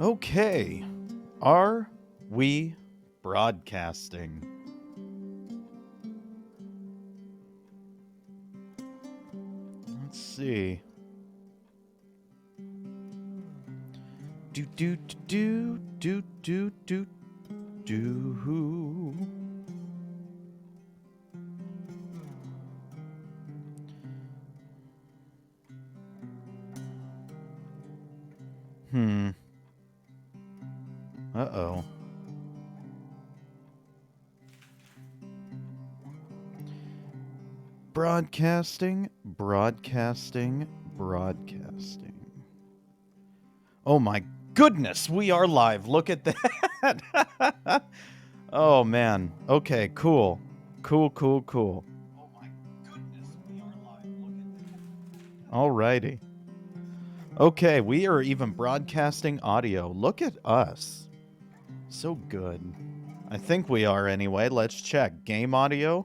Okay. Are we broadcasting? Let's see. Do do do do do do do. Hmm. Uh-oh. Broadcasting, broadcasting, broadcasting. Oh my goodness, we are live. Look at that. Oh man. Okay, cool. Cool. Oh my goodness, we are live. Look at that. Alrighty. Okay, we are even broadcasting audio. Look at us. So good. I think we are anyway. Let's check. Game audio.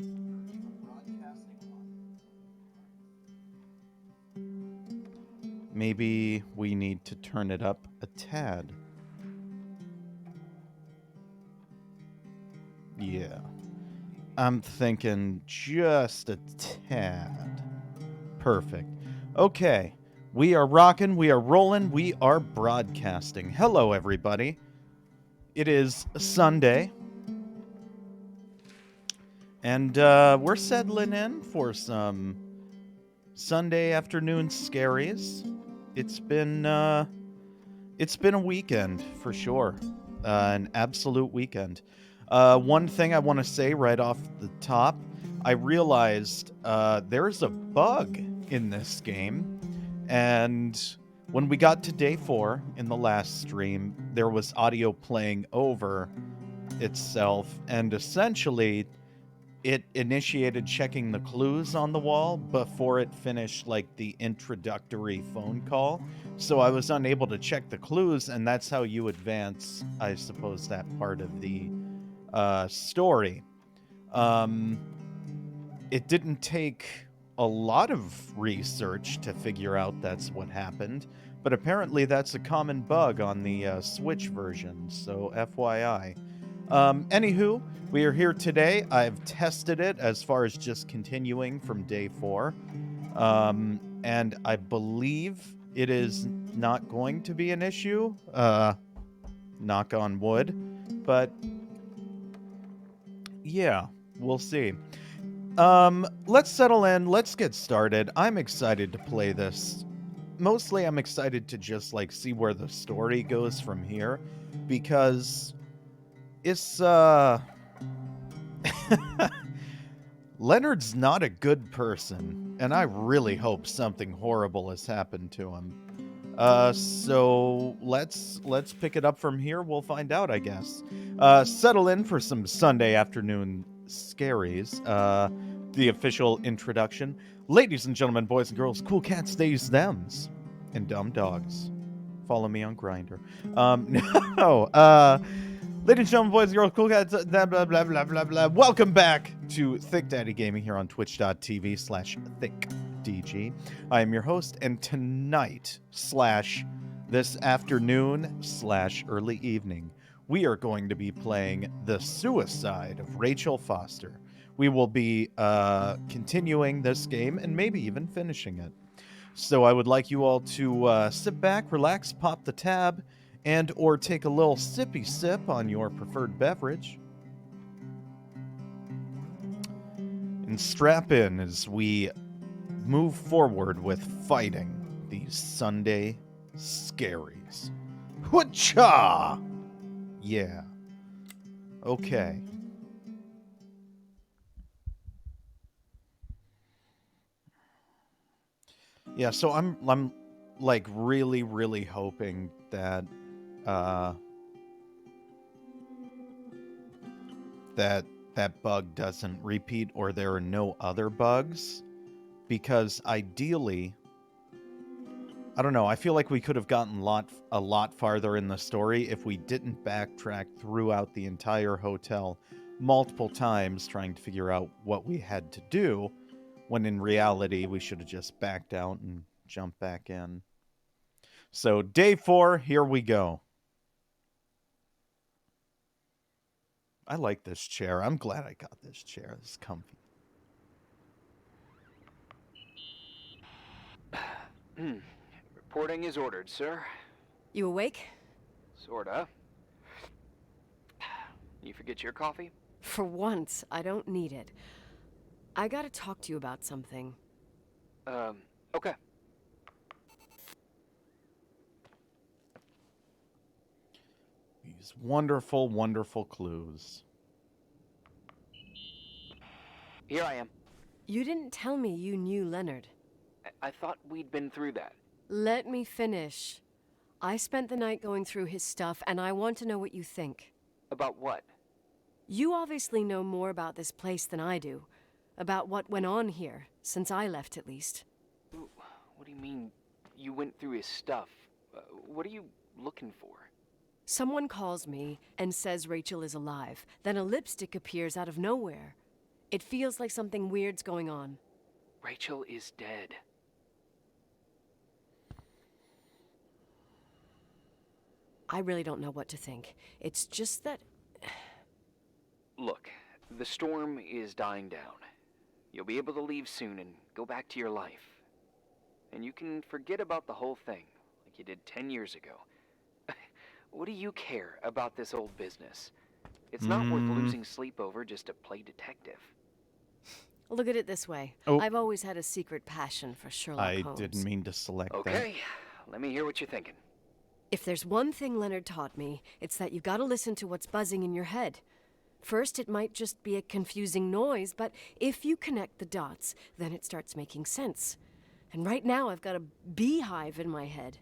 Maybe we need to turn it up a tad. Yeah. I'm thinking just a tad. Perfect. Okay. We are rocking, we are rolling, we are broadcasting. Hello, everybody. It is Sunday. And we're settling in for some Sunday afternoon scaries. It's been a weekend for sure. An absolute weekend. One thing I want to say right off the top, I realized there's a bug in this game, and when we got to day 4 in the last stream, there was audio playing over itself, and essentially it initiated checking the clues on the wall before it finished like the introductory phone call. So I was unable to check the clues, and that's how you advance, I suppose, that part of the story. It didn't take a lot of research to figure out that's what happened, but apparently that's a common bug on the Switch version, so FYI. Anywho, we are here today. I've tested it as far as just continuing from day 4. And I believe it is not going to be an issue. Knock on wood. But yeah, we'll see. Let's settle in. Let's get started. I'm excited to play this. Mostly I'm excited to just like see where the story goes from here, because it's Leonard's not a good person, and I really hope something horrible has happened to him. So let's pick it up from here. We'll find out, I guess. Settle in for some Sunday afternoon scaries. The official introduction. Ladies and gentlemen, boys and girls, cool cats, theys, thems, and dumb dogs. Follow me on Grindr. No. Ladies and gentlemen, boys and girls, cool cats, blah, blah, blah, blah, blah, blah. Welcome back to ThiccDG Gaming here on twitch.tv/ThiccDG. I am your host, and tonight, this afternoon, early evening, we are going to be playing The Suicide of Rachel Foster. We will be continuing this game and maybe even finishing it. So I would like you all to sit back, relax, pop the tab, and or take a little sippy sip on your preferred beverage. And strap in as we move forward with fighting these Sunday scaries. Hoocha! Yeah. Okay. Yeah, so I'm like really hoping that that bug doesn't repeat, or there are no other bugs, because ideally, I don't know, I feel like we could have gotten a lot farther in the story if we didn't backtrack throughout the entire hotel multiple times trying to figure out what we had to do, when in reality we should have just backed out and jumped back in. So day 4, here we go. I like this chair. I'm glad I got this chair. It's comfy. Reporting is ordered, sir. You awake? Sorta. You forget your coffee? For once, I don't need it. I gotta talk to you about something. Okay. These wonderful, wonderful clues. Here I am. You didn't tell me you knew Leonard. I thought we'd been through that. Let me finish. I spent the night going through his stuff, and I want to know what you think. About what? You obviously know more about this place than I do. About what went on here, since I left at least. What do you mean, you went through his stuff? What are you looking for? Someone calls me and says Rachel is alive. Then a lipstick appears out of nowhere. It feels like something weird's going on. Rachel is dead. I really don't know what to think. It's just that... Look, the storm is dying down. You'll be able to leave soon and go back to your life. And you can forget about the whole thing, like you did 10 years ago. What do you care about this old business? It's not worth losing sleep over just to play detective. Look at it this way. Oh. I've always had a secret passion for Sherlock Holmes. I didn't mean to select that. Okay, let me hear what you're thinking. If there's one thing Leonard taught me, it's that you gotta listen to what's buzzing in your head. First, it might just be a confusing noise, but if you connect the dots, then it starts making sense. And right now, I've got a beehive in my head.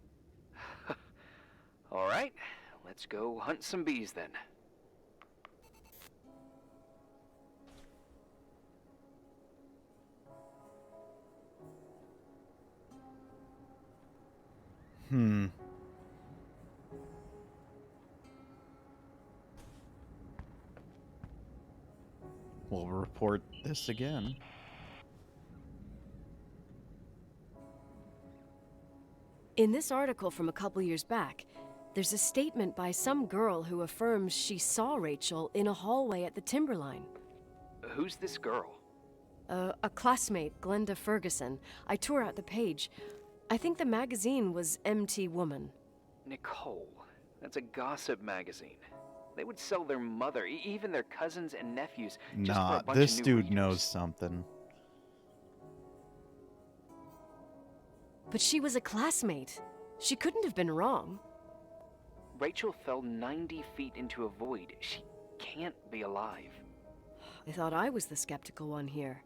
All right, let's go hunt some bees then. We'll report this again. In this article from a couple years back, there's a statement by some girl who affirms she saw Rachel in a hallway at the Timberline. Who's this girl? A classmate, Glenda Ferguson. I tore out the page. I think the magazine was MT Woman. Nicole. That's a gossip magazine. They would sell their mother, even their cousins and nephews, just for a bunch this of new dude readers. knows something. But she was a classmate. She couldn't have been wrong. Rachel fell 90 feet into a void. She can't be alive. I thought I was the skeptical one here.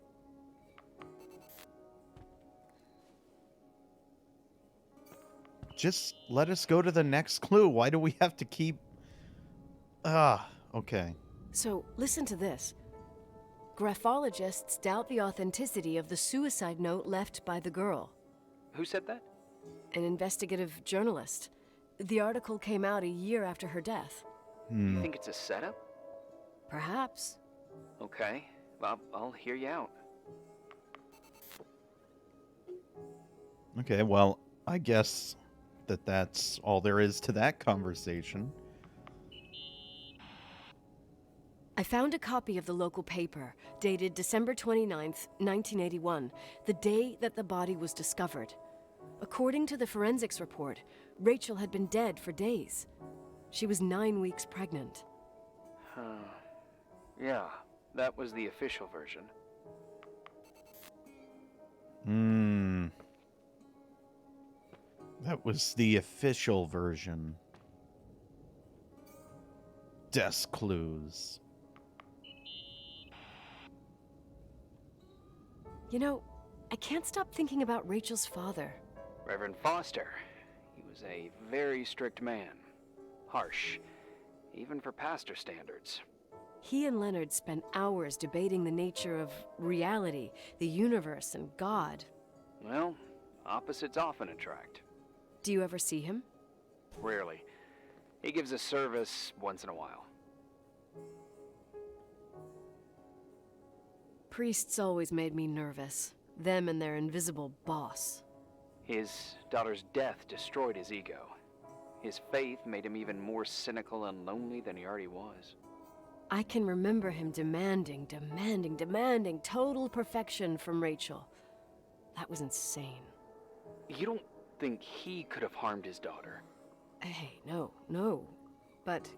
Just let us go to the next clue. Why do we have to keep... okay. So, listen to this. Graphologists doubt the authenticity of the suicide note left by the girl. Who said that? An investigative journalist. The article came out a year after her death. You think it's a setup? Perhaps. Okay, I'll hear you out. Okay, well, I guess that's all there is to that conversation. I found a copy of the local paper, dated December 29th, 1981, the day that the body was discovered. According to the forensics report, Rachel had been dead for days. She was 9 weeks pregnant. Yeah, that was the official version. That was the official version. Desk clues. You know, I can't stop thinking about Rachel's father. Reverend Foster. He was a very strict man. Harsh, even for pastor standards. He and Leonard spent hours debating the nature of reality, the universe, and God. Well, opposites often attract. Do you ever see him? Rarely. He gives a service once in a while. Priests always made me nervous. Them and their invisible boss. His daughter's death destroyed his ego. His faith made him even more cynical and lonely than he already was. I can remember him demanding total perfection from Rachel. That was insane. You don't think he could have harmed his daughter? Hey, no. But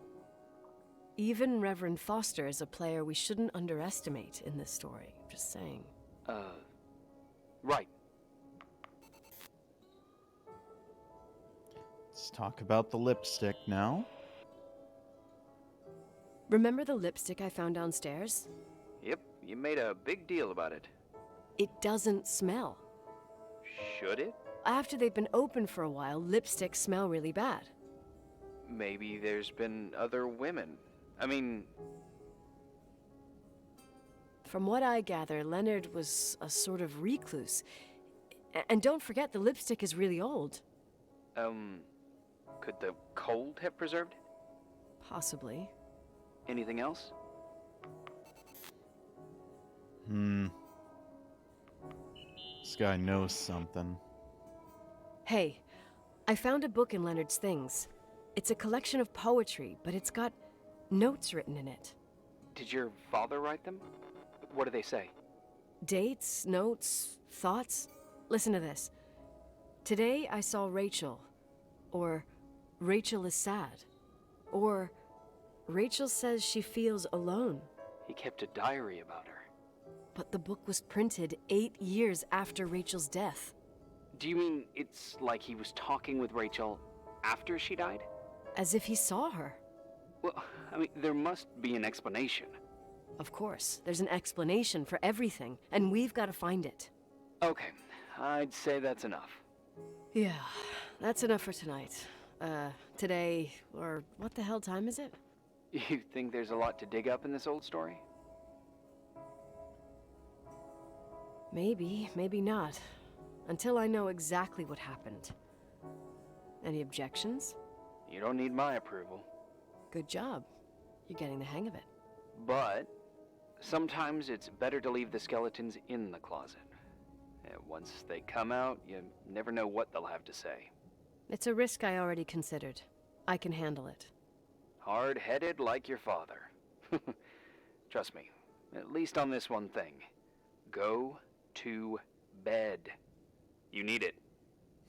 even Reverend Foster is a player we shouldn't underestimate in this story. Just saying. Right. Let's talk about the lipstick now. Remember the lipstick I found downstairs? Yep, you made a big deal about it. It doesn't smell. Should it? After they've been open for a while, lipsticks smell really bad. Maybe there's been other women. I mean... From what I gather, Leonard was a sort of recluse. And don't forget, the lipstick is really old. Could the cold have preserved it? Possibly. Anything else? This guy knows something. Hey, I found a book in Leonard's things. It's a collection of poetry, but it's got notes written in it. Did your father write them? What do they say? Dates, notes, thoughts. Listen to this. Today I saw Rachel. Or Rachel is sad. Or Rachel says she feels alone. He kept a diary about her. But the book was printed 8 years after Rachel's death. Do you mean it's like he was talking with Rachel after she died? As if he saw her. Well, I mean, there must be an explanation. Of course, there's an explanation for everything, and we've got to find it. Okay, I'd say that's enough. Yeah, that's enough for tonight. Today, or what the hell time is it? You think there's a lot to dig up in this old story? Maybe, maybe not. Until I know exactly what happened. Any objections? You don't need my approval. Good job. You're getting the hang of it. But sometimes it's better to leave the skeletons in the closet. Once they come out, you never know what they'll have to say. It's a risk I already considered. I can handle it. Hard-headed like your father. Trust me, at least on this one thing. Go to bed. You need it.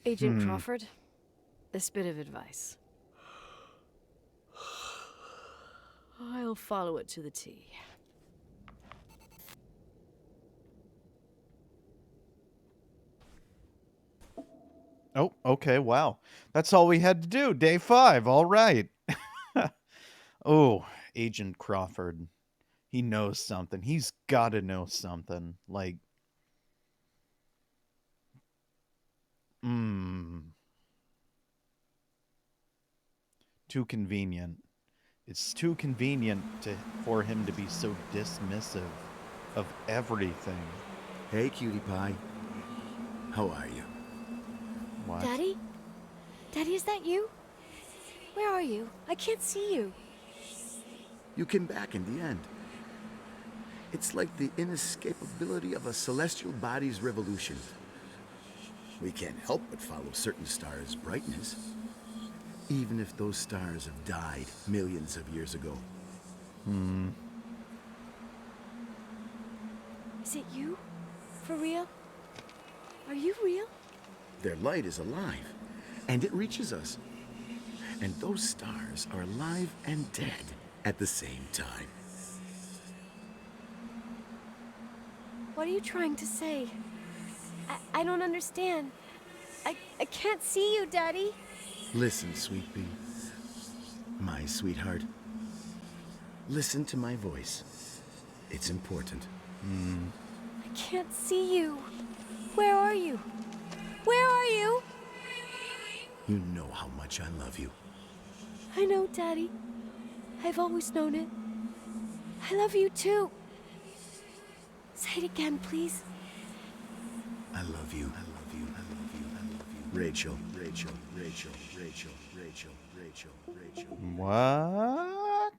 Agent Crawford, this bit of advice. I'll follow it to the T. Oh, okay, wow. That's all we had to do. Day 5, all right. Oh, Agent Crawford. He knows something. He's got to know something. Like, too convenient. It's too convenient for him to be so dismissive of everything. Hey, cutie pie. How are you? What? Daddy? Daddy, is that you? Where are you? I can't see you. You came back in the end. It's like the inescapability of a celestial body's revolution. We can't help but follow certain stars' brightness, even if those stars have died millions of years ago. Is it you? For real? Are you real? Their light is alive, and it reaches us. And those stars are alive and dead at the same time. What are you trying to say? I don't understand. I can't see you, Daddy. Listen, sweet pea. My sweetheart. Listen to my voice. It's important. I can't see you. Where are you? Where are you? You know how much I love you. I know, Daddy. I've always known it. I love you too. Say it again, please. I love you. I love you. I love you. I love you. Rachel. Rachel. Rachel. Rachel. Rachel. Rachel. Rachel. What?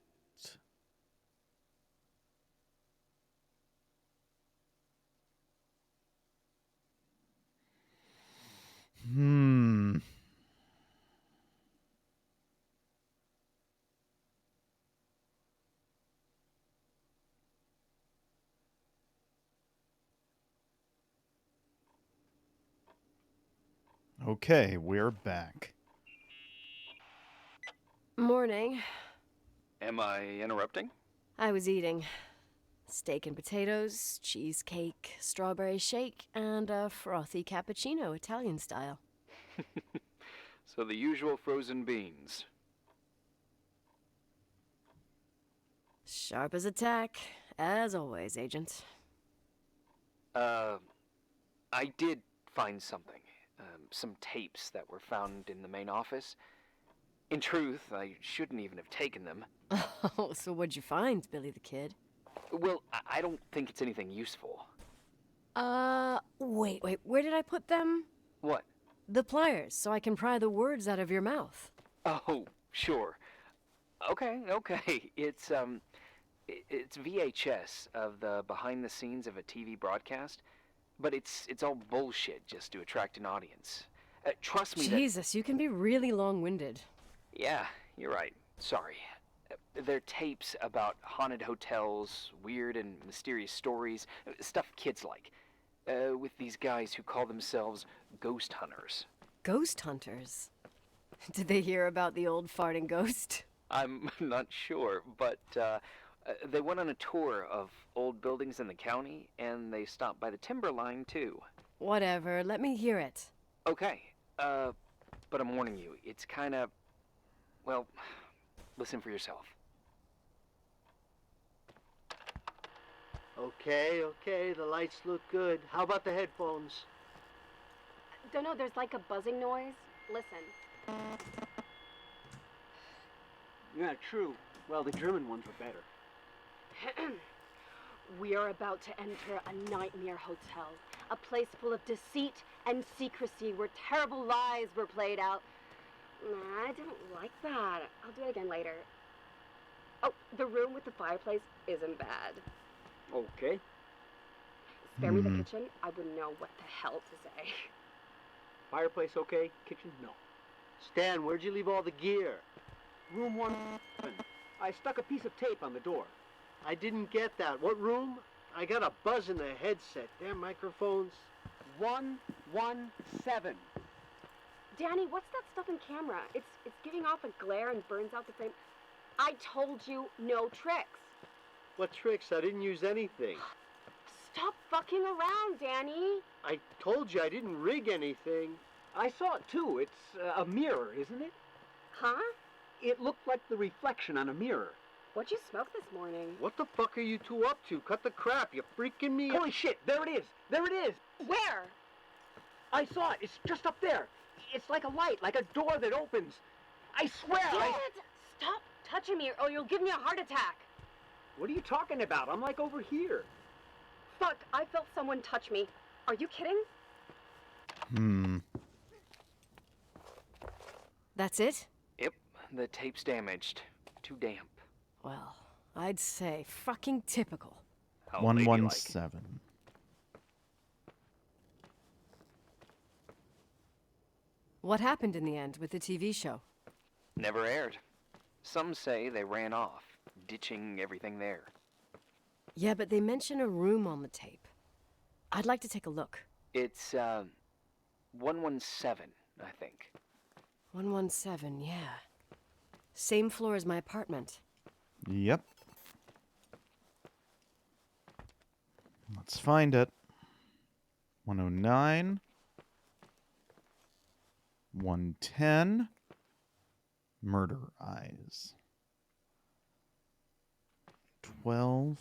Okay, we're back. Morning. Am I interrupting? I was eating steak and potatoes, cheesecake, strawberry shake, and a frothy cappuccino, Italian style. So the usual frozen beans. Sharp as a tack, as always, Agent. I did find something. Some tapes that were found in the main office. In truth, I shouldn't even have taken them. Oh, so what'd you find, Billy the Kid? Well, I don't think it's anything useful. Wait, where did I put them? What? The pliers, so I can pry the words out of your mouth. Oh, sure. Okay. It's VHS of the behind the scenes of a TV broadcast, but it's all bullshit just to attract an audience. Trust me Jesus, you can be really long-winded. Yeah, you're right. Sorry. They're tapes about haunted hotels, weird and mysterious stories, stuff kids like. With these guys who call themselves ghost hunters. Ghost hunters? Did they hear about the old farting ghost? I'm not sure, but they went on a tour of old buildings in the county, and they stopped by the timberline, too. Whatever, let me hear it. Okay, but I'm warning you, it's kinda... Well, listen for yourself. Okay, the lights look good. How about the headphones? Don't know, there's like a buzzing noise. Listen. Yeah, true. Well, the German ones were better. We are about to enter a nightmare hotel. A place full of deceit and secrecy where terrible lies were played out. Nah, I don't like that. I'll do it again later. Oh, the room with the fireplace isn't bad. Okay. Spare me the kitchen. I wouldn't know what the hell to say. Fireplace okay? Kitchen? No. Stan, where'd you leave all the gear? Room 1. I stuck a piece of tape on the door. I didn't get that. What room? I got a buzz in the headset. Damn microphones. 117. Danny, what's that stuff in camera? It's giving off a glare and burns out the frame. I told you no tricks. What tricks? I didn't use anything. Stop fucking around, Danny. I told you I didn't rig anything. I saw it too. It's a mirror, isn't it? Huh? It looked like the reflection on a mirror. What'd you smoke this morning? What the fuck are you two up to? Cut the crap. You freaking me. Holy shit, there it is. There it is. Where? I saw it. It's just up there. It's like a light, like a door that opens. I swear. Stop touching me or you'll give me a heart attack. What are you talking about? I'm like over here. Fuck, I felt someone touch me. Are you kidding? That's it? Yep, the tape's damaged. Too damp. Well, I'd say fucking typical. How ladylike. 117. What happened in the end with the TV show? Never aired. Some say they ran off, ditching everything there. Yeah, but they mention a room on the tape. I'd like to take a look. It's, 117, I think. 117, yeah. Same floor as my apartment. Yep. Let's find it. 109. 110. Murder Eyes. 12.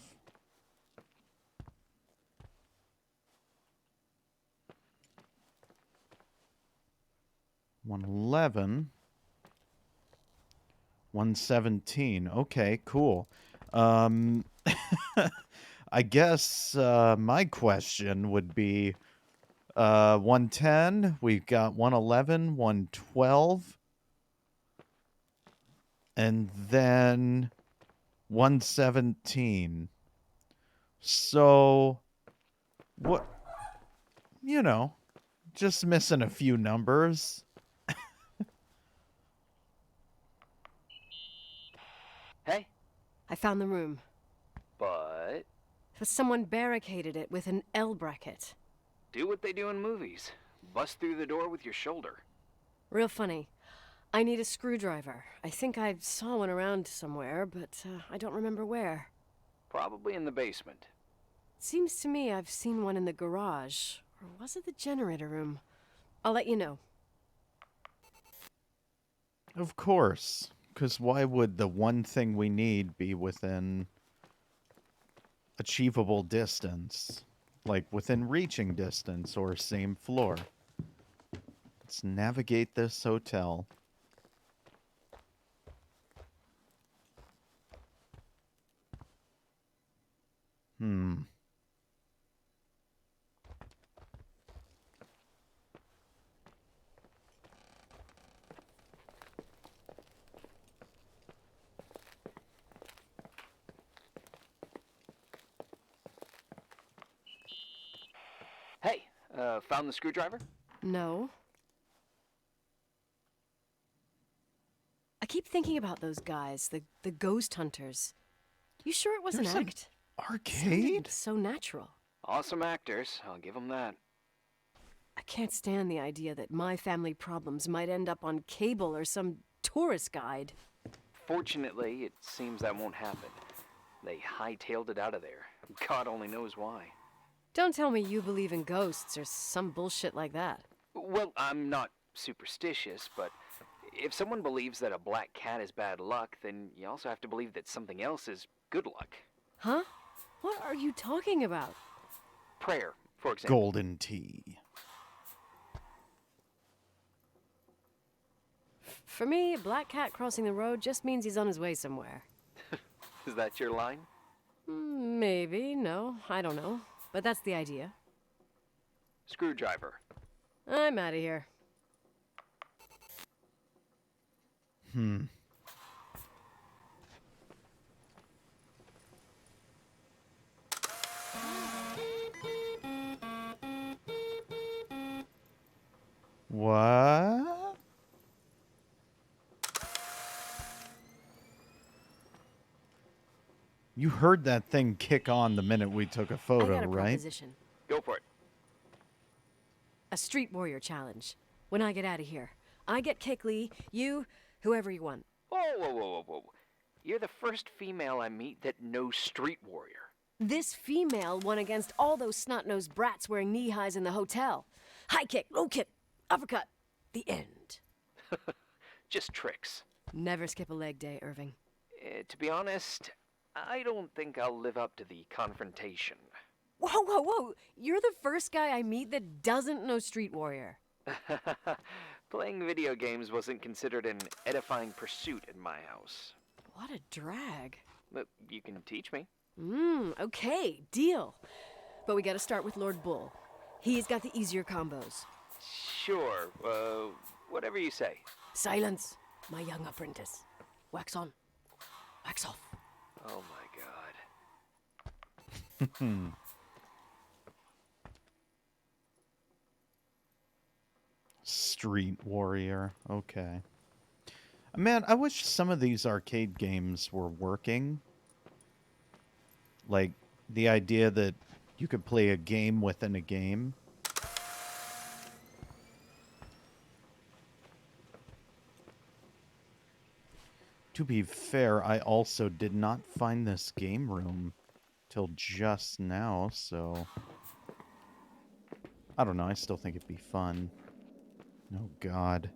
111. 117. Okay, cool. I guess my question would be 110, we've got 111, 112, and then 117. So, what, just missing a few numbers. Hey, I found the room. but Someone barricaded it with an L bracket. do what they do in movies. Bust through the door with your shoulder. Real funny. I need a screwdriver. I think I saw one around somewhere, but I don't remember where. Probably in the basement. Seems to me I've seen one in the garage. Or was it the generator room? I'll let you know. Of course. Because why would the one thing we need be within achievable distance? Like within reaching distance or same floor. Let's navigate this hotel. Hey, found the screwdriver? No. I keep thinking about those guys, the ghost hunters. You sure it was There's an an act? arcade? Sounded so natural. Awesome actors, I'll give them that. I can't stand the idea that my family problems might end up on cable or some tourist guide. Fortunately, it seems that won't happen. They hightailed it out of there. God only knows why. Don't tell me you believe in ghosts or some bullshit like that. Well, I'm not superstitious, but if someone believes that a black cat is bad luck, then you also have to believe that something else is good luck. Huh? What are you talking about? Prayer, for example. Golden tea. For me, a black cat crossing the road just means he's on his way somewhere. Is that your line? Maybe, no, I don't know. But that's the idea. Screwdriver. I'm out of here. What? You heard that thing kick on the minute we took a I photo, got a right? proposition. Go for it. A street warrior challenge. When I get out of here, I get Kickley, you, whoever you want. Whoa, whoa, whoa, whoa, whoa. You're the first female I meet that knows street warrior. This female won against all those snot-nosed brats wearing knee-highs in the hotel. High kick, low kick, uppercut. The end. Just tricks. Never skip a leg day, Irving. To be honest, I don't think I'll live up to the confrontation. Whoa, whoa, whoa! You're the first guy I meet that doesn't know Street Warrior. Playing video games wasn't considered an edifying pursuit in my house. What a drag. But you can teach me. Okay, deal. But we gotta start with Lord Bull. He's got the easier combos. Sure, whatever you say. Silence, my young apprentice. Wax on, wax off. Oh my god. Street Warrior. Okay. Man, I wish some of these arcade games were working. Like, the idea that you could play a game within a game. To be fair, I also did not find this game room till just now, so... I don't know, I still think it'd be fun. Oh, God.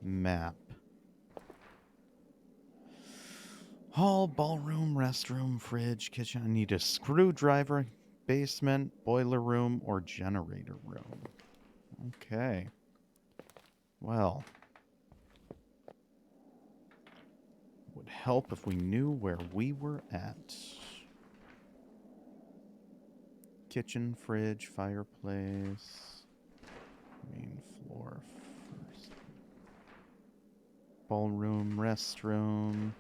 Map. Hall, ballroom, restroom, fridge, kitchen. I need a screwdriver, basement, boiler room, or generator room. Okay. Well. Would help if we knew where we were at. Kitchen, fridge, fireplace. Main floor first. Ballroom, restroom.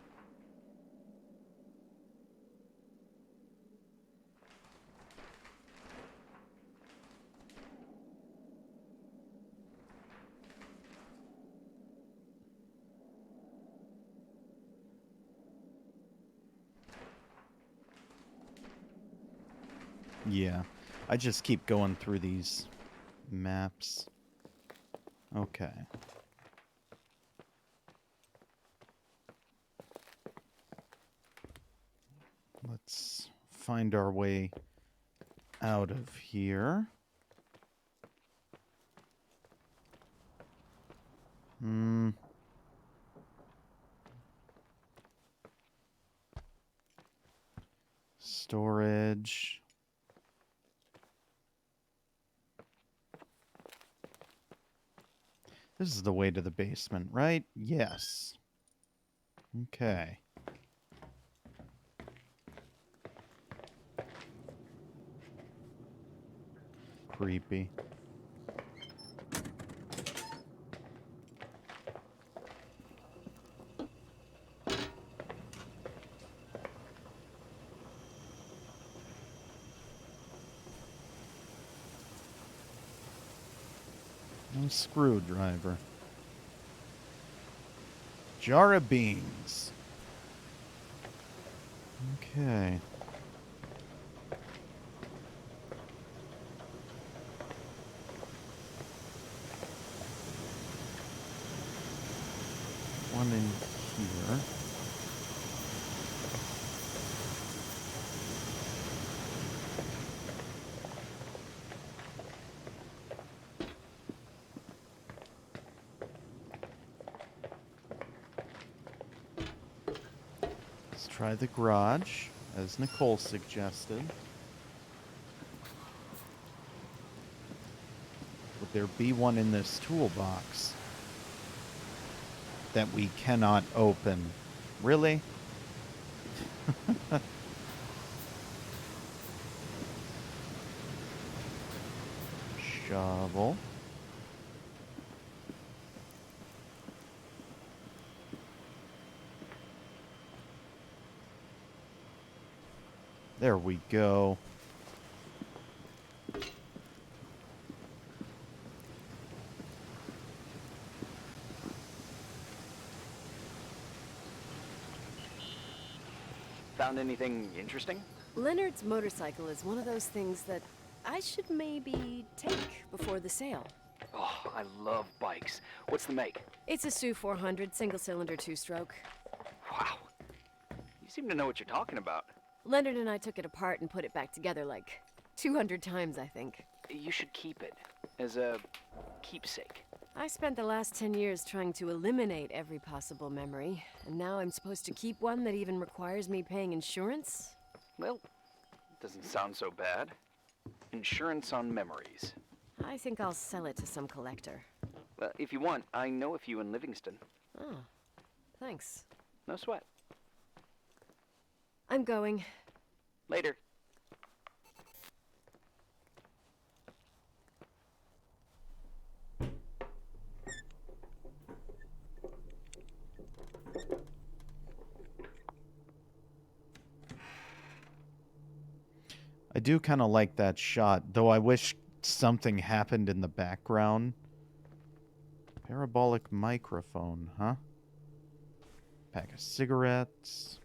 Yeah. I just keep going through these maps. Okay. Let's find our way out of here. Storage. This is the way to the basement, right? Yes. Okay. Creepy. No screwdriver. Jar of beans. Okay. One in here. Let's try the garage, as Nicole suggested. Would there be one in this toolbox that we cannot open? Really? Shovel. There we go. Found anything interesting? Leonard's motorcycle is one of those things that I should maybe take before the sale. Oh, I love bikes. What's the make? It's a Sioux 400 single-cylinder two-stroke. Wow. You seem to know what you're talking about. Leonard and I took it apart and put it back together like 200 times, I think. You should keep it as a keepsake. I spent the last 10 years trying to eliminate every possible memory, and now I'm supposed to keep one that even requires me paying insurance? Well, doesn't sound so bad. Insurance on memories. I think I'll sell it to some collector. Well, if you want, I know a few in Livingston. Oh, thanks. No sweat. I'm going. Later. I do kind of like that shot, though I wish something happened in the background. Parabolic microphone, huh? Pack of cigarettes.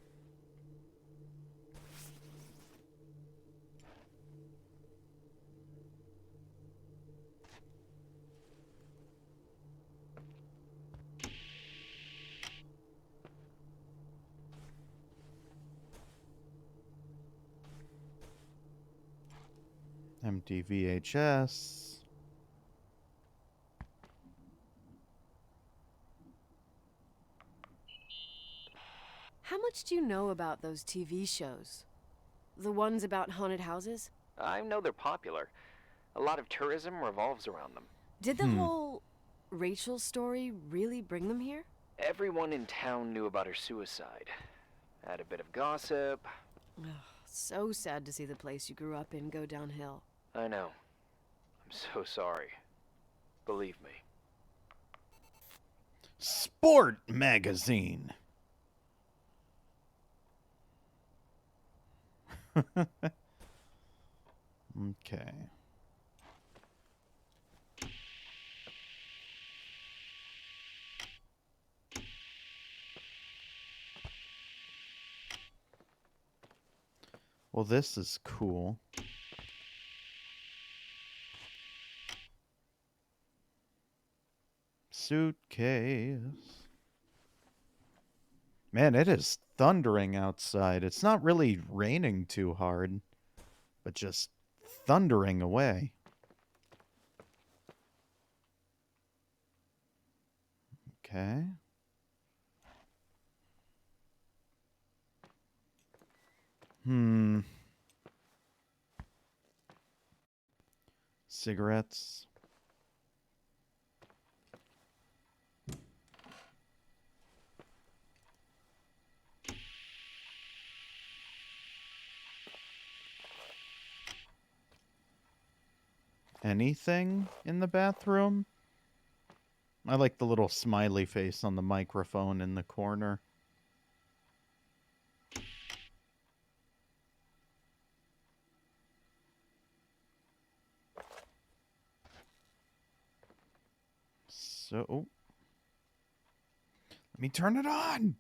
Empty VHS. How much do you know about those TV shows? The ones about haunted houses? I know they're popular. A lot of tourism revolves around them. Did the whole Rachel story really bring them here? Everyone in town knew about her suicide. Had a bit of gossip. Ugh, so sad to see the place you grew up in go downhill. I know. I'm so sorry. Believe me. Sport magazine. Okay. Well, this is cool. suitcase. Man, it is thundering outside. It's not really raining too hard, but just thundering away. Okay. Cigarettes. Anything in the bathroom? I like the little smiley face on the microphone in the corner. So, let me turn it on.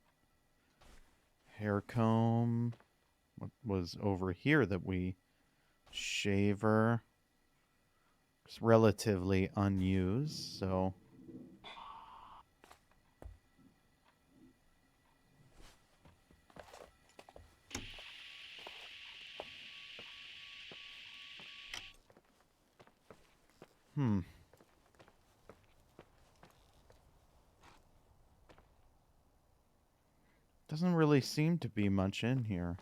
Hair comb. What was over here that we... Shaver. It's relatively unused, so... Doesn't really seem to be much in here.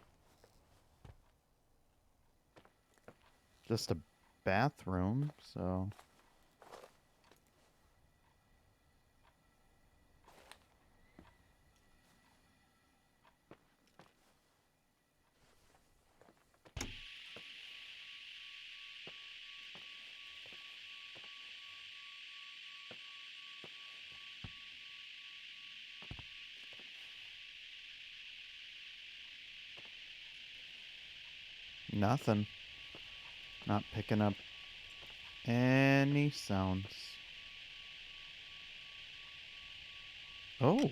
Just a bathroom, so... Nothing. Not picking up any sounds. Oh. Have you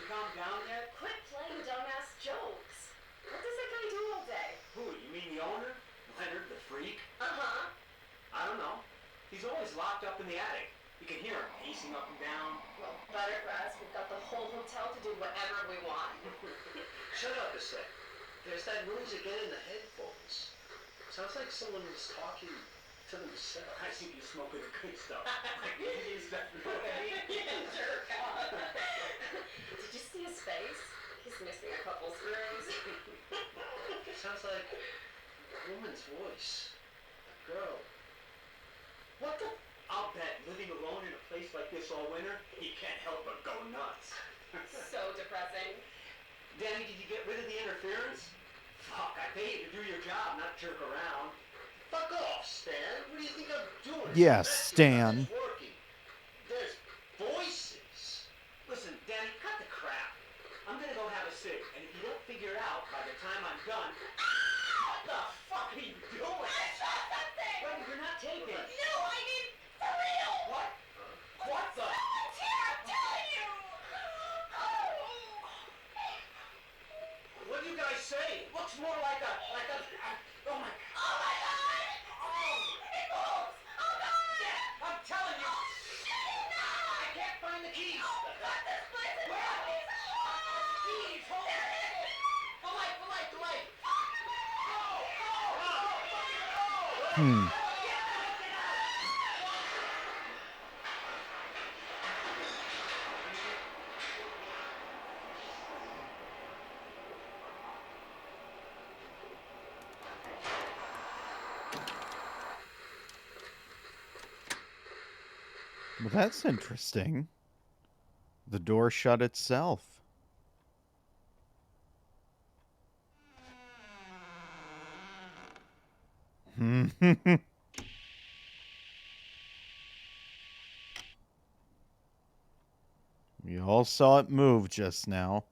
calmed down yet? Quit playing dumbass jokes. What does that guy do all day? Who, you mean the owner? Leonard, the freak? Uh-huh. I don't know. He's always locked up in the attic. You can hear him pacing up and down. Well, better for us. We've got the whole hotel to do whatever we want. Shut up a sec. There's that noise again in the headphones. Sounds like someone was talking to themselves. I think you're smoking the good stuff. Is that right? Yeah, jerk off. Did you see his face? He's missing a couple screws. Sounds like a woman's voice. A girl. What the? I'll bet living alone in a place like this all winter, he can't help but go nuts. So depressing. Danny, did you get rid of the interference? Fuck, I pay you to do your job, not jerk around. Fuck off, Stan. What do you think I'm doing? Yes, That's Stan. just working. There's voices. Listen, Danny, cut the crap. I'm gonna go have a cig, and if you don't figure it out by the time I'm done... What the fuck are you doing? I saw something! Wait, you're not taping. No, I mean, for real! What? What the? Someone's here, I'm telling you! What do you guys say? It looks more like a... oh my... Oh my god! It moves! Oh god! Yeah, I'm telling you! Shut it now! I can't find the keys! Oh god, this place is Where? keys! Keys, hold on! The light, the light, the light! Well, that's interesting. The door shut itself. We all saw it move just now.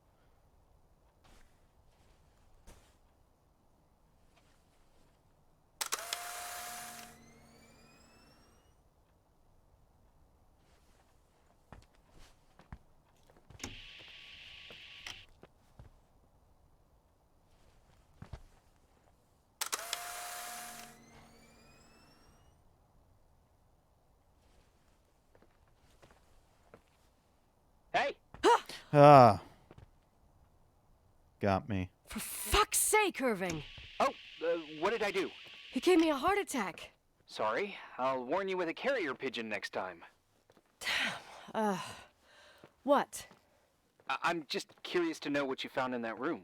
Hey! Ah. Got me. For fuck's sake, Irving! Oh, what did I do? He gave me a heart attack. Sorry. I'll warn you with a carrier pigeon next time. What? I'm just curious to know what you found in that room.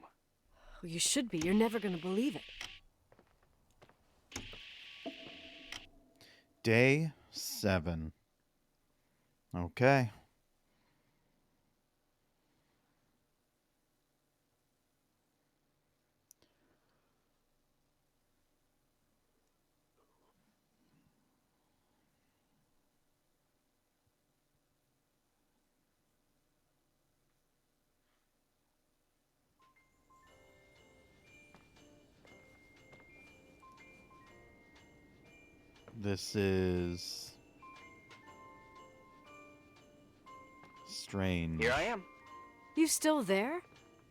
Well, you should be. You're never gonna believe it. Day 7. Okay. This is strange. Here I am. You still there?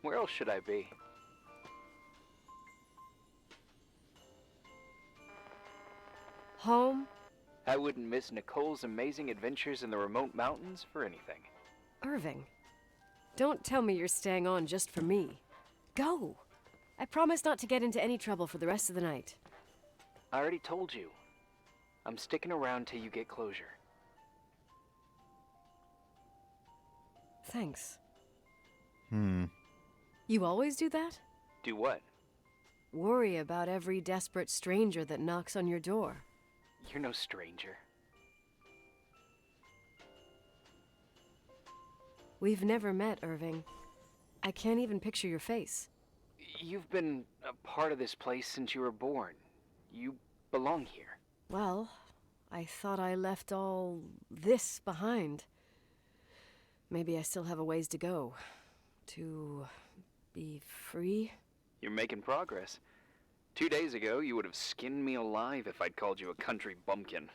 Where else should I be? Home? I wouldn't miss Nicole's amazing adventures in the remote mountains for anything. Irving, don't tell me you're staying on just for me. Go! I promise not to get into any trouble for the rest of the night. I already told you. I'm sticking around till you get closure. Thanks. Hmm. You always do that? Do what? Worry about every desperate stranger that knocks on your door. You're no stranger. We've never met, Irving. I can't even picture your face. You've been a part of this place since you were born. You belong here. Well, I thought I left all this behind. Maybe I still have a ways to go. To be free? You're making progress. 2 days ago, you would have skinned me alive if I'd called you a country bumpkin.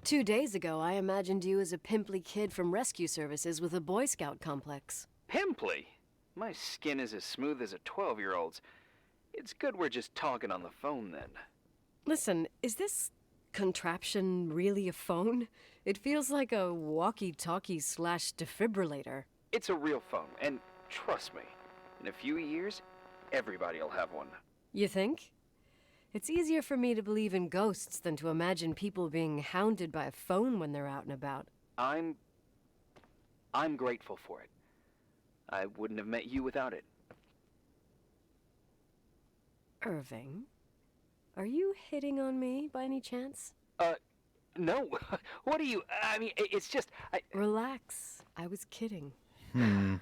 2 days ago, I imagined you as a pimply kid from rescue services with a Boy Scout complex. Pimply? My skin is as smooth as a 12-year-old's. It's good we're just talking on the phone then. Listen, is this contraption really a phone? It feels like a walkie-talkie / defibrillator. It's a real phone, and trust me, in a few years, everybody'll have one. You think? It's easier for me to believe in ghosts than to imagine people being hounded by a phone when they're out and about. I'm grateful for it. I wouldn't have met you without it. Irving, are you hitting on me by any chance? No. What are you... I mean, it's just... Relax. I was kidding. I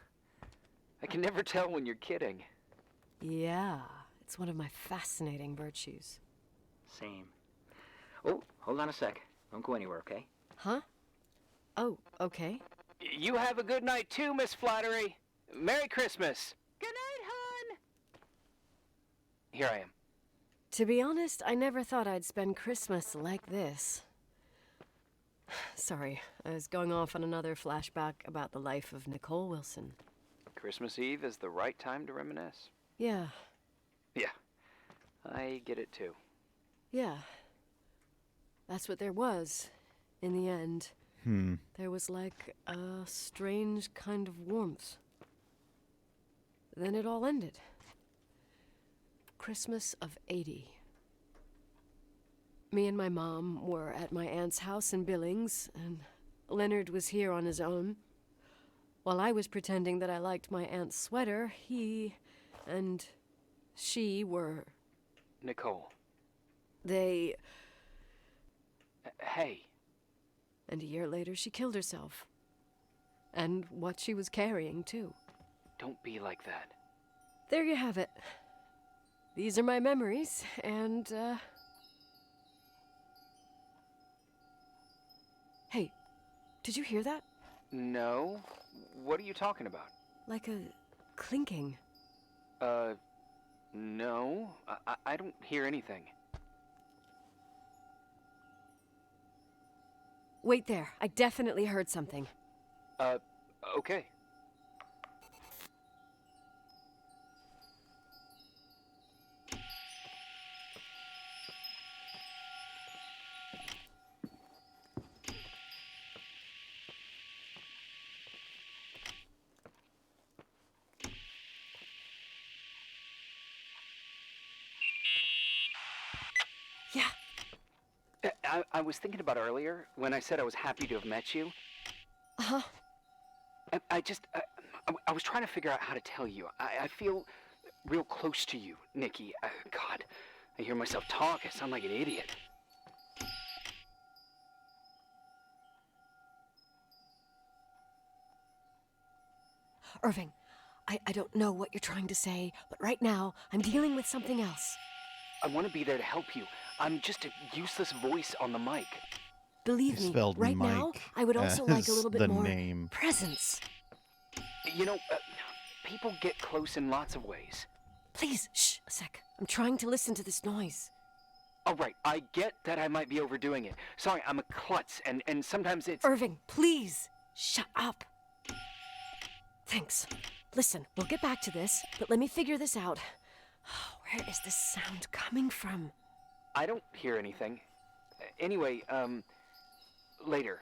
can never tell when you're kidding. Yeah, it's one of my fascinating virtues. Same. Oh, hold on a sec. Don't go anywhere, okay? Huh? Oh, okay. You have a good night too, Miss Flattery. Merry Christmas. Good night, hon! Here I am. To be honest, I never thought I'd spend Christmas like this. Sorry, I was going off on another flashback about the life of Nicole Wilson. Christmas Eve is the right time to reminisce. Yeah, Yeah, I get it too. yeah. That's what there was, in the end. There was like a strange kind of warmth. Then it all ended. Christmas of '80. Me and my mom were at my aunt's house in Billings, and Leonard was here on his own. While I was pretending that I liked my aunt's sweater, he and she were... Nicole. They... Hey. And a year later, she killed herself. And what she was carrying, too. Don't be like that. There you have it. These are my memories, and, Hey, did you hear that? No? What are you talking about? Like a clinking. No. I don't hear anything. Wait there. I definitely heard something. Okay. I was thinking about earlier when I said I was happy to have met you. Uh-huh. I was trying to figure out how to tell you. I feel real close to you, Nikki. God, I hear myself talk. I sound like an idiot. Irving, I don't know what you're trying to say, but right now, I'm dealing with something else. I want to be there to help you. I'm just a useless voice on the mic. Believe He me, spelled right now, Mike I would also like a as little bit the more name. presence. You know, people get close in lots of ways. Please, shh, a sec. I'm trying to listen to this noise. All right, I get that I might be overdoing it. Sorry, I'm a klutz, and sometimes it's... Irving, please, shut up. Thanks. Listen, we'll get back to this, but let me figure this out. Where is this sound coming from? I don't hear anything. Anyway, later.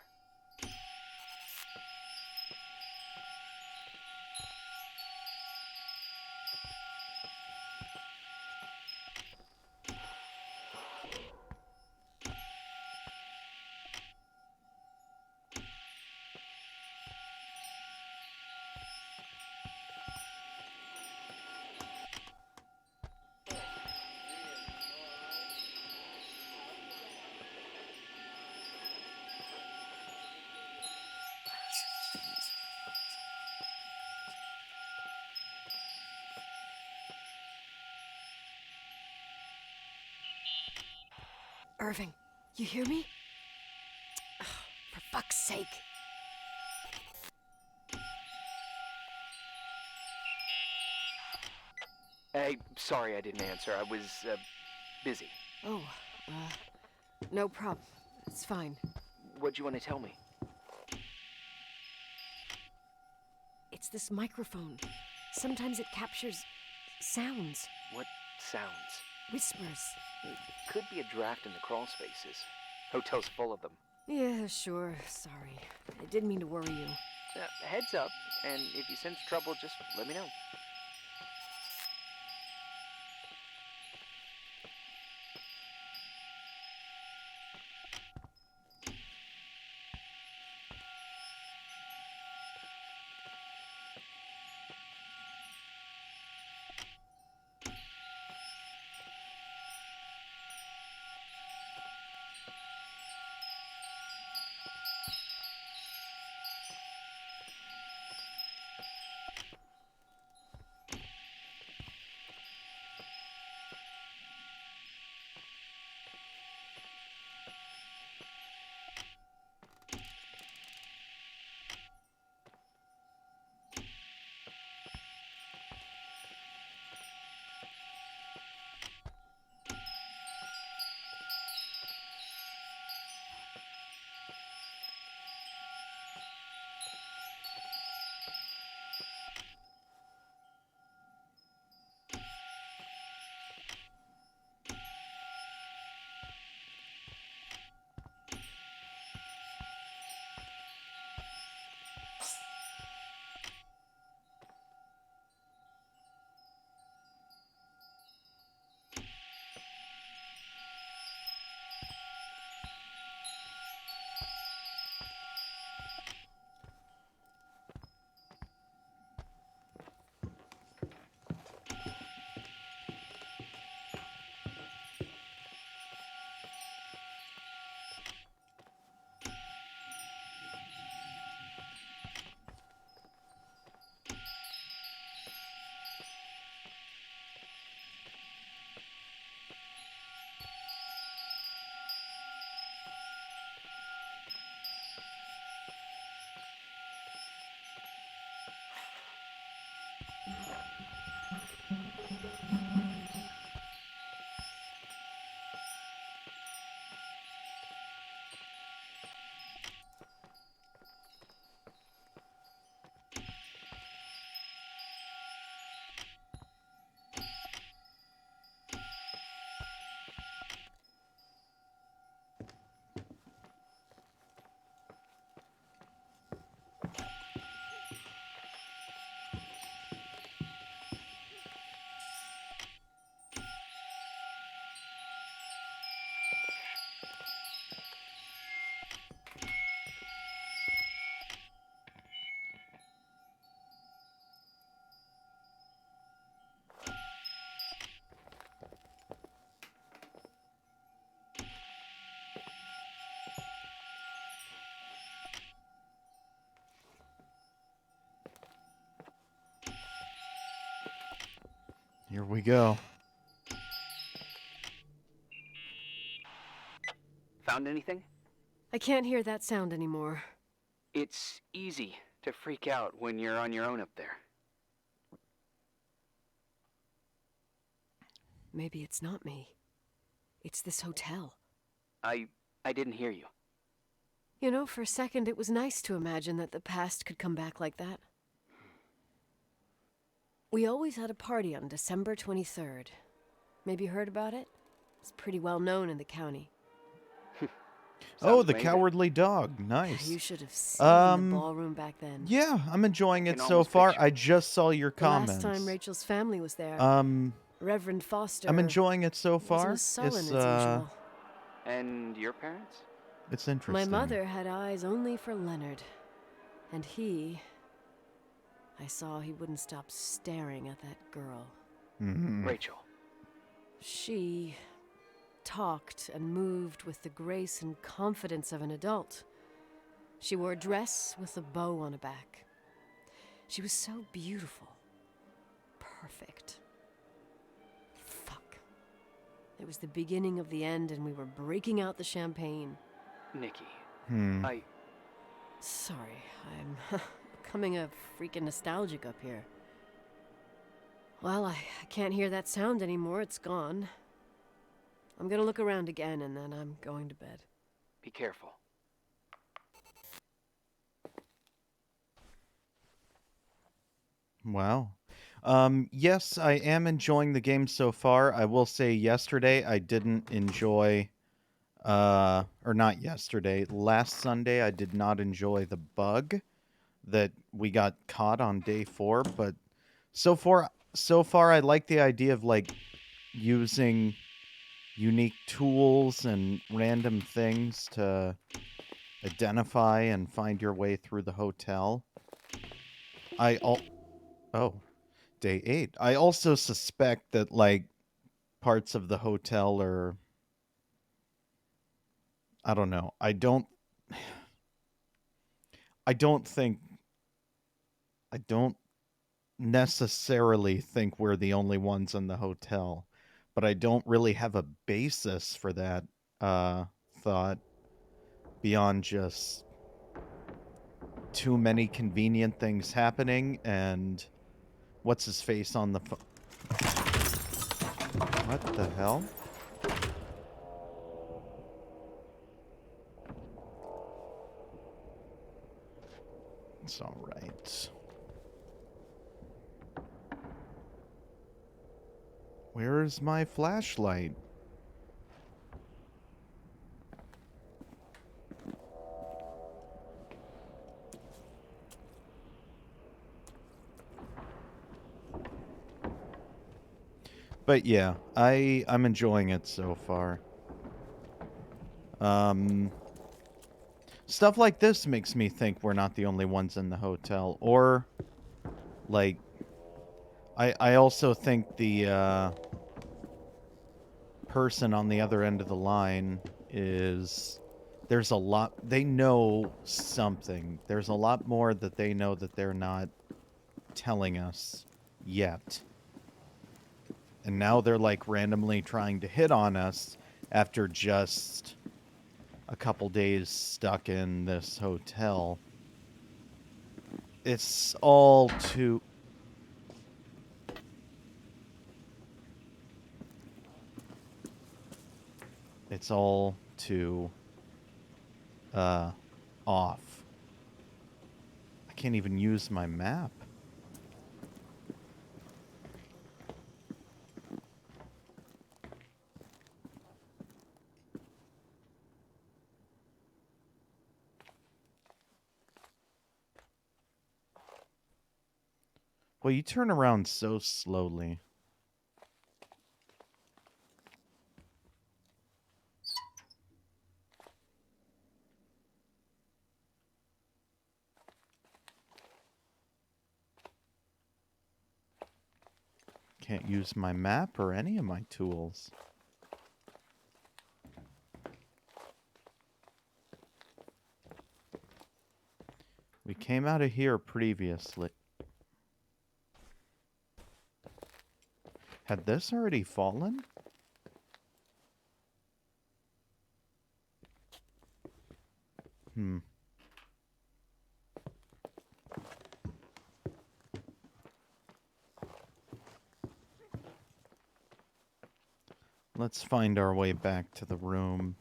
Irving, you hear me? Oh, for fuck's sake. Hey, sorry I didn't answer. I was, busy. Oh, no problem. It's fine. What'd you want to tell me? It's this microphone. Sometimes it captures sounds, What sounds? whispers. Could be a draft in the crawl spaces. Hotel's full of them. Yeah, sure. Sorry. I didn't mean to worry you. Heads up, and if you sense trouble, just let me know. Here we go. Found anything? I can't hear that sound anymore. It's easy to freak out when you're on your own up there. Maybe it's not me. It's this hotel. I didn't hear you. You know, for a second it was nice to imagine that the past could come back like that. We always had a party on December 23rd. Maybe you heard about it? It's pretty well known in the county. Oh, Sounds the amazing. Cowardly Dog. Nice. You should have seen the ballroom back then. Yeah, I'm enjoying I it can so almost far. picture I it. just saw your The comments. last time Rachel's family was there, Reverend Foster I'm enjoying it so wasn't far. as sullen It's as usual. And your parents? it's interesting. My mother had eyes only for Leonard. And I saw he wouldn't stop staring at that girl. Rachel. She talked and moved with the grace and confidence of an adult. She wore a dress with a bow on her back. She was so beautiful. Perfect. Fuck. It was the beginning of the end, and we were breaking out the champagne. Nikki. Hmm. Sorry, I'm becoming a freaking nostalgic up here. Well, I can't hear that sound anymore. It's gone. I'm gonna look around again, and then I'm going to bed. Be careful. Wow. Yes, I am enjoying the game so far. I will say yesterday I didn't enjoy, or not yesterday, last Sunday I did not enjoy the bug that we got caught on day 4, but so far I like the idea of like using unique tools and random things to identify and find your way through the hotel. Oh, day 8. I also suspect that like parts of the hotel are, I don't know. I don't necessarily think we're the only ones in the hotel, but I don't really have a basis for that thought beyond just too many convenient things happening and what's his face on the phone. What the hell? It's all right. Where is my flashlight? But yeah, I'm enjoying it so far. Stuff like this makes me think we're not the only ones in the hotel, or like I also think the person on the other end of the line is, there's a lot, they know something. There's a lot more that they know that they're not telling us yet. And now they're like randomly trying to hit on us after just a couple days stuck in this hotel. It's all too... It's all too off. I can't even use my map. Well, you turn around so slowly. Can't use my map or any of my tools. We came out of here previously. Had this already fallen? Hmm. Let's find our way back to the room.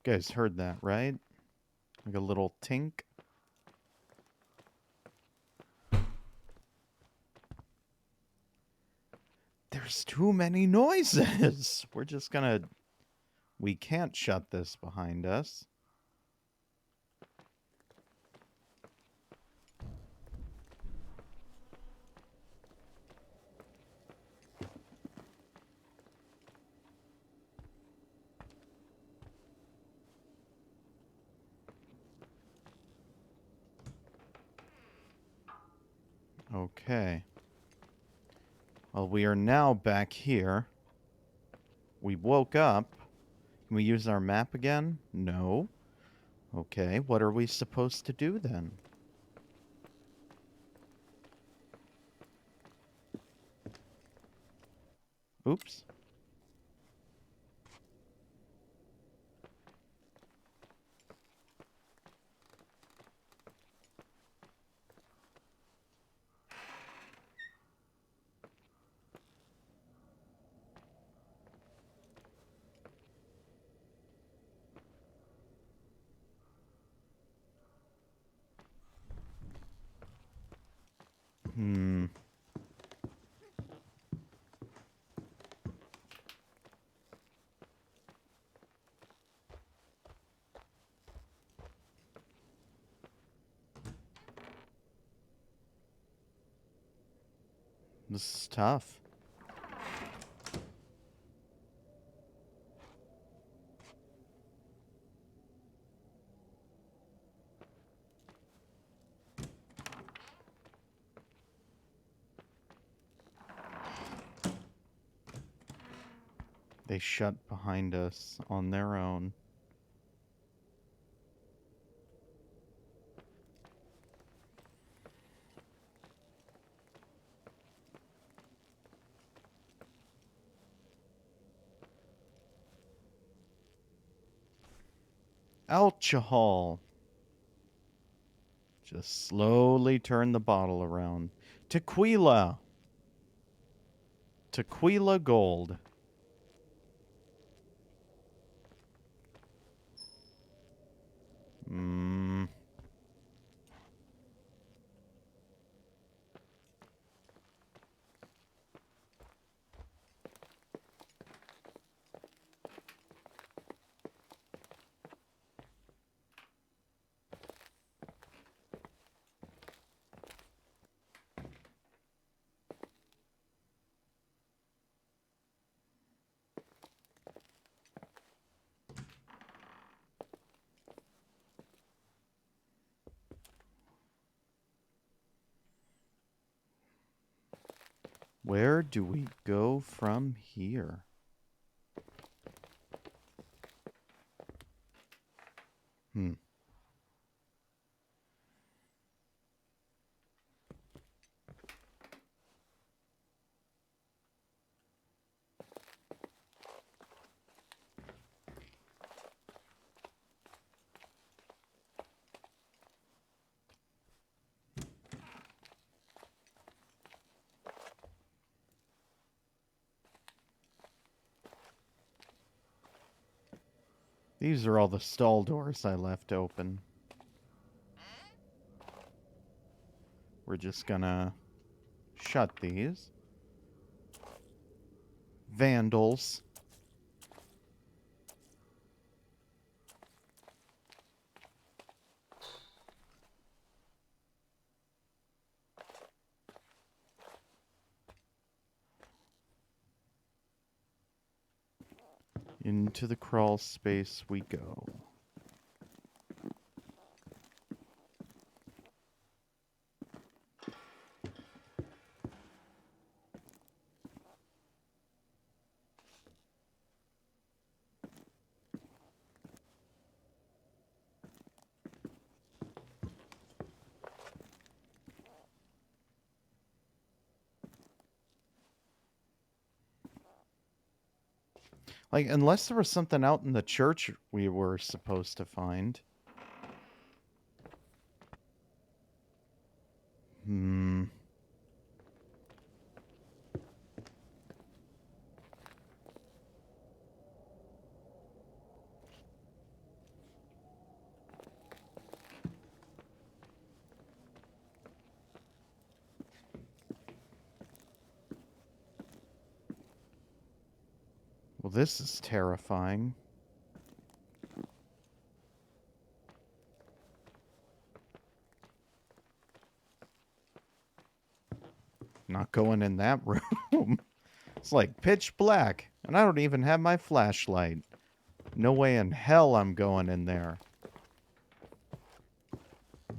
You guys heard that, right? Like a little tink. There's too many noises. We're just gonna... We can't shut this behind us. Okay. Well, we are now back here. We woke up. Can we use our map again? No. Okay, what are we supposed to do then? Oops. Hmm. This is tough. They shut behind us on their own. Alcohol. Just slowly turn the bottle around. Tequila. Tequila gold. Hmm. Where do we go from here? Hmm. These are all the stall doors I left open. We're just gonna shut these. Vandals. Into the crawl space we go. Like, unless there was something out in the church we were supposed to find. Hmm. Well, this is terrifying. Not going in that room. It's like pitch black, and I don't even have my flashlight. No way in hell I'm going in there.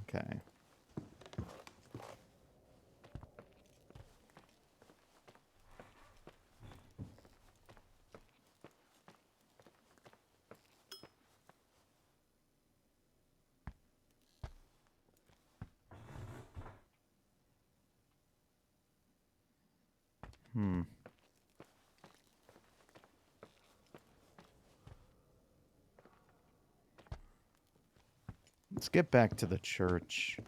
Okay. Hmm. Let's get back to the church.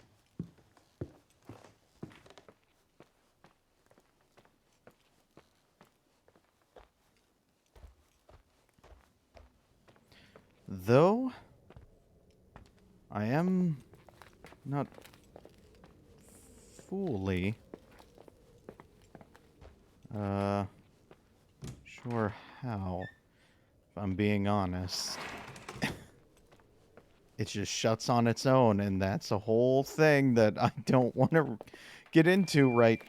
Though, I am not fully, sure how, if I'm being honest. It just shuts on its own, and that's a whole thing that I don't want to get into right.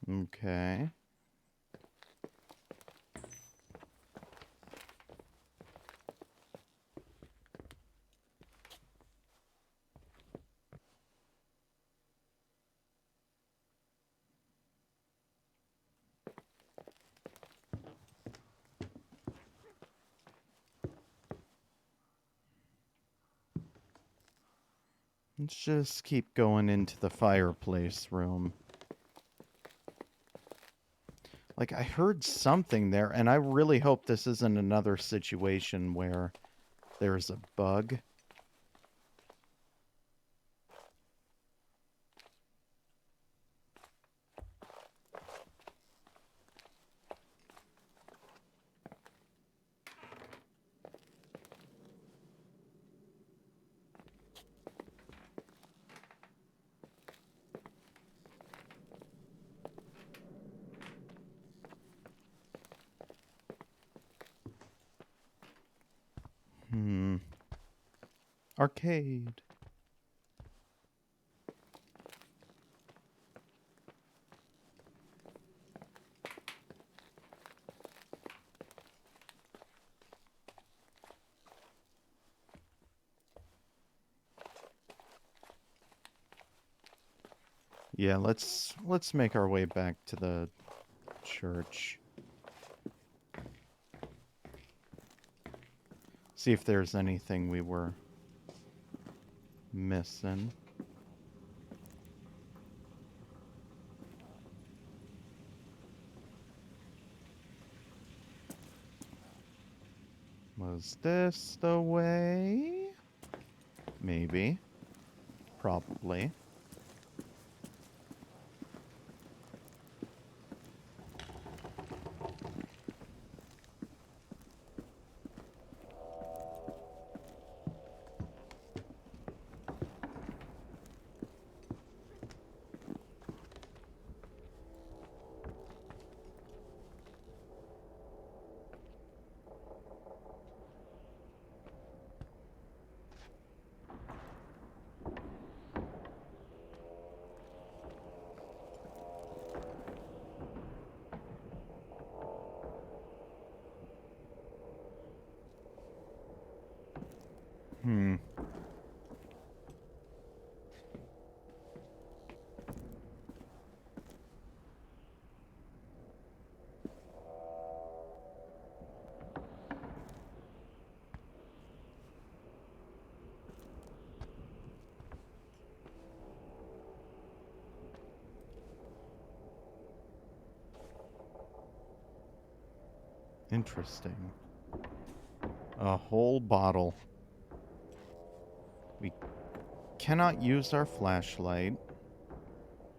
Okay. Let's just keep going into the fireplace room. Like, I heard something there, and I really hope this isn't another situation where there's a bug. Arcade. Yeah, let's make our way back to the church. See if there's anything we were missing. Was this the way? Maybe. Probably. Hmm. Interesting. A whole bottle. We cannot use our flashlight,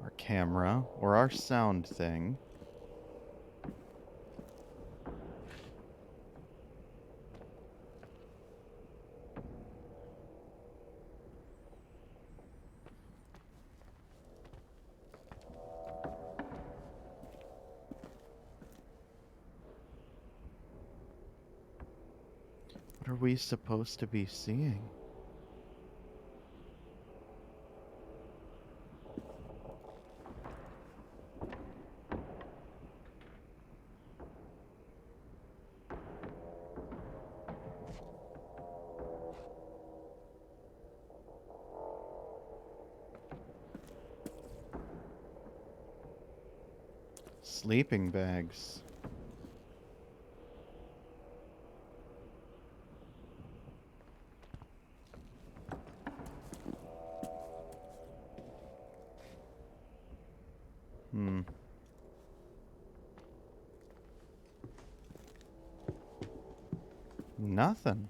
our camera, or our sound thing. What are we supposed to be seeing? Sleeping bags. Hmm. Nothing.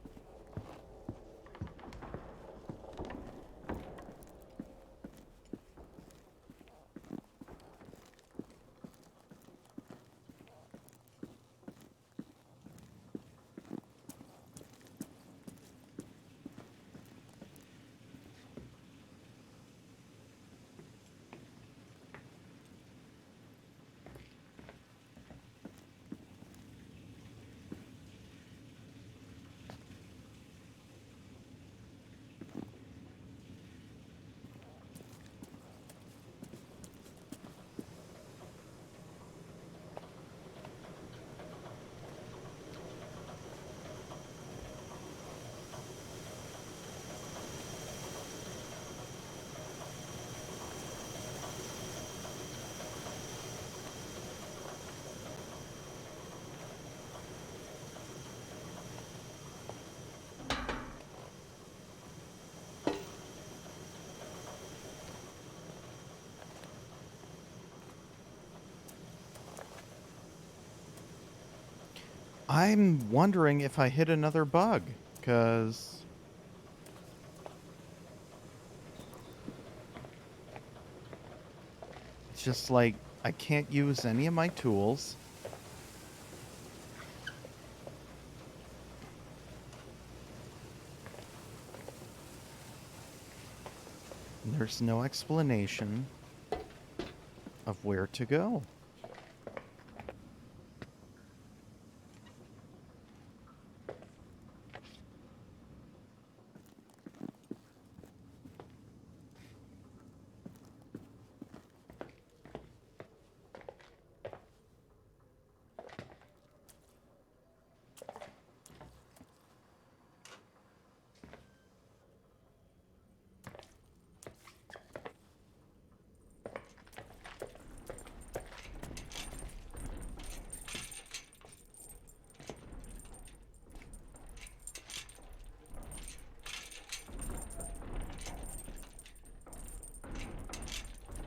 I'm wondering if I hit another bug, because it's just like I can't use any of my tools. There's no explanation of where to go.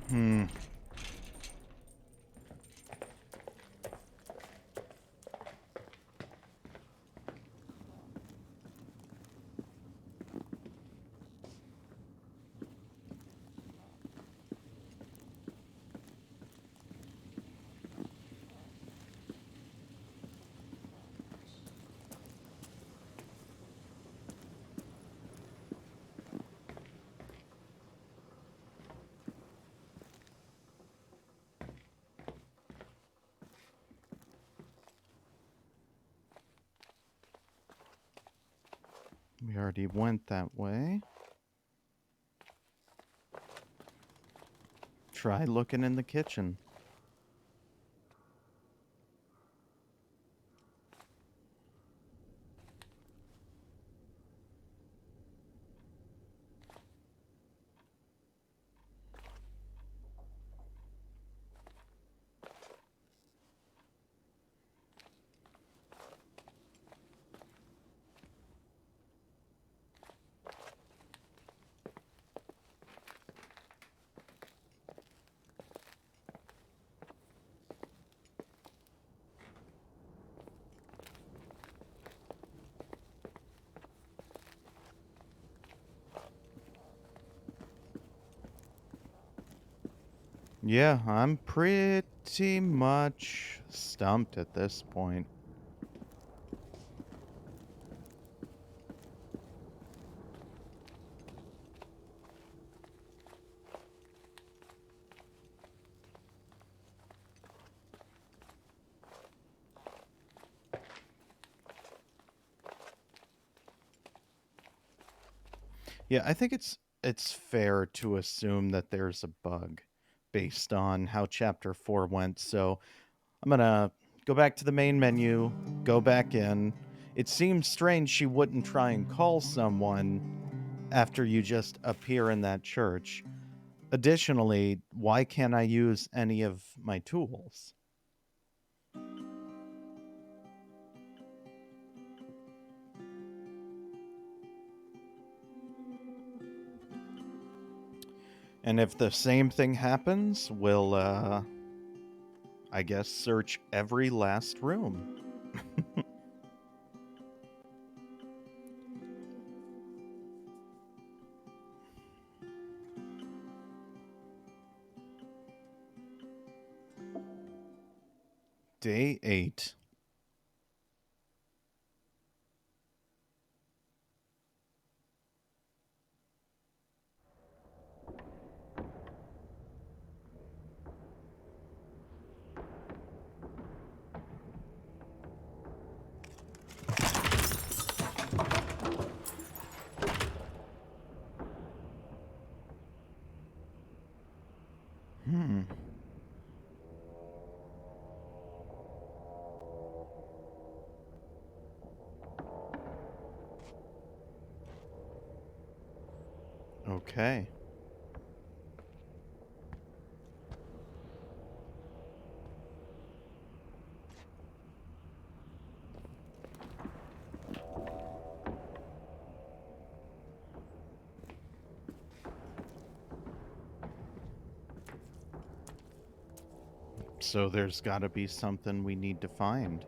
Hmm. We already went that way. Try looking in the kitchen. Yeah, I'm pretty much stumped at this point. Yeah, I think it's fair to assume that there's a bug based on how chapter 4 went. So, I'm going to go back to the main menu, go back in. It seems strange she wouldn't try and call someone after you just appear in that church. Additionally, why can't I use any of my tools? And if the same thing happens, we'll, I guess, search every last room. Day 8. Hmm. Okay. So there's got to be something we need to find.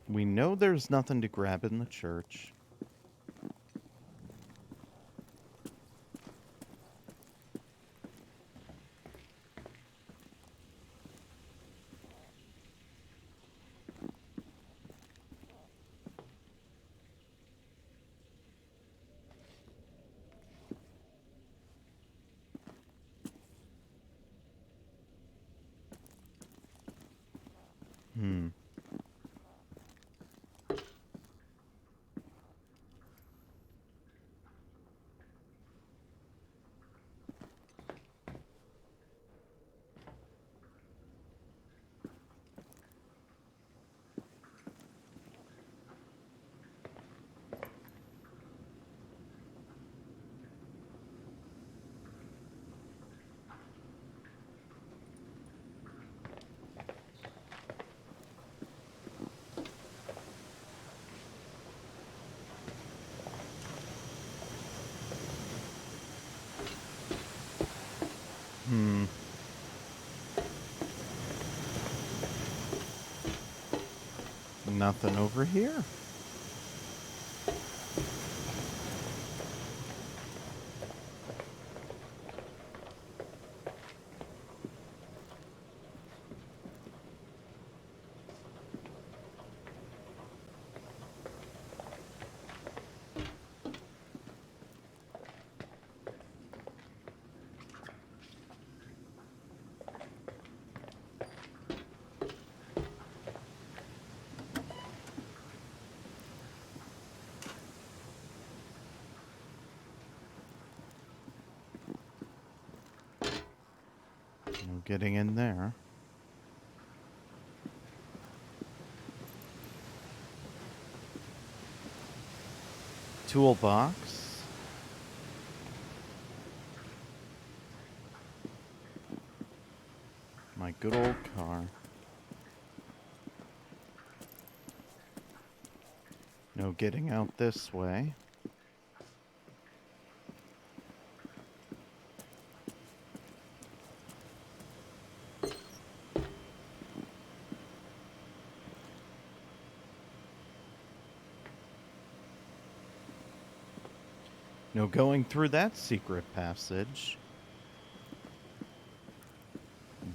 We know there's nothing to grab in the church. Hmm. Hmm. Nothing over here. No getting in there. Toolbox. My good old car. No getting out this way. No going through that secret passage.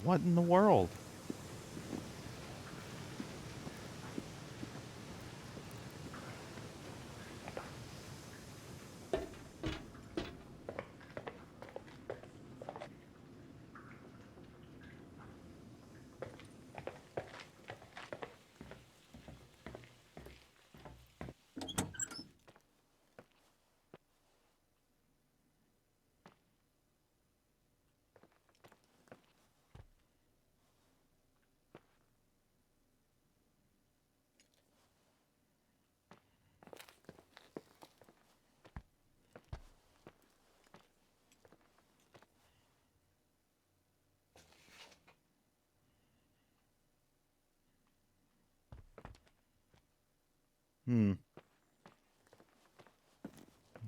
What in the world?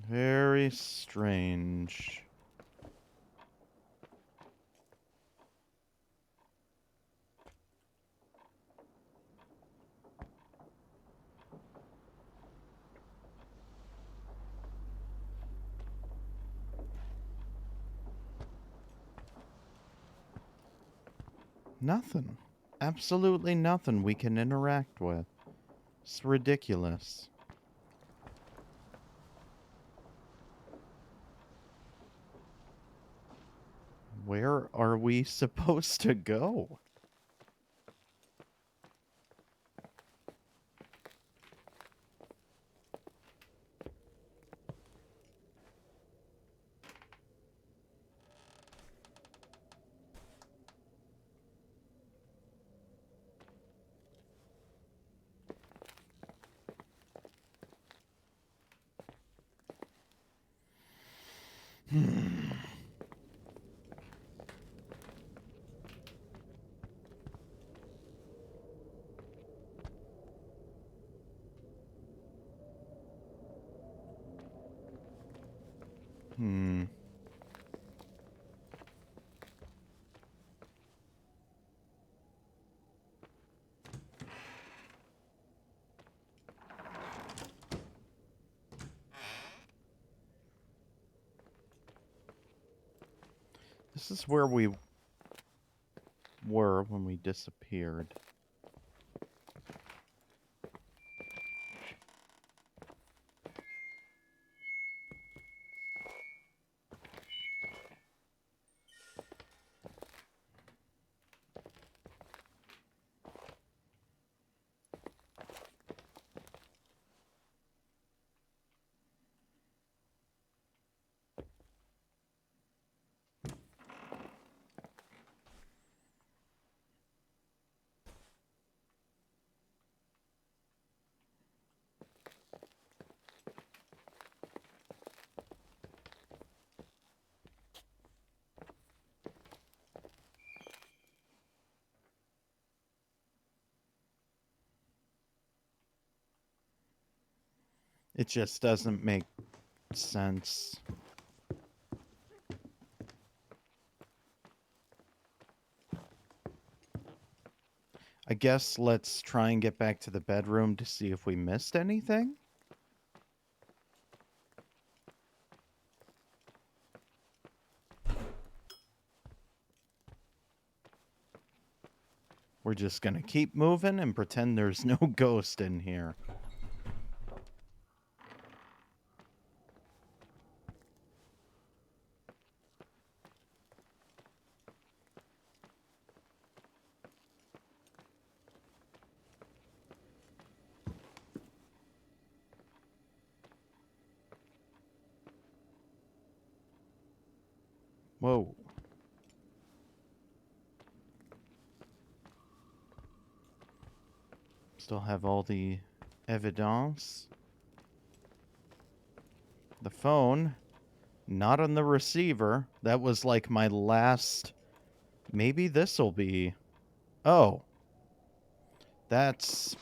Very strange. Nothing. Absolutely nothing we can interact with. It's ridiculous. Where are we supposed to go? Hmm. This is where we were when we disappeared. It just doesn't make sense. I guess let's try and get back to the bedroom to see if we missed anything. We're just gonna keep moving and pretend there's no ghost in here. Whoa. Still have all the evidence. The phone, not on the receiver. That was like my last... Maybe this'll be... Oh. That's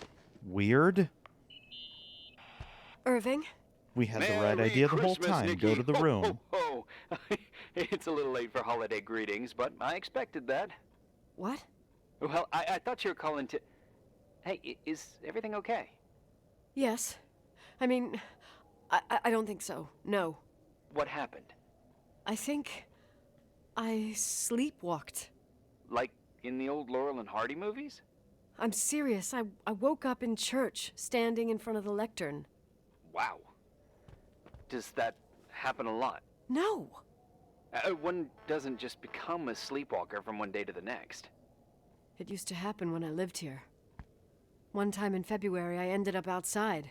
weird. Irving? We had the right idea the whole time. Go to the room. Ho, ho. It's a little late for holiday greetings, but I expected that. What? Well, I thought you were calling to... Hey, is everything okay? Yes. I mean, I don't think so. No. What happened? I think I sleepwalked. Like in the old Laurel and Hardy movies? I'm serious. I woke up in church, standing in front of the lectern. Wow. Does that happen a lot? No. One doesn't just become a sleepwalker from one day to the next. It used to happen when I lived here. One time in February, I ended up outside.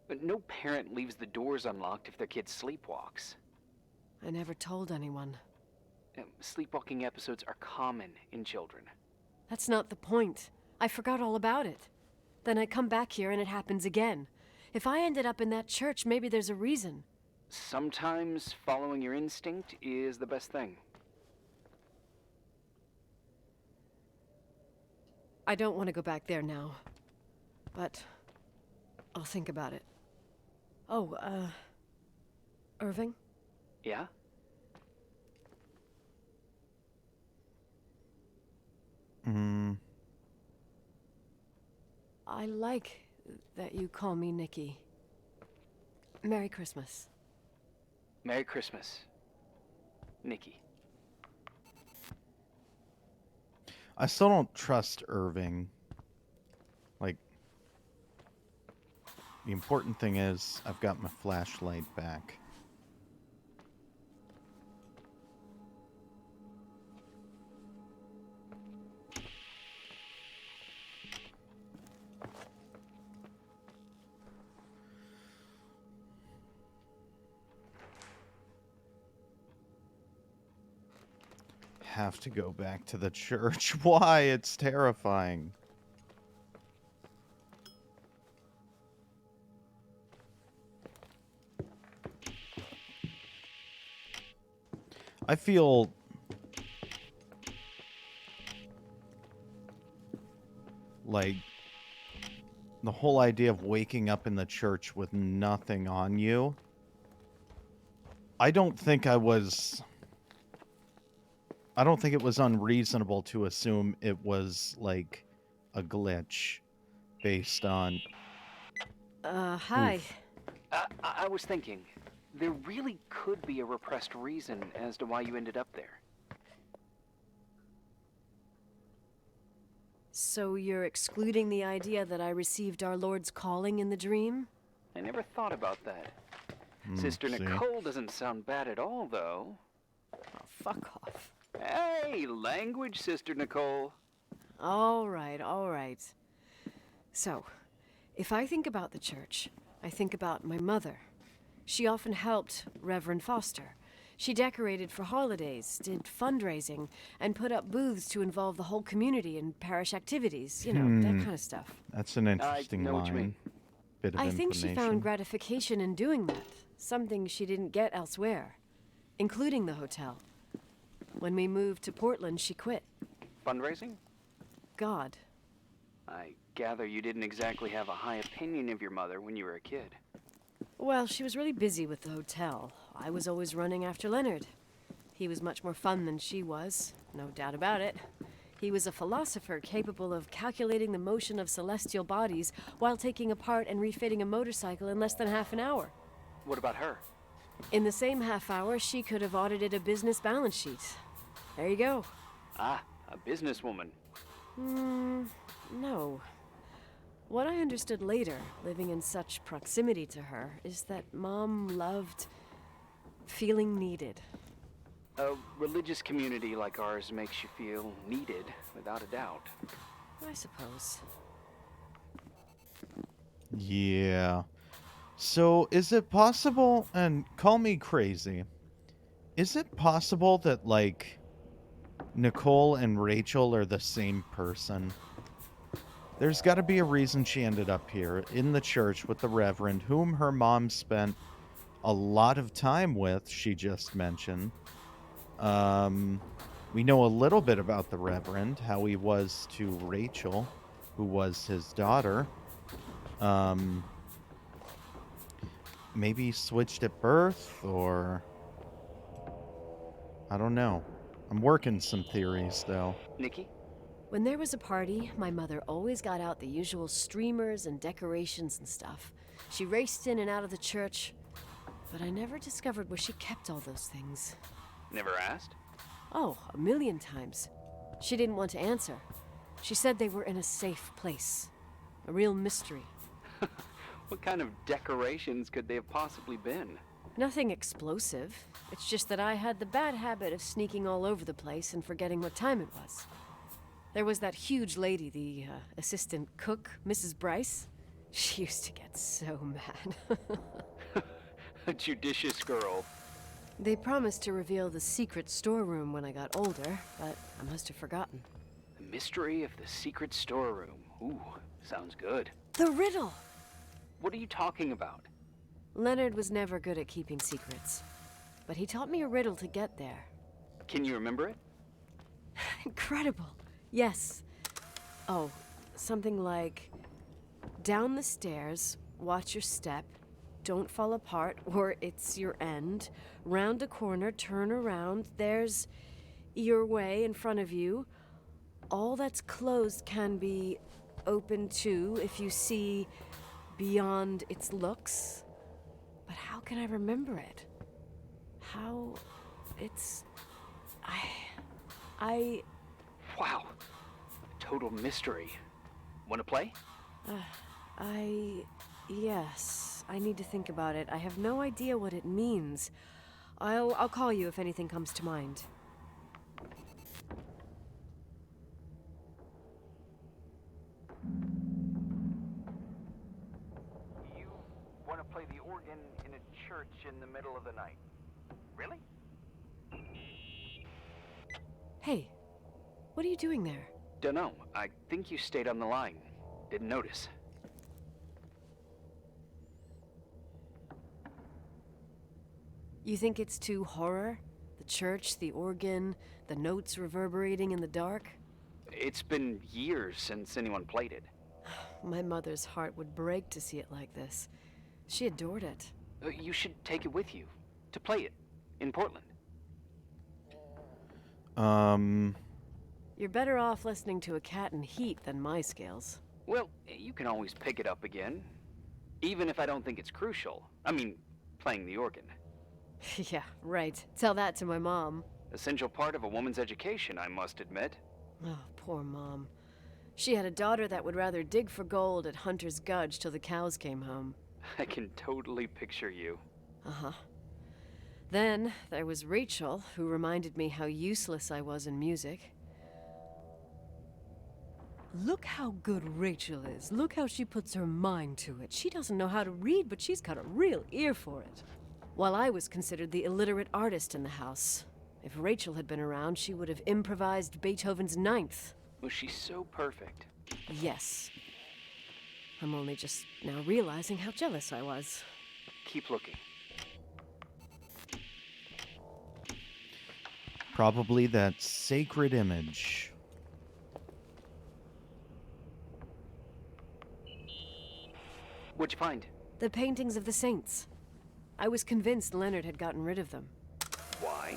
But no parent leaves the doors unlocked if their kid sleepwalks. I never told anyone. Sleepwalking episodes are common in children. That's not the point. I forgot all about it. Then I come back here and it happens again. If I ended up in that church, maybe there's a reason. Sometimes following your instinct is the best thing. I don't want to go back there now. But I'll think about it. Oh, Irving? Yeah? I like that you call me Nikki. Merry Christmas. Merry Christmas, Nikki. I still don't trust Irving. Like, the important thing is I've got my flashlight back. Have to go back to the church. Why? It's terrifying. I feel like the whole idea of waking up in the church with nothing on you. I don't think it was unreasonable to assume it was like a glitch based on... Hi. Oof. I was thinking, there really could be a repressed reason as to why you ended up there. So you're excluding the idea that I received our Lord's calling in the dream? I never thought about that. Sister see. Nicole doesn't sound bad at all, though. Oh, fuck off. Hey, language, Sister Nicole. All right, all right. So, if I think about the church, I think about my mother. She often helped Reverend Foster. She decorated for holidays, did fundraising, and put up booths to involve the whole community in parish activities, you know, that kind of stuff. That's an interesting know what you line. mean. Bit of I think she information. found gratification in doing that, something she didn't get elsewhere, including the hotel. When we moved to Portland, she quit. Fundraising? God. I gather you didn't exactly have a high opinion of your mother when you were a kid. Well, she was really busy with the hotel. I was always running after Leonard. He was much more fun than she was, no doubt about it. He was a philosopher capable of calculating the motion of celestial bodies while taking apart and refitting a motorcycle in less than half an hour. What about her? In the same half hour, she could have audited a business balance sheet. There you go. Ah, a businesswoman. No. What I understood later, living in such proximity to her, is that Mom loved feeling needed. A religious community like ours makes you feel needed, without a doubt. I suppose. Yeah. So, is it possible, and call me crazy, is it possible that, like, Nicole and Rachel are the same person? There's got to be a reason she ended up here, in the church with the Reverend, whom her mom spent a lot of time with, she just mentioned. We know a little bit about the Reverend, how he was to Rachel, who was his daughter. Maybe switched at birth, or... I don't know. I'm working some theories, though. Nikki? When there was a party, my mother always got out the usual streamers and decorations and stuff. She raced in and out of the church. but I never discovered where she kept all those things. Never asked? Oh, a million times. She didn't want to answer. She said they were in a safe place. A real mystery. What kind of decorations could they have possibly been? Nothing explosive. It's just that I had the bad habit of sneaking all over the place and forgetting what time it was. There was that huge lady, the assistant cook, Mrs. Bryce. She used to get so mad. A judicious girl. They promised to reveal the secret storeroom when I got older, but I must have forgotten. The mystery of the secret storeroom. Ooh, sounds good. The riddle! What are you talking about? Leonard was never good at keeping secrets, but he taught me a riddle to get there. Can you remember it? Incredible. Yes. Oh, something like, down the stairs, watch your step, don't fall apart or it's your end, round a corner, turn around, there's your way in front of you. All that's closed can be open too if you see beyond its looks. But how can I remember it? How it's... I... Wow. Total mystery. Want to play? Yes. I need to think about it. I have no idea what it means. I'll call you if anything comes to mind. You want to play the organ in a church in the middle of the night? Really? Hey, what are you doing there? Dunno. I think you stayed on the line. Didn't notice. You think it's too horror? The church, the organ, the notes reverberating in the dark? It's been years since anyone played it. My mother's heart would break to see it like this. She adored it. You should take it with you. To play it. In Portland. You're better off listening to a cat in heat than my scales. Well, you can always pick it up again. Even if I don't think it's crucial. I mean, playing the organ. Yeah, right. Tell that to my mom. Essential part of a woman's education, I must admit. Oh, poor Mom. She had a daughter that would rather dig for gold at Hunter's Gulch till the cows came home. I can totally picture you. Uh-huh. Then there was Rachel, who reminded me how useless I was in music. Look how good Rachel is. Look how she puts her mind to it. She doesn't know how to read, but she's got a real ear for it. While I was considered the illiterate artist in the house. If Rachel had been around, she would have improvised Beethoven's Ninth. Was she so perfect? Yes. I'm only just now realizing how jealous I was. Keep looking. Probably that sacred image. What'd you find? The paintings of the saints. I was convinced Leonard had gotten rid of them. Why?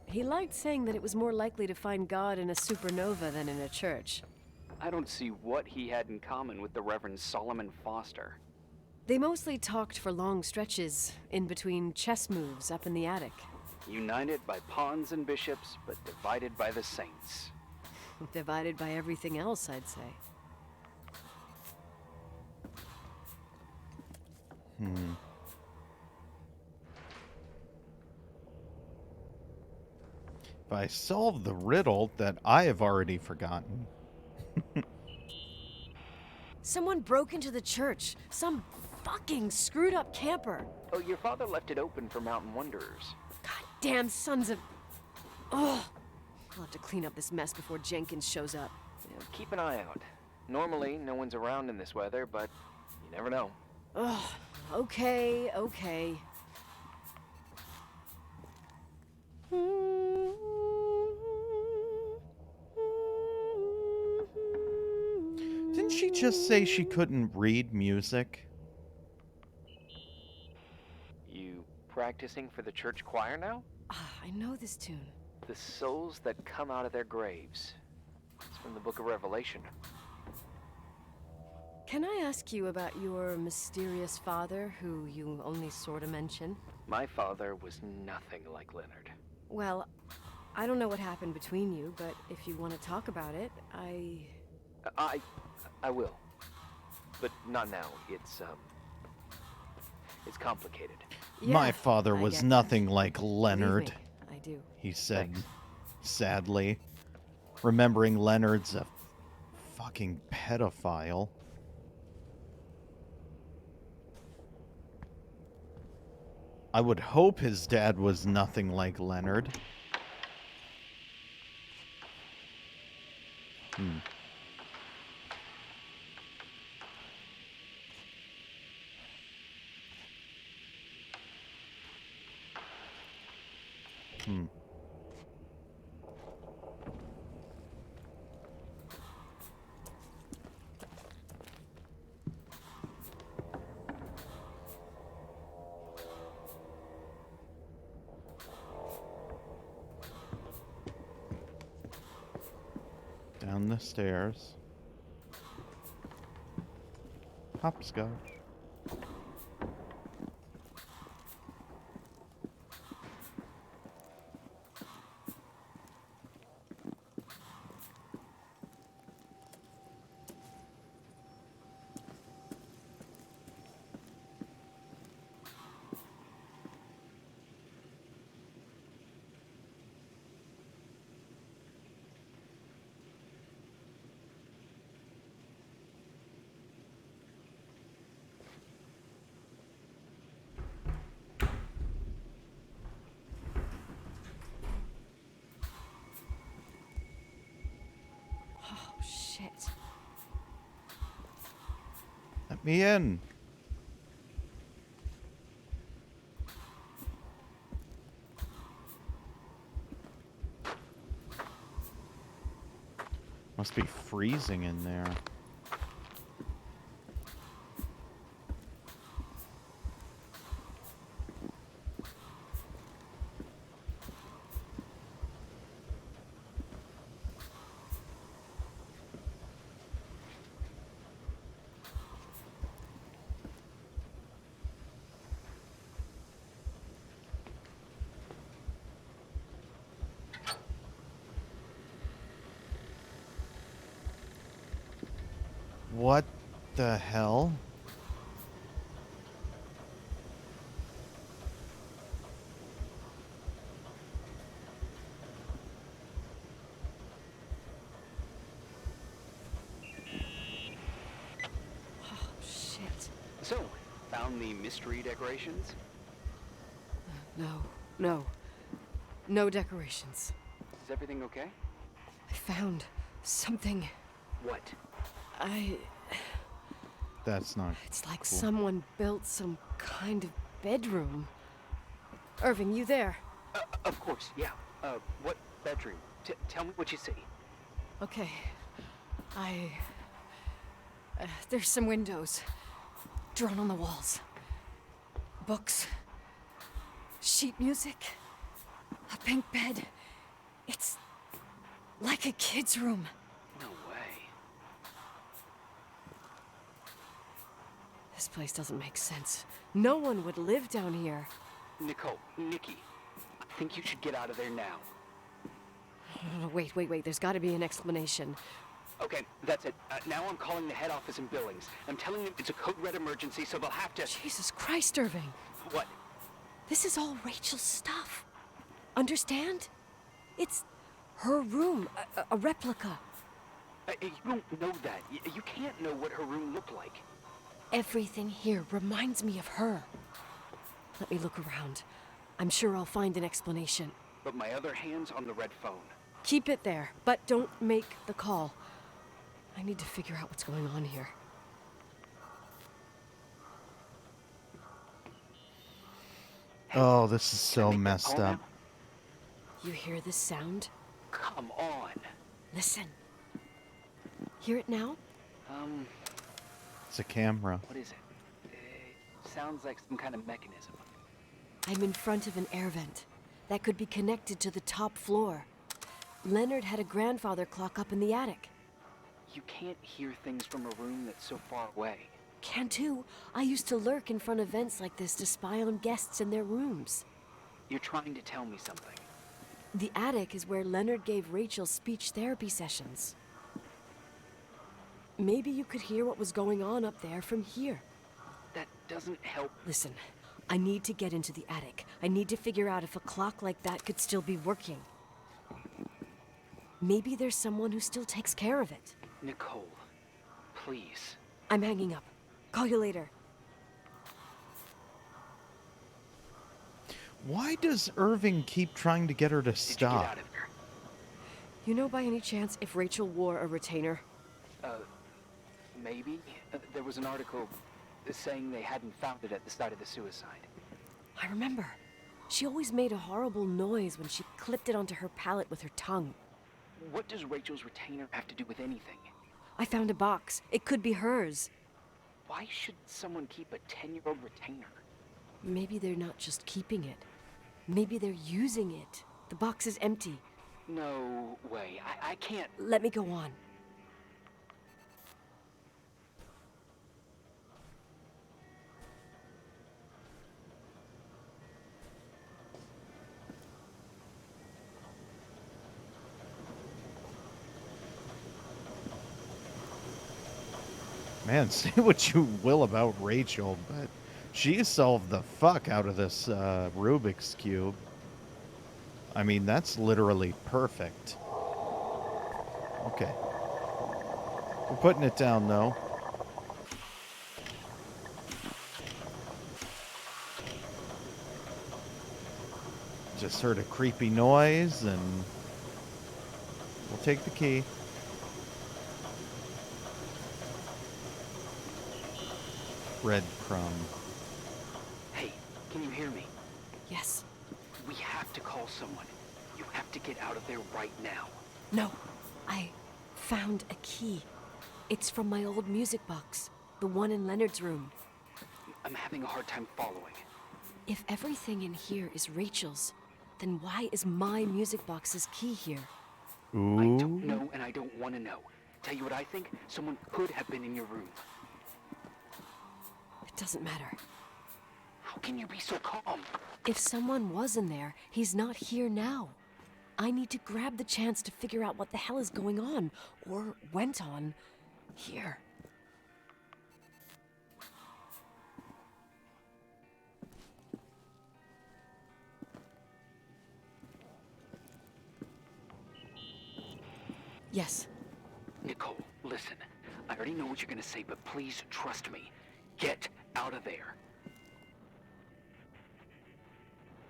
He liked saying that it was more likely to find God in a supernova than in a church. I don't see what he had in common with the Reverend Solomon Foster. They mostly talked for long stretches, in between chess moves up in the attic. United by pawns and bishops, but divided by the saints. Divided by everything else, I'd say. If I solve the riddle that I have already forgotten. Someone broke into the church. Some fucking screwed up camper. Oh, your father left it open for Mountain Wanderers. Goddamn sons of... Ugh. I'll have to clean up this mess before Jenkins shows up. Yeah, keep an eye out. Normally, no one's around in this weather, but you never know. Ugh. Okay. Didn't she just say she couldn't read music? You practicing for the church choir now? I know this tune. The souls that come out of their graves. It's from the book of Revelation. Can I ask you about your mysterious father, who you only sort of mention? My father was nothing like Leonard. Well, I don't know what happened between you, but if you want to talk about it, I will. But not now. It's complicated. My Yeah, father I was get nothing that. like Leonard, Believe me, I do. he said Thanks. sadly, remembering Leonard's a fucking pedophile. I would hope his dad was nothing like Leonard. Hmm. Hmm. Down the stairs. Hopscotch. Oh, shit. Let me in. Must be freezing in there. What the hell? Oh, shit. So, found the mystery decorations? No. No decorations. Is everything okay? I found something. What? That's not It's like cool. someone built some kind of bedroom. Irving, you there? Of course, yeah. What bedroom? Tell me what you see. Okay. There's some windows. Drawn on the walls. Books. Sheet music. A pink bed. It's like a kid's room. No way. This place doesn't make sense. No one would live down here. Nikki, I think you should get out of there now. Wait. There's got to be an explanation. Okay, that's it. Now I'm calling the head office in Billings. I'm telling them it's a code red emergency, so they'll have to... Jesus Christ, Irving. What? This is all Rachel's stuff. Understand? It's her room, a replica. You don't know that. You can't know what her room looked like. Everything here reminds me of her. Let me look around. I'm sure I'll find an explanation. But my other hand's on the red phone. Keep it there, but don't make the call. I need to figure out what's going on here. Oh, this is so Can I make that messed call up. now? You hear this sound? Come on. Listen. Hear it now? It's a camera. What is it? It sounds like some kind of mechanism. I'm in front of an air vent that could be connected to the top floor. Leonard had a grandfather clock up in the attic. You can't hear things from a room that's so far away. Can too. I used to lurk in front of vents like this to spy on guests in their rooms. You're trying to tell me something. The attic is where Leonard gave Rachel speech therapy sessions. Maybe you could hear what was going on up there from here. That doesn't help. Listen, I need to get into the attic. I need to figure out if a clock like that could still be working. Maybe there's someone who still takes care of it. Nicole, please. I'm hanging up. Call you later. Why does Irving keep trying to get her to Did you get stop? out of there? You know by any chance if Rachel wore a retainer? Maybe. There was an article saying they hadn't found it at the site of the suicide. I remember. She always made a horrible noise when she clipped it onto her palate with her tongue. What does Rachel's retainer have to do with anything? I found a box. It could be hers. Why should someone keep a 10-year-old retainer? Maybe they're not just keeping it. Maybe they're using it. The box is empty. No way. I can't. Let me go on. Man, say what you will about Rachel, but she solved the fuck out of this Rubik's Cube. I mean, that's literally perfect. Okay. We're putting it down, though. Just heard a creepy noise, and we'll take the key. Breadcrumb. Hey, can you hear me? Yes. We have to call someone. You have to get out of there right now. No. I found a key. It's from my old music box. The one in Leonard's room. I'm having a hard time following. If everything in here is Rachel's, then why is my music box's key here? Ooh. I don't know, and I don't want to know. Tell you what I think? Someone could have been in your room. It doesn't matter. How can you be so calm? If someone was in there, he's not here now. I need to grab the chance to figure out what the hell is going on, or went on, here. Yes. Nicole, listen. I already know what you're gonna say, but please trust me. Get out of there.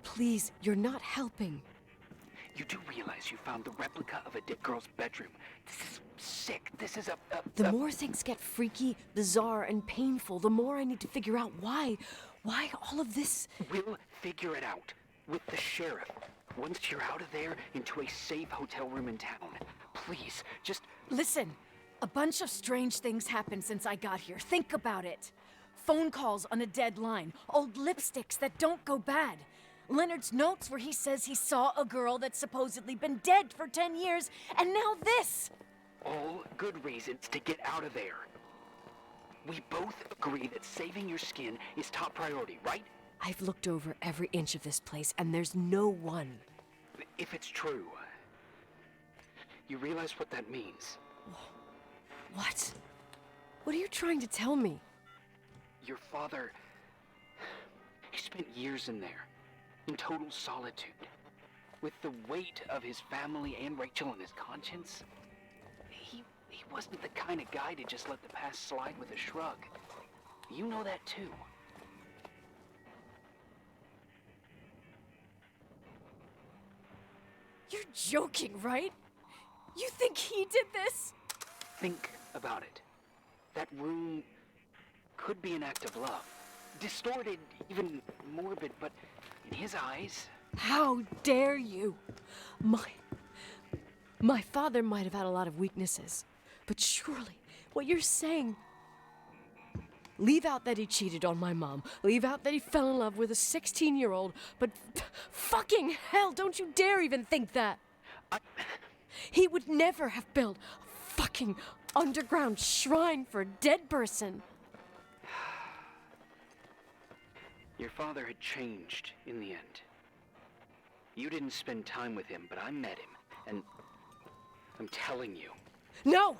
Please, you're not helping. You do realize you found the replica of a dead girl's bedroom. This is sick. This is The more things get freaky, bizarre, and painful, the more I need to figure out why all of this... We'll figure it out. With the sheriff. Once you're out of there, into a safe hotel room in town. Please, just... Listen, a bunch of strange things happened since I got here. Think about it. Phone calls on a dead line, old lipsticks that don't go bad. Leonard's notes where he says he saw a girl that's supposedly been dead for 10 years, and now this! All good reasons to get out of there. We both agree that saving your skin is top priority, right? I've looked over every inch of this place, and there's no one. If it's true, you realize what that means. What? What are you trying to tell me? Your father, he spent years in there, in total solitude. With the weight of his family and Rachel on his conscience, he wasn't the kind of guy to just let the past slide with a shrug. You know that too. You're joking, right? You think he did this? Think about it. That room could be an act of love. Distorted, even morbid, but in his eyes... How dare you? My father might have had a lot of weaknesses, but surely what you're saying... Leave out that he cheated on my mom. Leave out that he fell in love with a 16-year-old, but fucking hell, don't you dare even think that. He would never have built a fucking underground shrine for a dead person. Your father had changed in the end. You didn't spend time with him, but I met him, and I'm telling you. No!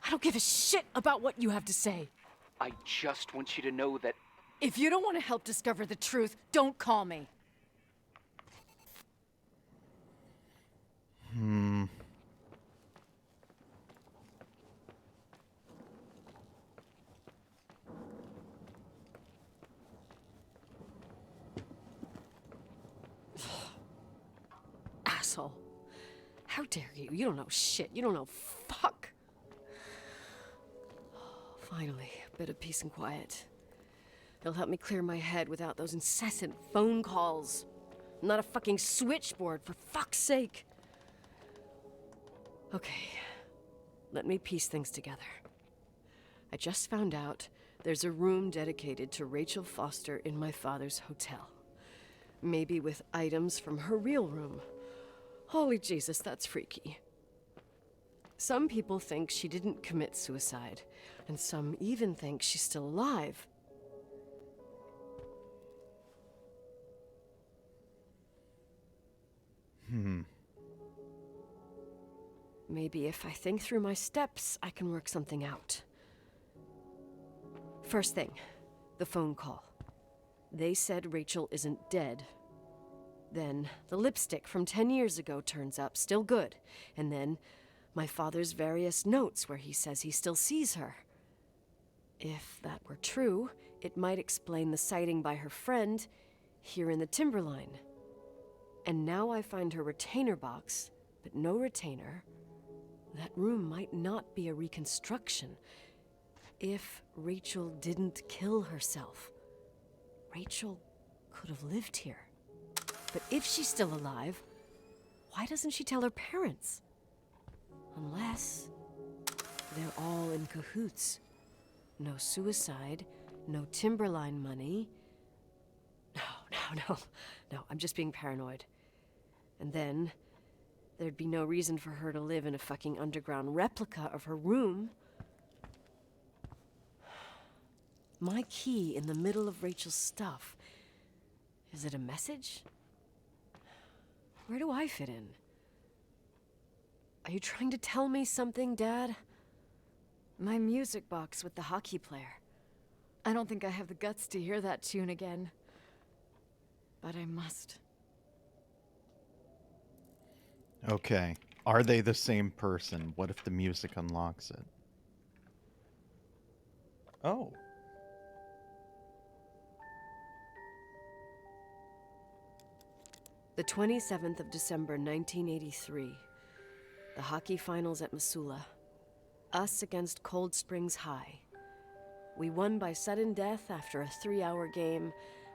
I don't give a shit about what you have to say. I just want you to know that... If you don't want to help discover the truth, don't call me. Asshole. How dare you? You don't know shit. You don't know fuck. Finally, a bit of peace and quiet. It'll help me clear my head without those incessant phone calls. I'm not a fucking switchboard, for fuck's sake. Okay, let me piece things together. I just found out there's a room dedicated to Rachel Foster in my father's hotel. Maybe with items from her real room. Holy Jesus, that's freaky. Some people think she didn't commit suicide, and some even think she's still alive. Maybe if I think through my steps, I can work something out. First thing, the phone call. They said Rachel isn't dead. Then the lipstick from 10 years ago turns up, still good. And then my father's various notes where he says he still sees her. If that were true, it might explain the sighting by her friend here in the Timberline. And now I find her retainer box, but no retainer. That room might not be a reconstruction. If Rachel didn't kill herself, Rachel could have lived here. But if she's still alive, why doesn't she tell her parents? Unless they're all in cahoots. No suicide, no Timberline money. No, I'm just being paranoid. And then there'd be no reason for her to live in a fucking underground replica of her room. My key in the middle of Rachel's stuff. Is it a message? Where do I fit in? Are you trying to tell me something, Dad? My music box with the hockey player. I don't think I have the guts to hear that tune again. But I must. Okay. Are they the same person? What if the music unlocks it? Oh. The 27th of December, 1983. The hockey finals at Missoula. Us against Cold Springs High. We won by sudden death after a 3-hour game,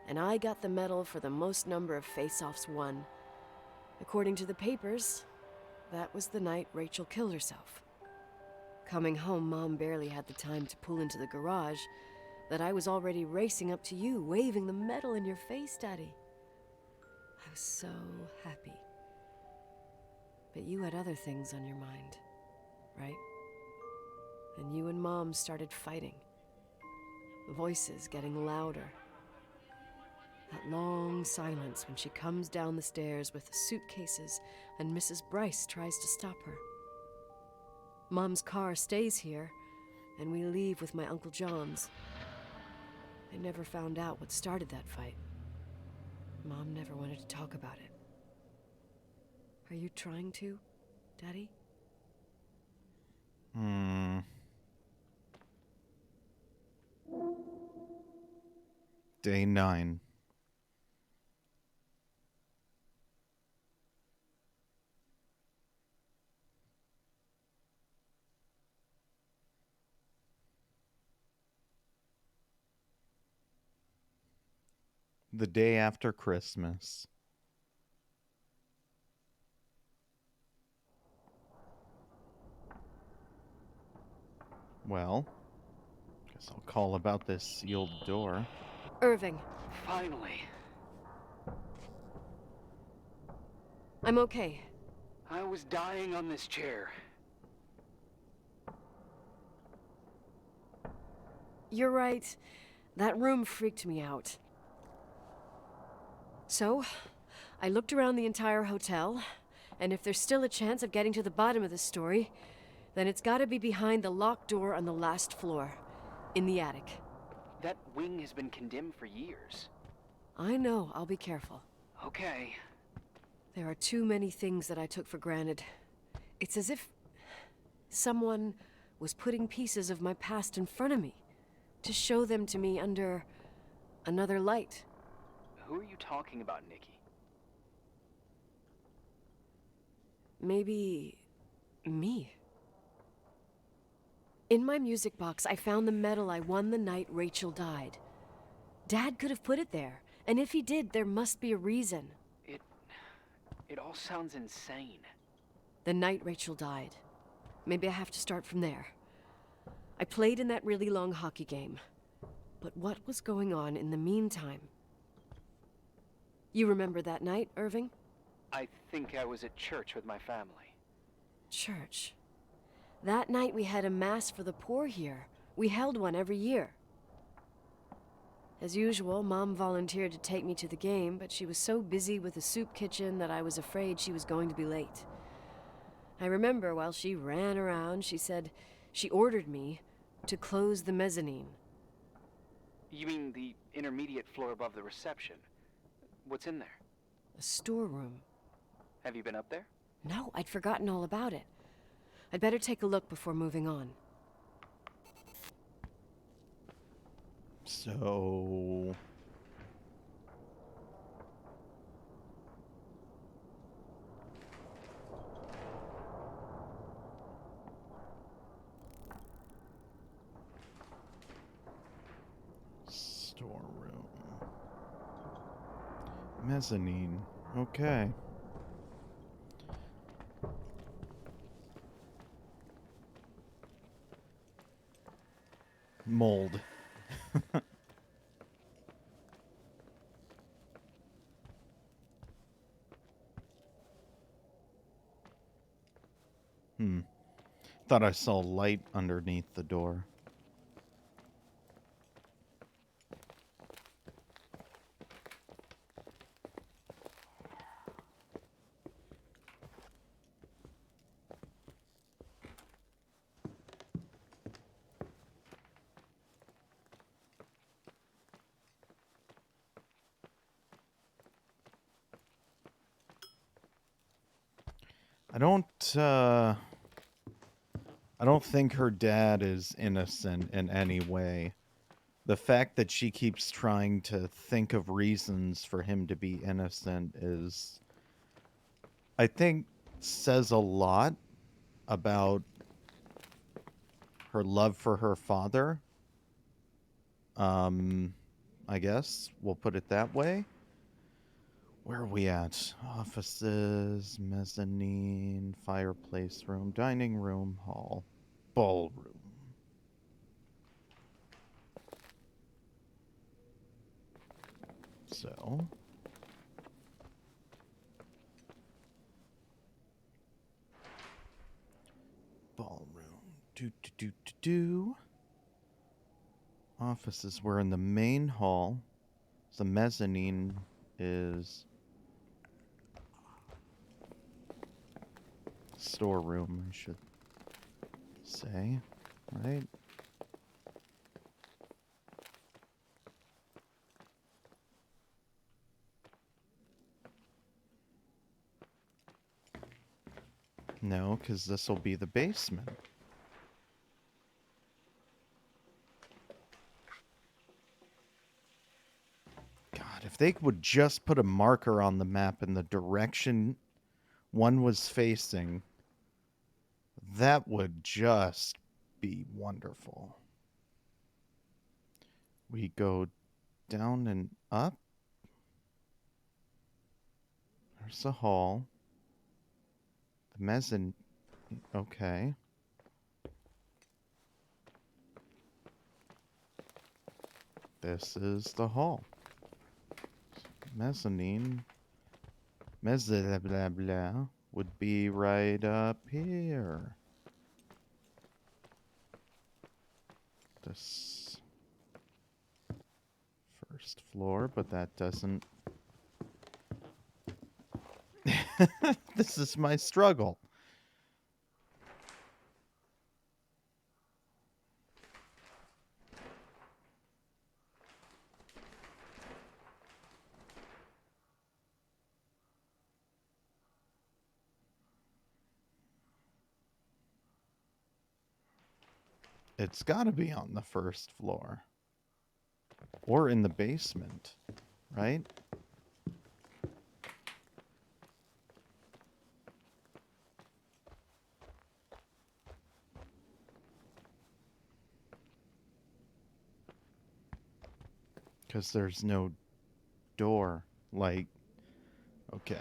and I got the medal for the most number of face-offs won. According to the papers, that was the night Rachel killed herself. Coming home, Mom barely had the time to pull into the garage that I was already racing up to you, waving the medal in your face, Daddy. I was so happy. But you had other things on your mind, right? And you and Mom started fighting. Voices getting louder. That long silence when she comes down the stairs with the suitcases and Mrs. Bryce tries to stop her. Mom's car stays here, and we leave with my Uncle John's. I never found out what started that fight. Mom never wanted to talk about it. Are you trying to, Daddy? Day 9. The day after Christmas. Well, guess I'll call about this sealed door. Irving, Finally. I'm okay. I was dying on this chair. You're right. That room freaked me out. So, I looked around the entire hotel, and if there's still a chance of getting to the bottom of the story, then it's gotta be behind the locked door on the last floor, in the attic. That wing has been condemned for years. I know, I'll be careful. Okay. There are too many things that I took for granted. It's as if someone was putting pieces of my past in front of me, to show them to me under another light. Who are you talking about, Nikki? Maybe me. In my music box, I found the medal I won the night Rachel died. Dad could have put it there, and if he did, there must be a reason. It all sounds insane. The night Rachel died. Maybe I have to start from there. I played in that really long hockey game. But what was going on in the meantime? You remember that night, Irving? I think I was at church with my family. Church. That night we had a mass for the poor here. We held one every year. As usual, Mom volunteered to take me to the game, but she was so busy with the soup kitchen that I was afraid she was going to be late. I remember while she ran around, she said she ordered me to close the mezzanine. You mean the intermediate floor above the reception? What's in there? A storeroom. Have you been up there? No, I'd forgotten all about it. I'd better take a look before moving on. So... storeroom. Mezzanine. Okay. Mold. Thought I saw light underneath the door. I don't think her dad is innocent in any way. The fact that she keeps trying to think of reasons for him to be innocent is, I think, says a lot about her love for her father. I guess we'll put it that way. Where are we at? Offices, mezzanine, fireplace room, dining room, hall, ballroom. So... ballroom. Offices were in the main hall. The mezzanine is... storeroom, I should say, right? No, because this will be the basement. God, if they would just put a marker on the map in the direction one was facing, that would just be wonderful. We go down and up. There's the hall. The mezzanine. Okay. This is the hall. Mezzanine. Mezzanine would be right up here. This. first floor, but that doesn't... This is my struggle. It's got to be on the first floor. Or in the basement, right? Because there's no door. Like, okay.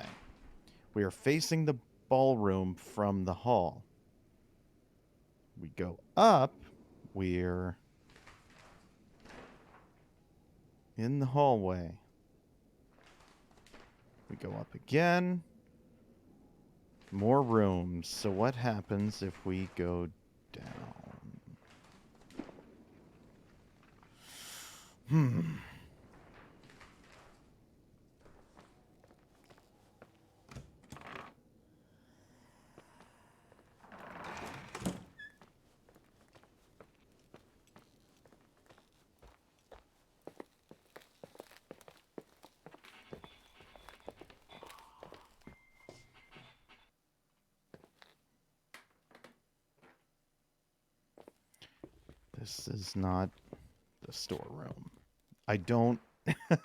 We are facing the ballroom from the hall. We go up, we're in the hallway. We go up again. More rooms. So what happens if we go down? This is not the storeroom. I don't...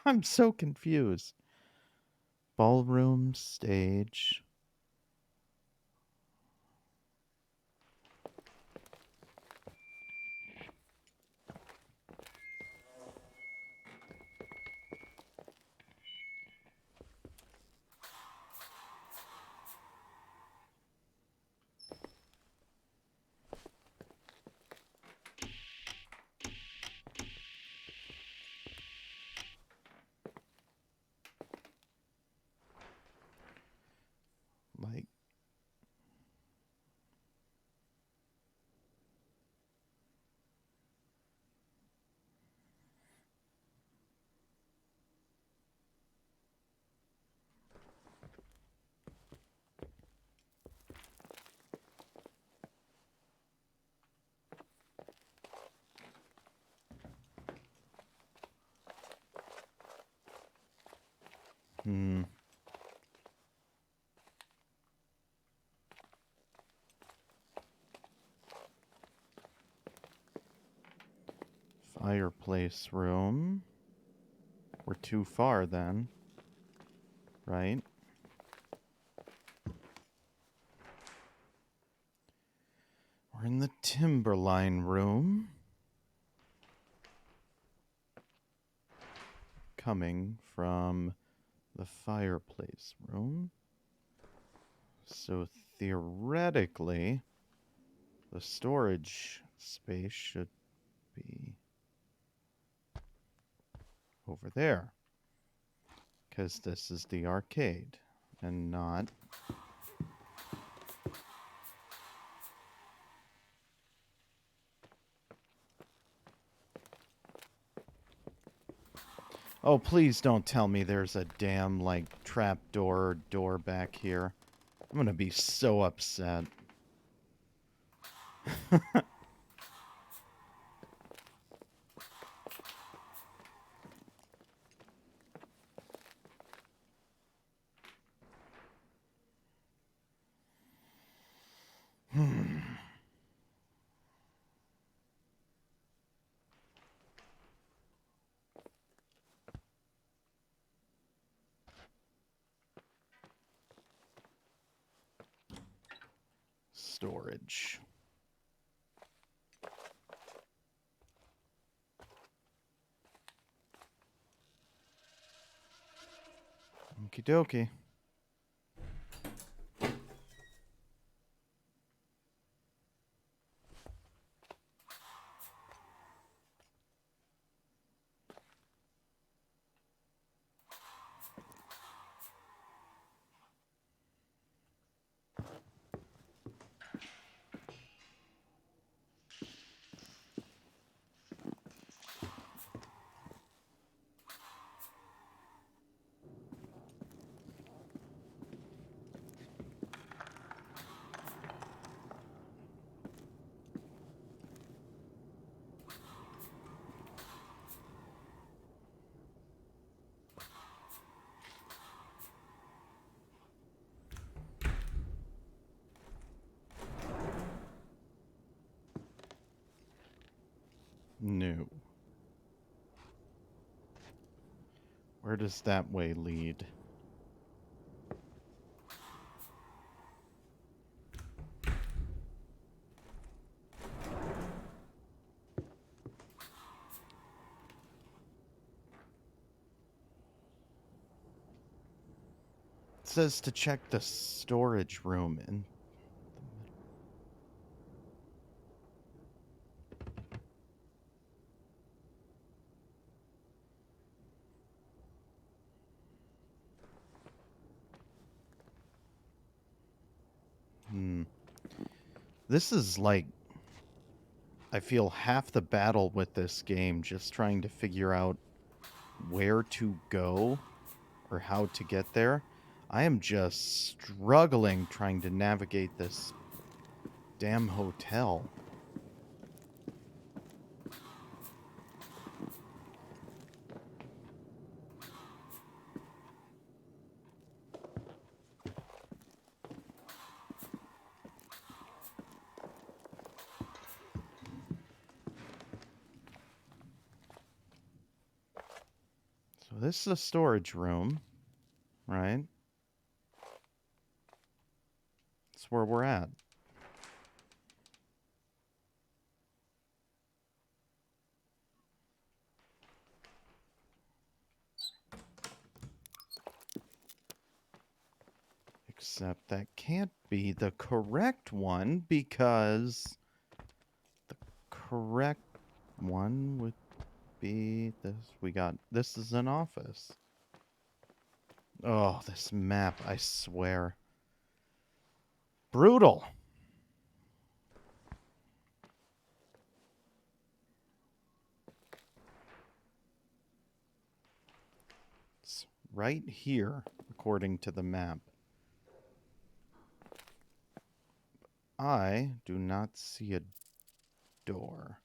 I'm so confused. Ballroom, stage. Like... Fireplace room. We're too far then. Right? We're in the Timberline room. Coming from the fireplace room. So theoretically, the storage space should be over there. Because this is the arcade and not... Oh, please don't tell me there's a damn, like, trapdoor door back here. I'm gonna be so upset. Storage. Okie dokie. Where does that way lead? It says to check the storage room in This is like, I feel half the battle with this game just trying to figure out where to go or how to get there. I am just struggling trying to navigate this damn hotel. So this is a storage room, right? That's where we're at. Except that can't be the correct one because the correct one would be this. This is an office. Oh, this map, I swear. Brutal. It's right here, according to the map. I do not see a door.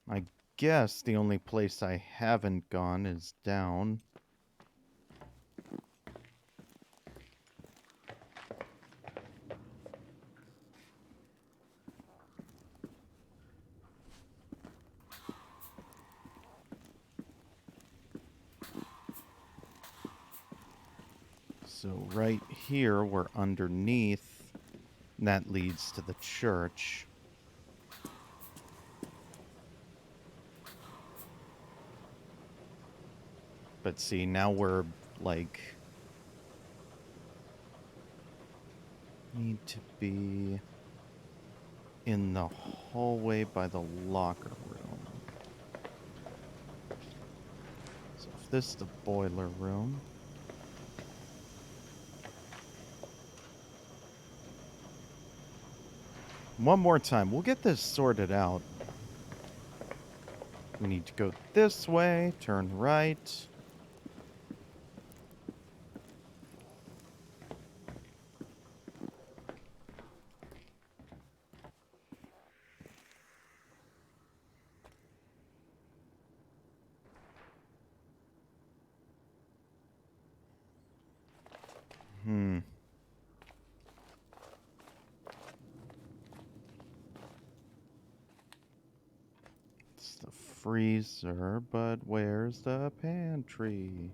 I guess the only place I haven't gone is down. So right here, we're underneath, and that leads to the church. But see, now we're, like, need to be in the hallway by the locker room. So if this is the boiler room. One more time. We'll get this sorted out. We need to go this way, turn right. It's the freezer, but where's the pantry?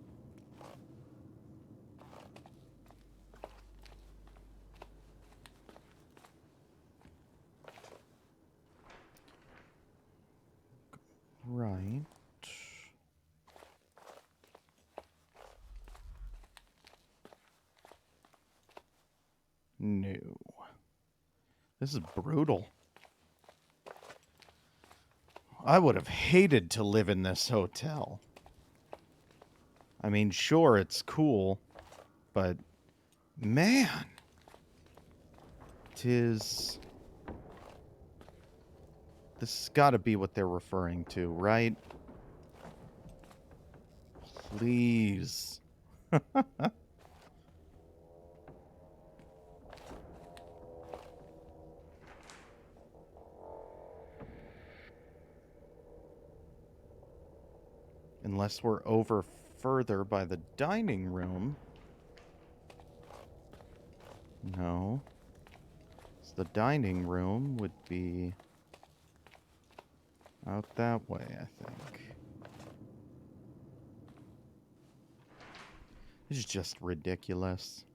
Right. No. This is brutal. I would have hated to live in this hotel. I mean, sure, it's cool, but man, 'tis... This has got to be what they're referring to, right? Please. Unless we're over further by the dining room. No. So the dining room would be out that way, I think. It's just ridiculous.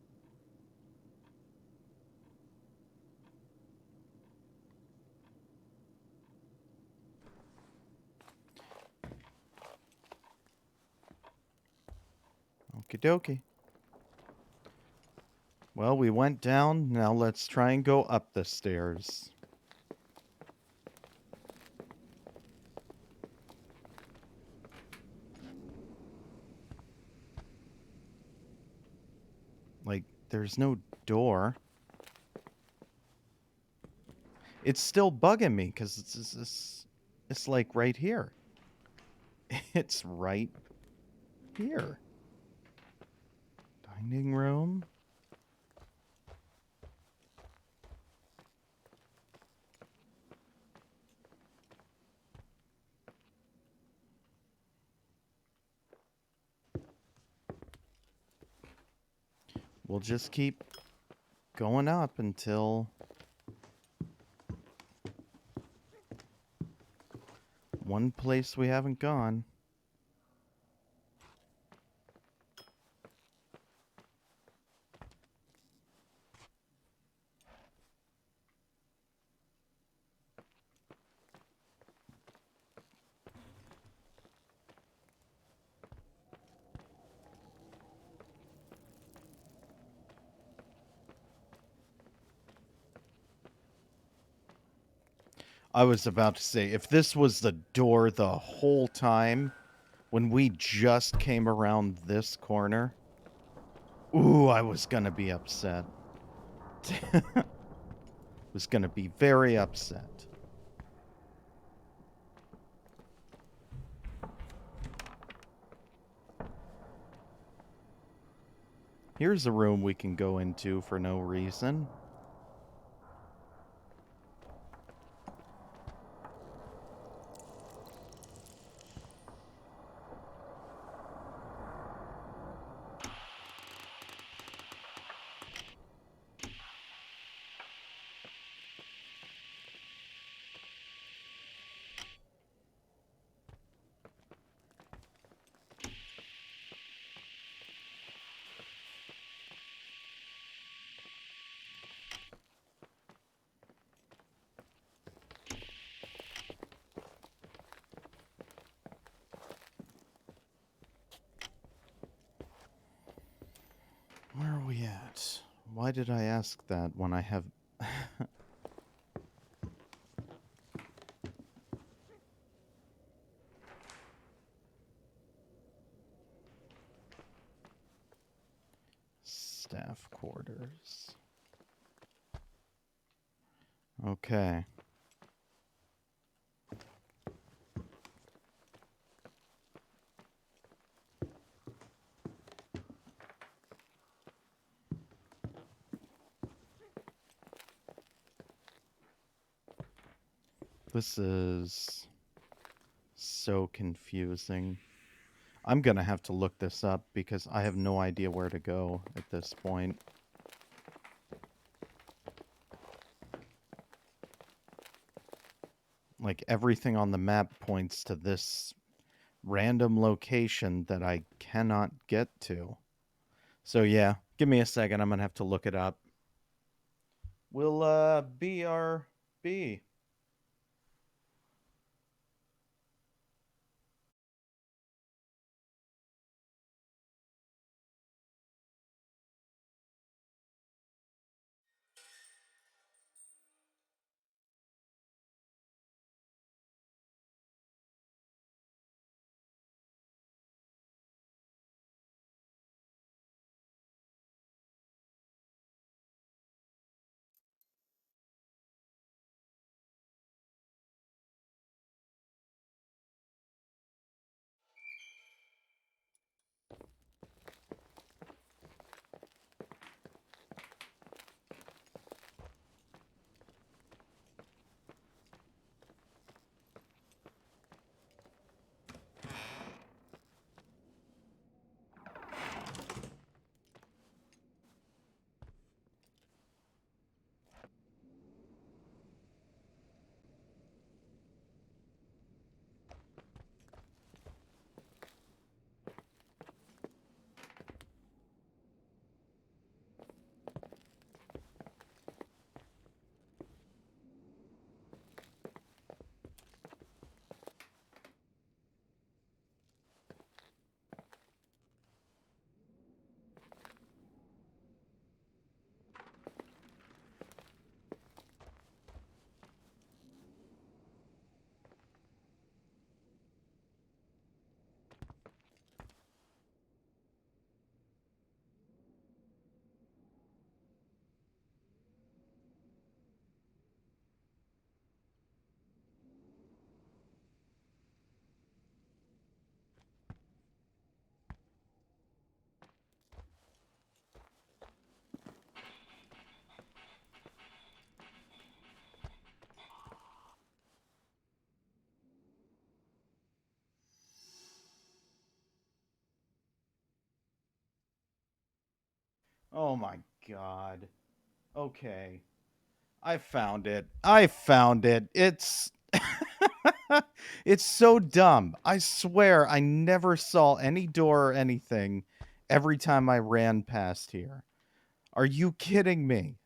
Okie dokie. Well, we went down. Now let's try and go up the stairs. Like, there's no door. It's still bugging me because it's like right here. It's right here. Dining room. We'll just keep going up until one place we haven't gone. I was about to say, if this was the door the whole time, when we just came around this corner, ooh, I was gonna be upset. Was gonna be very upset. Here's a room we can go into for no reason. Where are we at? Why did I ask that when I have... Staff quarters. Okay. This is so confusing. I'm gonna have to look this up because I have no idea where to go at this point. Like, everything on the map points to this random location that I cannot get to. So yeah, give me a second. I'm gonna have to look it up. We'll, BRB. Oh my god. Okay. I found it. I found it. It's it's so dumb. I swear I never saw any door or anything every time I ran past here. Are you kidding me?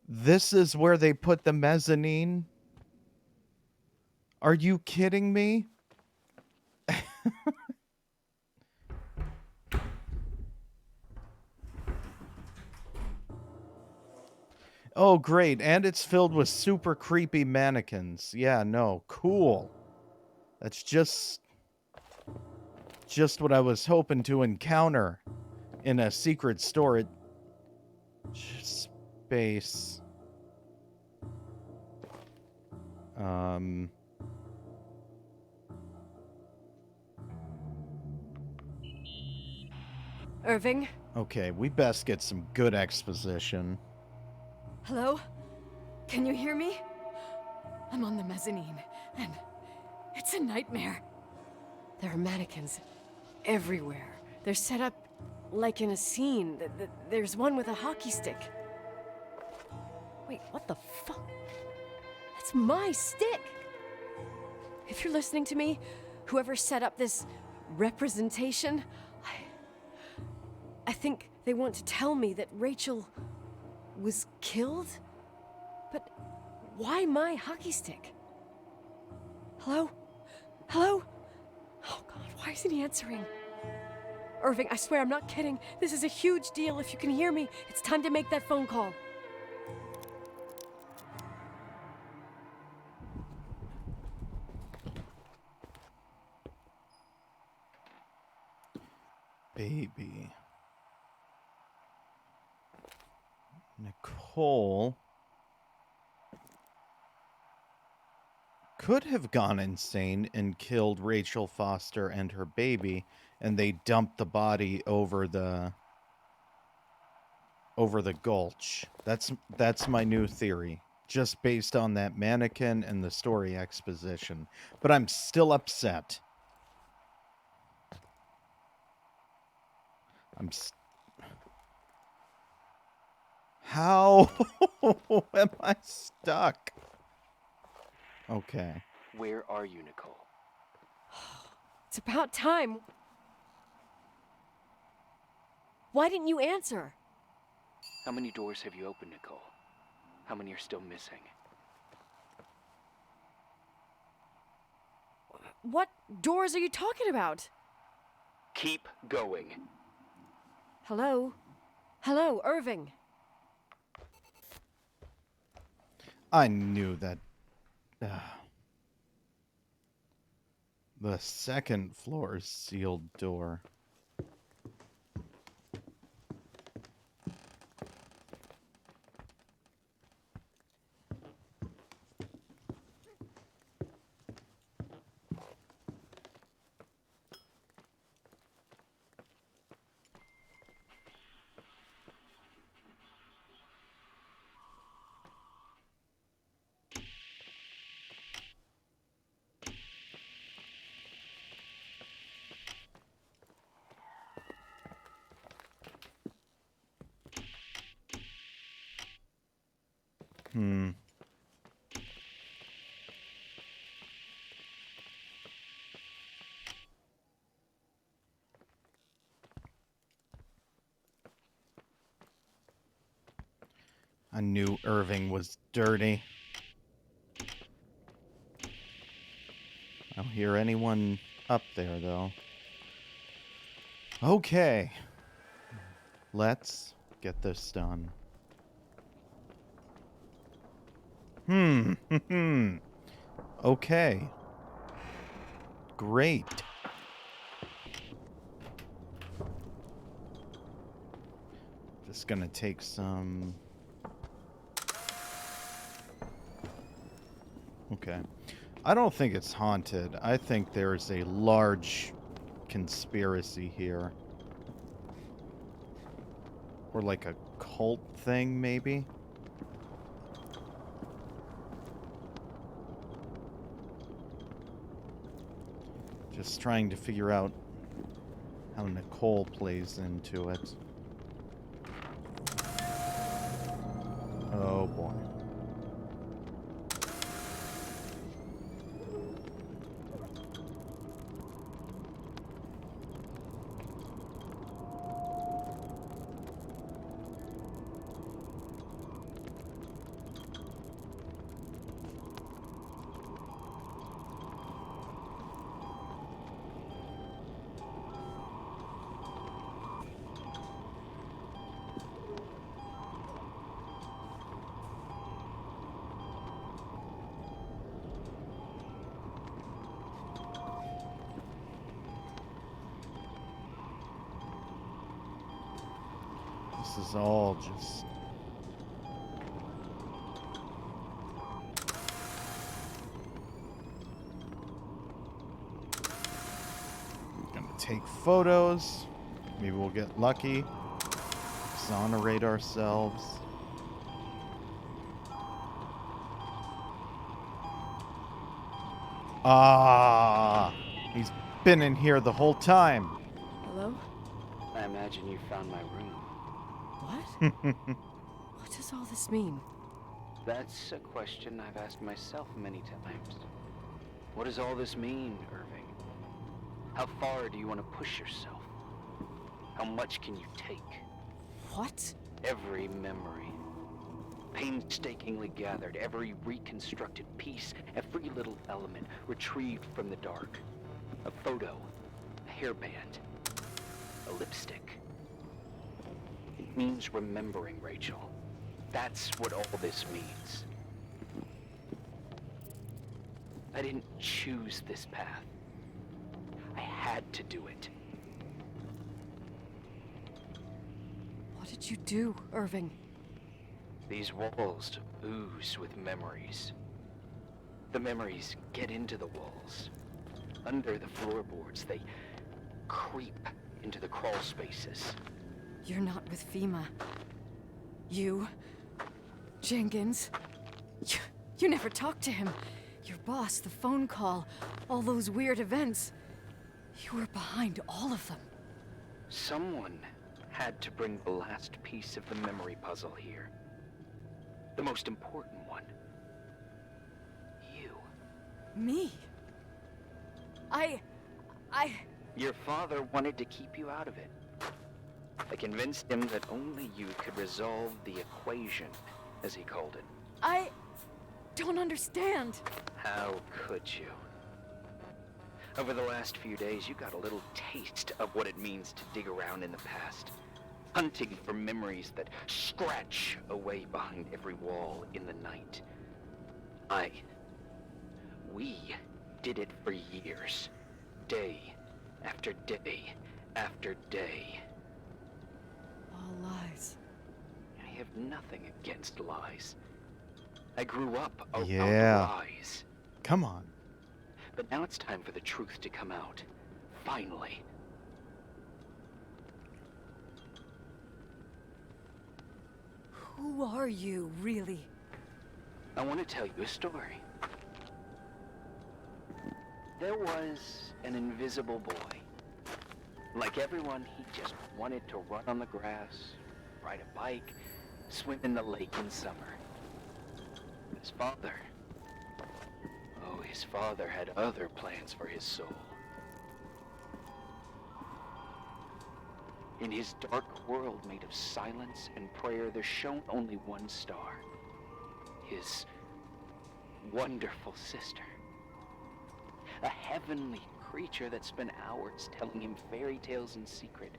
This is where they put the mezzanine? Are you kidding me? Oh, great. And it's filled with super creepy mannequins. Yeah, no. Cool. That's just what I was hoping to encounter in a secret storage space. Um Irving? Okay, we best get some good exposition. Hello? Can you hear me? I'm on the mezzanine, and it's a nightmare. There are mannequins everywhere. They're set up like in a scene. There's one with a hockey stick. Wait, what the fuck? That's my stick! If you're listening to me, whoever set up this representation, I think they want to tell me that Rachel was killed? But why my hockey stick? Hello? Hello? Oh god, why isn't he answering? Irving, I swear I'm not kidding. This is a huge deal. If you can hear me, it's time to make that phone call. Baby. Nicole could have gone insane and killed Rachel Foster and her baby, and they dumped the body over the gulch. That's my new theory, just based on that mannequin and the story exposition. But I'm still upset. How am I stuck? Okay. Where are you, Nicole? It's about time. Why didn't you answer? How many doors have you opened, Nicole? How many are still missing? What doors are you talking about? Keep going. Hello? Hello, Irving. I knew that. The second floor's sealed door. I knew Irving was dirty. I don't hear anyone up there, though. Okay. Let's get this done. Okay. Great. Just gonna take some... Okay. I don't think it's haunted. I think there's a large conspiracy here. Or like a cult thing, maybe? Just trying to figure out how Nicole plays into it. Oh boy. This is all just... Gonna take photos. Maybe we'll get lucky. Exonerate ourselves. Ah, he's been in here the whole time. Hello? I imagine you found my room. What? What does all this mean? That's a question I've asked myself many times. What does all this mean, Irving? How far do you want to push yourself? How much can you take? What? Every memory, painstakingly gathered, every reconstructed piece, every little element retrieved from the dark. A photo, a hairband, a lipstick. It means remembering, Rachel. That's what all this means. I didn't choose this path. I had to do it. What did you do, Irving? These walls ooze with memories. The memories get into the walls. Under the floorboards, they creep into the crawl spaces. You're not with FEMA. You... Jenkins... You never talked to him. Your boss, the phone call, all those weird events. You were behind all of them. Someone had to bring the last piece of the memory puzzle here. The most important one. You. Me? Your father wanted to keep you out of it. I convinced him that only you could resolve the equation, as he called it. I don't understand. How could you? Over the last few days, you got a little taste of what it means to dig around in the past. Hunting for memories that scratch away behind every wall in the night. We did it for years. Day after day after day. All lies. I have nothing against lies. I grew up around Yeah. lies. Come on. But now it's time for the truth to come out. Finally. Who are you, really? I want to tell you a story. There was an invisible boy. Like everyone, he just wanted to run on the grass, ride a bike, swim in the lake in summer. His father had other plans for his soul. In his dark world made of silence and prayer, there shone only one star. His wonderful sister. A heavenly creature that spent hours telling him fairy tales in secret.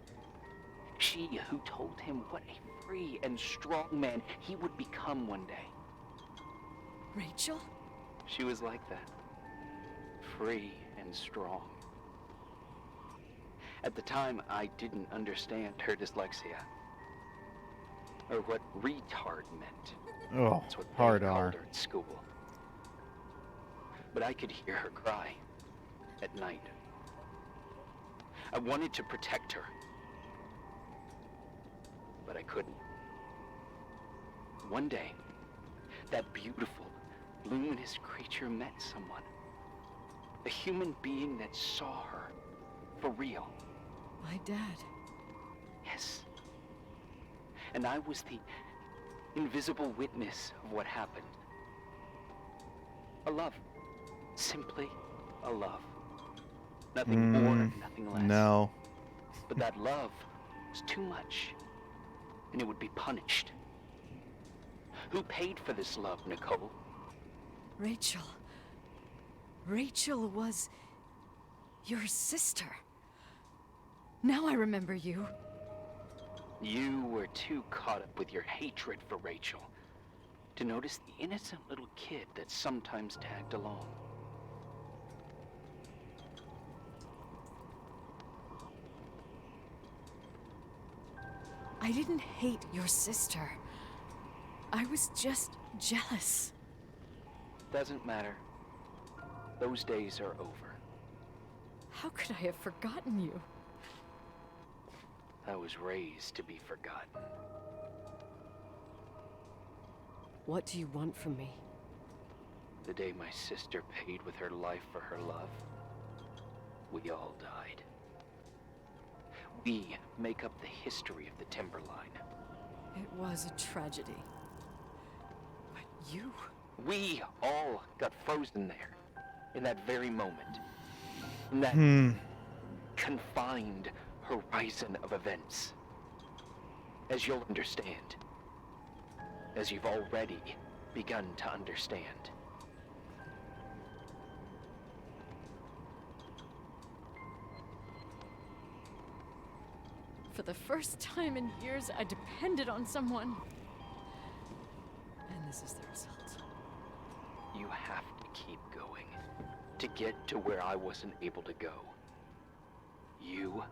She who told him what a free and strong man he would become one day. Rachel? She was like that. Free and strong. At the time, I didn't understand her dyslexia. Or what retard meant. Oh, That's what they hard called R. her at school. But I could hear her cry at night. I wanted to protect her. But I couldn't. One day, that beautiful, luminous creature met someone. A human being that saw her for real. My dad. Yes. And I was the invisible witness of what happened. A love. Simply a love. Nothing more, nothing less. No. But that love was too much, and it would be punished. Who paid for this love, Nicole? Rachel. Rachel was your sister. Now I remember you. You were too caught up with your hatred for Rachel to notice the innocent little kid that sometimes tagged along. I didn't hate your sister. I was just jealous. Doesn't matter. Those days are over. How could I have forgotten you? I was raised to be forgotten. What do you want from me? The day my sister paid with her life for her love, we all died. We make up the history of the Timberline. It was a tragedy. But you... We all got frozen there, in that very moment. In that confined horizon of events. As you'll understand. As you've already begun to understand. For the first time in years, I depended on someone. And this is the result. You have to keep going to get to where I wasn't able to go. You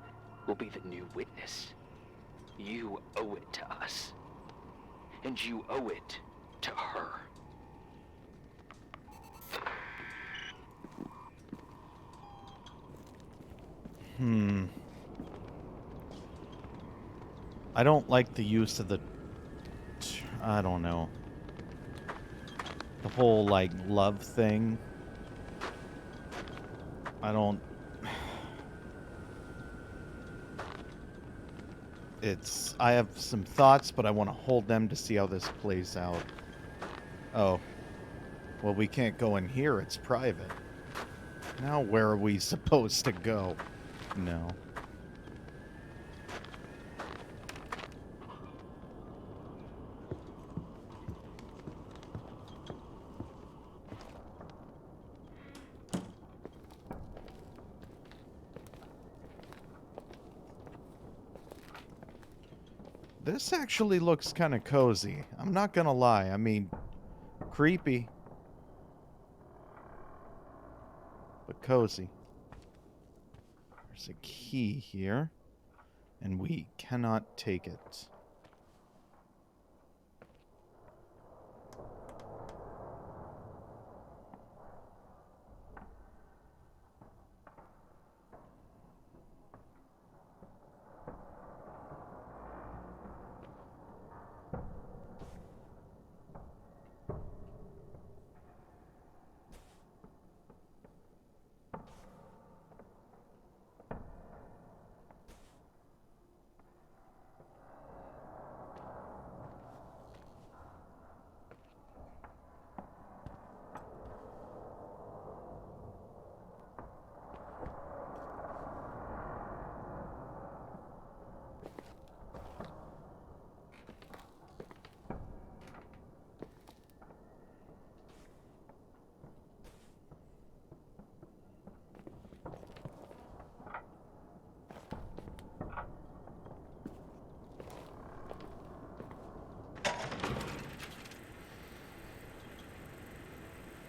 will be the new witness. You owe it to us. And you owe it to her. I don't like the use of the... I don't know. The whole, like, love thing. I don't... It's... I have some thoughts, but I want to hold them to see how this plays out. Oh. Well, we can't go in here. It's private. Now where are we supposed to go? No. This actually looks kind of cozy. I'm not gonna lie. I mean, creepy. But cozy. There's a key here. And we cannot take it.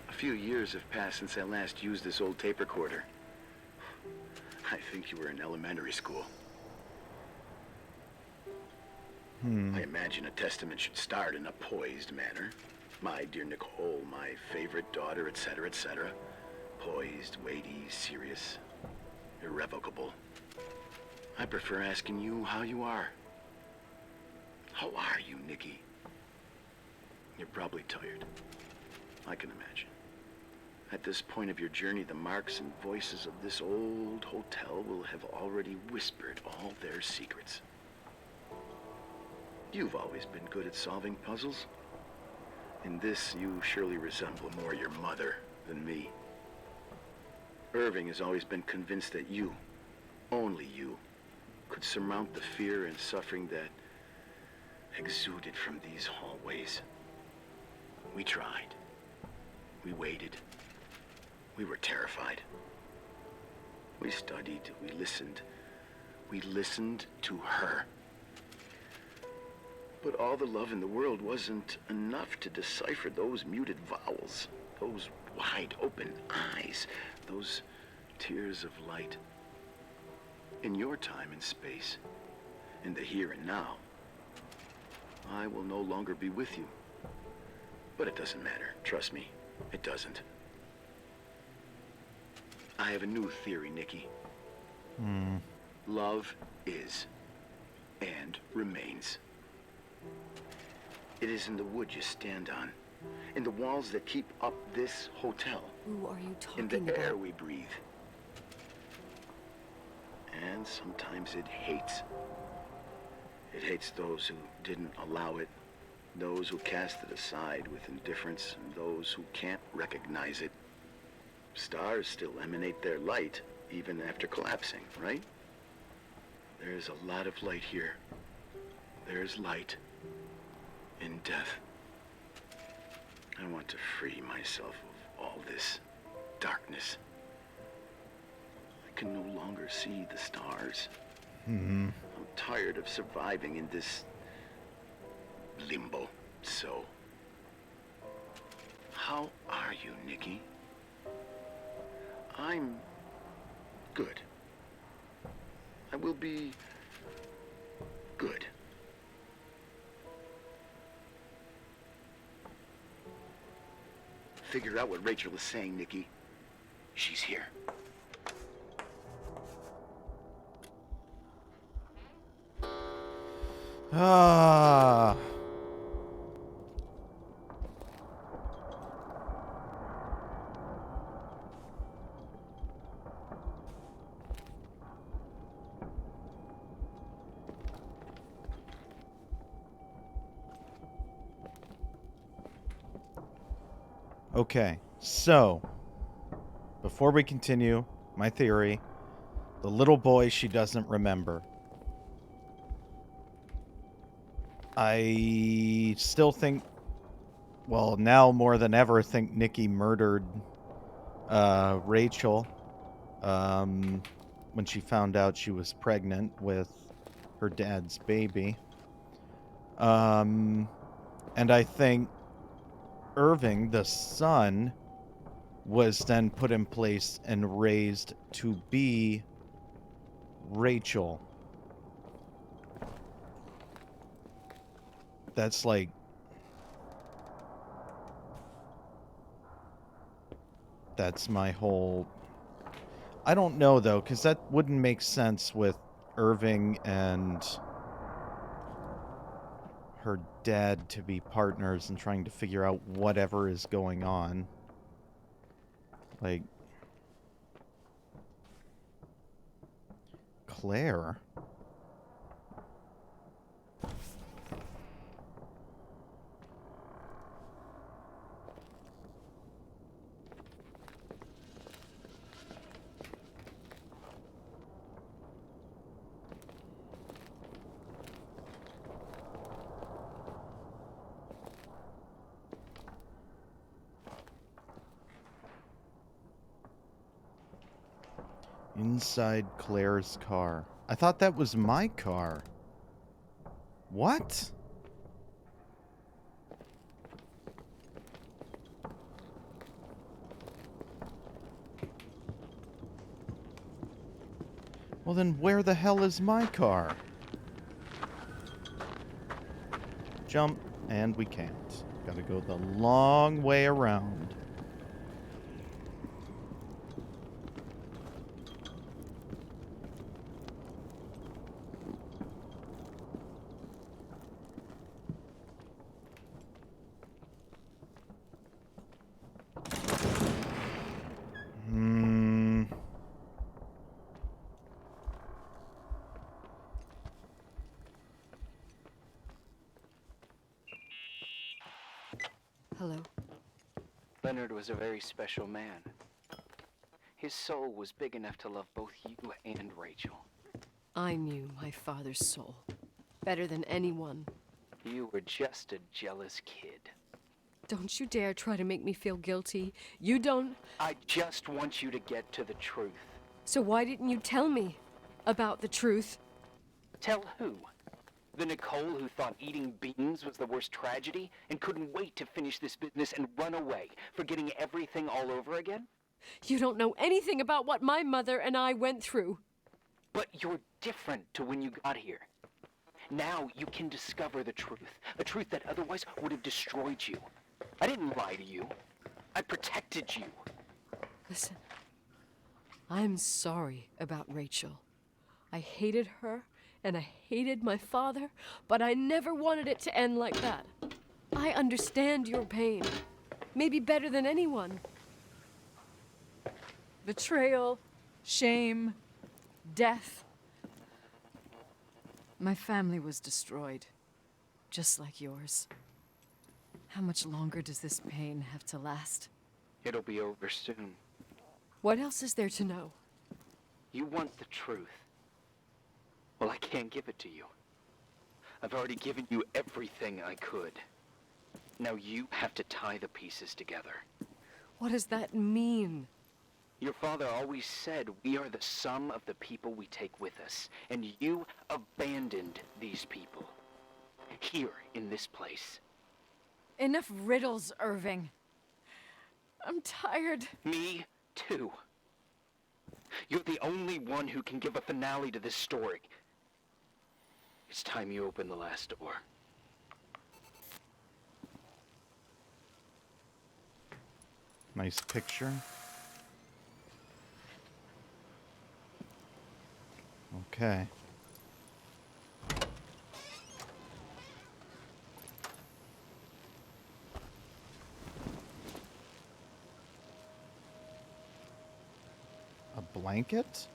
A few years have passed since I last used this old tape recorder. I think you were in elementary school. I imagine a testament should start in a poised manner. My dear Nicole, my favorite daughter, etc., etc. Poised, weighty, serious, irrevocable. I prefer asking you how you are. How are you, Nikki? You're probably tired. I can imagine. At this point of your journey, the marks and voices of this old hotel will have already whispered all their secrets. You've always been good at solving puzzles. In this, you surely resemble more your mother than me. Irving has always been convinced that you, only you, could surmount the fear and suffering that exuded from these hallways. We tried. We waited. We were terrified. We studied. We listened. We listened to her. But all the love in the world wasn't enough to decipher those muted vowels, those wide open eyes, those tears of light. In your time and space, in the here and now, I will no longer be with you. But it doesn't matter. Trust me, it doesn't. I have a new theory, Nikki. Love is and remains. It is in the wood you stand on, in the walls that keep up this hotel, Who are you in talking the air about? we breathe. And sometimes it hates. It hates those who didn't allow it, those who cast it aside with indifference, and those who can't recognize it. Stars still emanate their light, even after collapsing, right? There's a lot of light here. There's light in death. I want to free myself of all this darkness. I can no longer see the stars. I'm tired of surviving in this limbo. So, how are you, Nikki? I'm good. I will be good. Figure out what Rachel is saying, Nikki. She's here. Ah. Okay, so before we continue, my theory, the little boy she doesn't remember. I still think, well, now more than ever, think Nikki murdered Rachel when she found out she was pregnant with her dad's baby. And I think Irving, the son, was then put in place and raised to be Rachel. That's like... That's my whole... I don't know, though, because that wouldn't make sense with Irving and her dad to be partners and trying to figure out whatever is going on. Like... Claire? Inside Claire's car. I thought that was my car. What? Well, then where the hell is my car? Jump, and we can't. Gotta go the long way around. Hello. Leonard was a very special man. His soul was big enough to love both you and Rachel. I knew my father's soul better than anyone. You were just a jealous kid. Don't you dare try to make me feel guilty. You don't... I just want you to get to the truth. So why didn't you tell me about the truth? Tell who? The Nicole who thought eating beans was the worst tragedy and couldn't wait to finish this business and run away, forgetting everything all over again? You don't know anything about what my mother and I went through. But you're different to when you got here. Now you can discover the truth, a truth that otherwise would have destroyed you. I didn't lie to you. I protected you. Listen, I'm sorry about Rachel. I hated her, and I hated my father, but I never wanted it to end like that. I understand your pain, maybe better than anyone. Betrayal, shame, death. My family was destroyed, just like yours. How much longer does this pain have to last? It'll be over soon. What else is there to know? You want the truth. Well, I can't give it to you. I've already given you everything I could. Now you have to tie the pieces together. What does that mean? Your father always said we are the sum of the people we take with us, and you abandoned these people. Here, in this place. Enough riddles, Irving. I'm tired. Me, too. You're the only one who can give a finale to this story. It's time you open the last door. Nice picture. Okay. A blanket?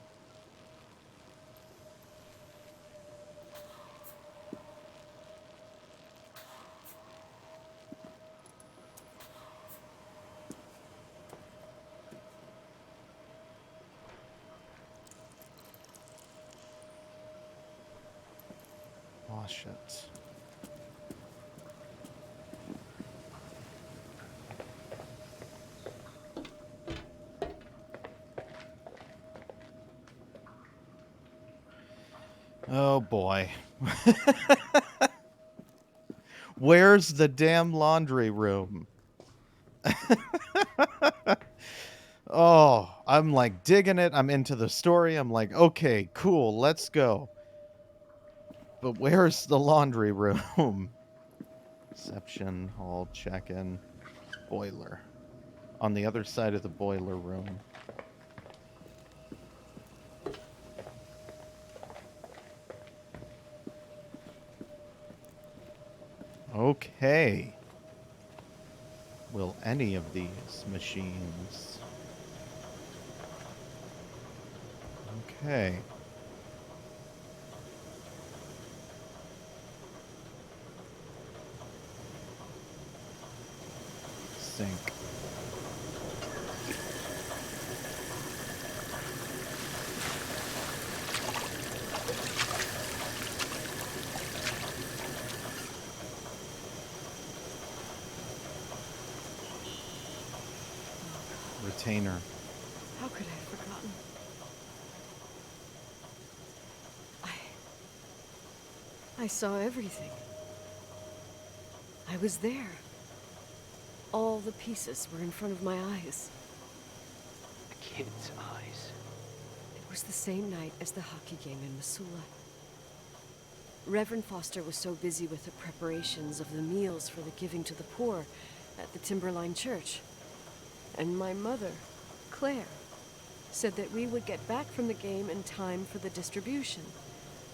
Wash it. Oh boy. Where's the damn laundry room? Oh, I'm like digging it. I'm into the story. I'm like, okay, cool, let's go. But where's the laundry room? Reception, hall, check-in, boiler. On the other side of the boiler room. Okay. Will any of these machines... Okay. Sink. Retainer. How could I have forgotten? I saw everything. I was there. All the pieces were in front of my eyes. A kid's eyes. It was the same night as the hockey game in Missoula. Reverend Foster was so busy with the preparations of the meals for the giving to the poor at the Timberline Church. And my mother, Claire, said that we would get back from the game in time for the distribution.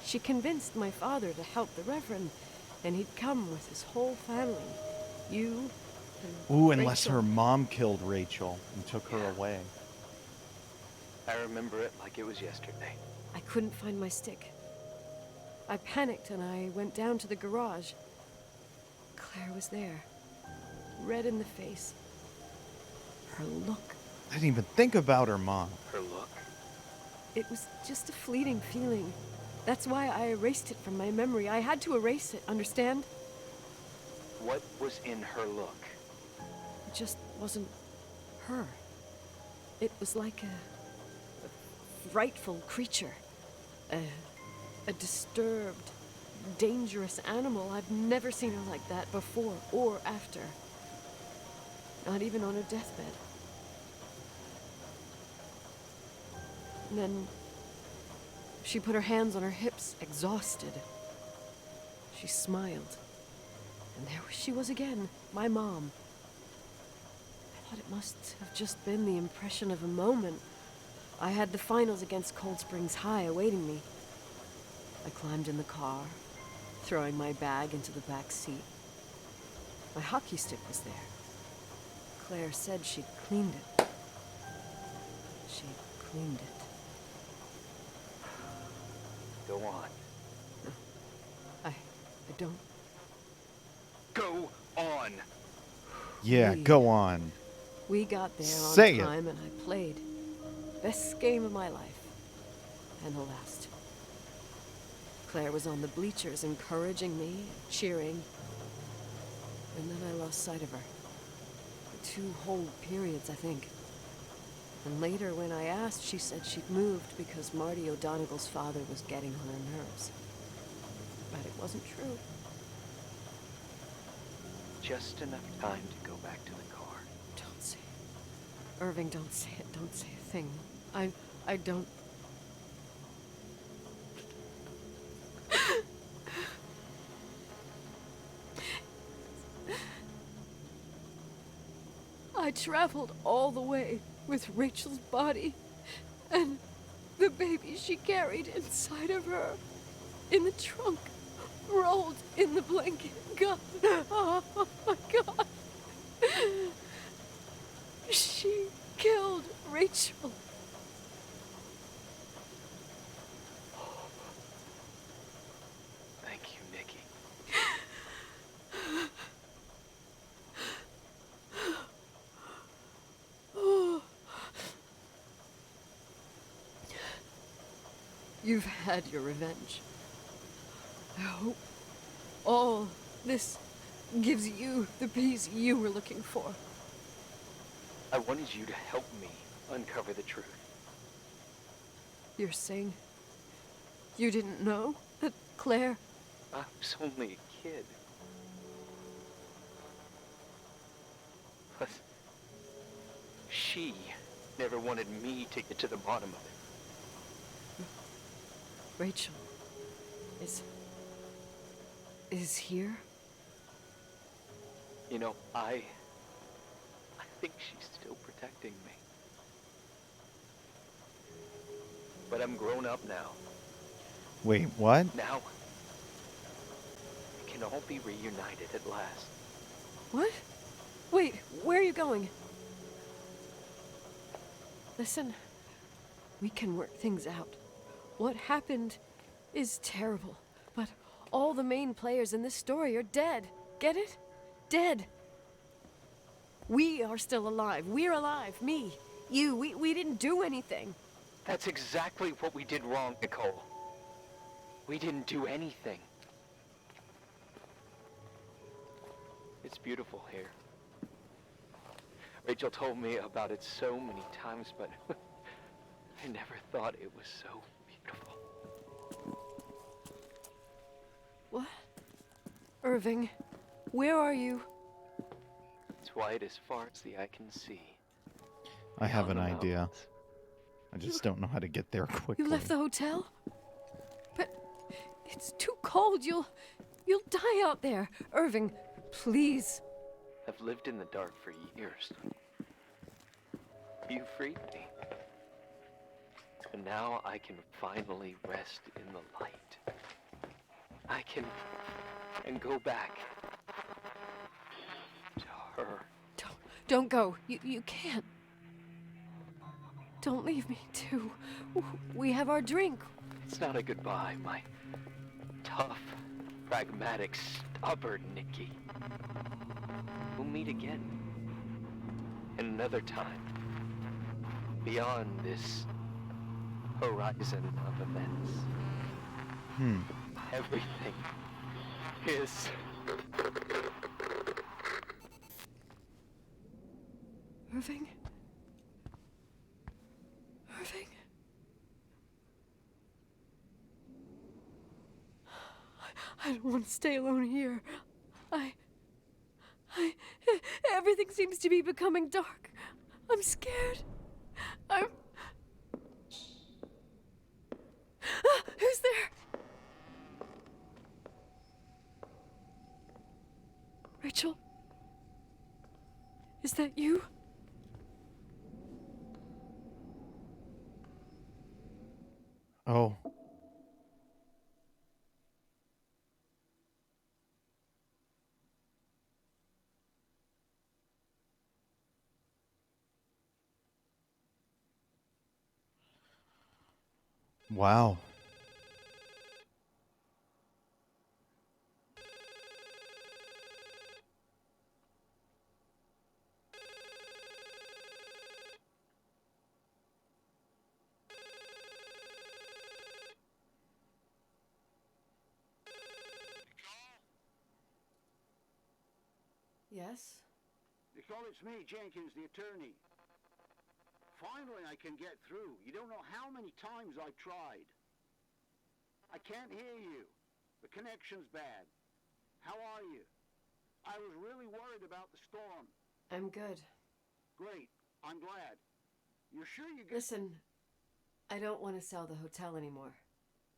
She convinced my father to help the Reverend, and he'd come with his whole family. You and Ooh, unless Rachel. her mom killed Rachel and took her Yeah. away. I remember it like it was yesterday. I couldn't find my stick. I panicked and I went down to the garage. Claire was there, red in the face. Her look. I didn't even think about her, Mom. Her look? It was just a fleeting feeling. That's why I erased it from my memory. I had to erase it, understand? What was in her look? It just wasn't her. It was like a frightful creature. A disturbed, dangerous animal. I've never seen her like that before or after. Not even on her deathbed. And then she put her hands on her hips, exhausted. She smiled. And there she was again, my mom. I thought it must have just been the impression of a moment. I had the finals against Cold Springs High awaiting me. I climbed in the car, throwing my bag into the back seat. My hockey stick was there. Claire said she'd cleaned it. She'd cleaned it. Go on. I don't... Go on! Yeah, go on. We got there on Say it. time and I played. Best game of my life. And the last. Claire was on the bleachers encouraging me, cheering. And then I lost sight of her. For 2 whole periods, I think. And later, when I asked, she said she'd moved because Marty O'Donegal's father was getting on her nerves. But it wasn't true. Just enough time to go back to the car. Don't say it. Irving, don't say it. Don't say a thing. I don't... I traveled all the way with Rachel's body and the baby she carried inside of her in the trunk, rolled in the blanket. God, oh my God. She killed Rachel. Thank you, Nikki. You've had your revenge. I hope all this gives you the peace you were looking for. I wanted you to help me uncover the truth. You're saying you didn't know that Claire... I was only a kid. Plus, she never wanted me to get to the bottom of it. Rachel is here? You know, I think she's still protecting me. But I'm grown up now. Wait, what? Now, we can all be reunited at last. What? Wait, where are you going? Listen, we can work things out. What happened is terrible, but all the main players in this story are dead. Get it? Dead. We are still alive. We're alive. Me, you, we didn't do anything. That's exactly what we did wrong, Nicole. We didn't do anything. It's beautiful here. Rachel told me about it so many times, but I never thought it was so beautiful. What? Irving, where are you? It's white as far as the eye can see. I have an Beyond the idea. mountains. I just don't know how to get there quickly. You left the hotel? But it's too cold. You'll die out there. Irving, please. I've lived in the dark for years. You freed me. And now I can finally rest in the light. I can... and go back to her. Don't go. You can't. Don't leave me, too. We have our drink. It's not a goodbye, my tough, pragmatic, stubborn Nikki. we'll meet again. And another time. Beyond this horizon of events. Everything is... Irving? Irving? I don't want to stay alone here. Everything seems to be becoming dark. I'm scared. Who's there? Rachel? Is that you? Oh. Wow. Yes? Nicole, it's me, Jenkins, the attorney. Finally, I can get through. You don't know how many times I've tried. I can't hear you. The connection's bad. How are you? I was really worried about the storm. I'm good. Great. I'm glad. You're sure you get... Listen, I don't want to sell the hotel anymore.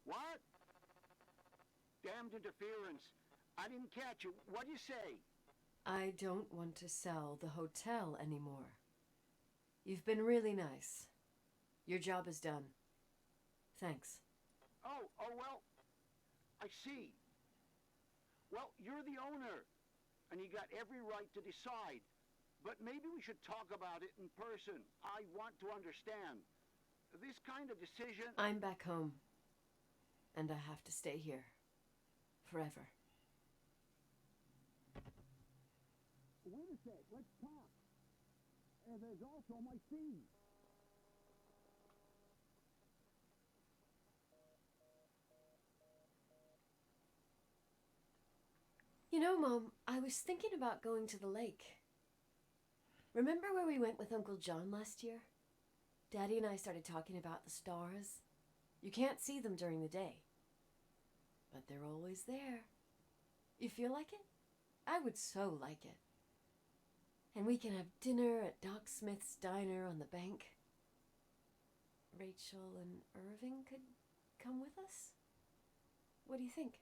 What? Damned interference. I didn't catch you. What'd you say? I don't want to sell the hotel anymore. You've been really nice. Your job is done. Thanks. Oh, well, I see. Well, you're the owner, and you got every right to decide. But maybe we should talk about it in person. I want to understand. This kind of decision... I'm back home, and I have to stay here. Forever. Wait a sec, let's talk. And there's also my fee. You know, Mom, I was thinking about going to the lake. Remember where we went with Uncle John last year? Daddy and I started talking about the stars. You can't see them during the day, but they're always there. You feel like it? I would so like it. And we can have dinner at Doc Smith's diner on the bank. Rachel and Irving could come with us? What do you think?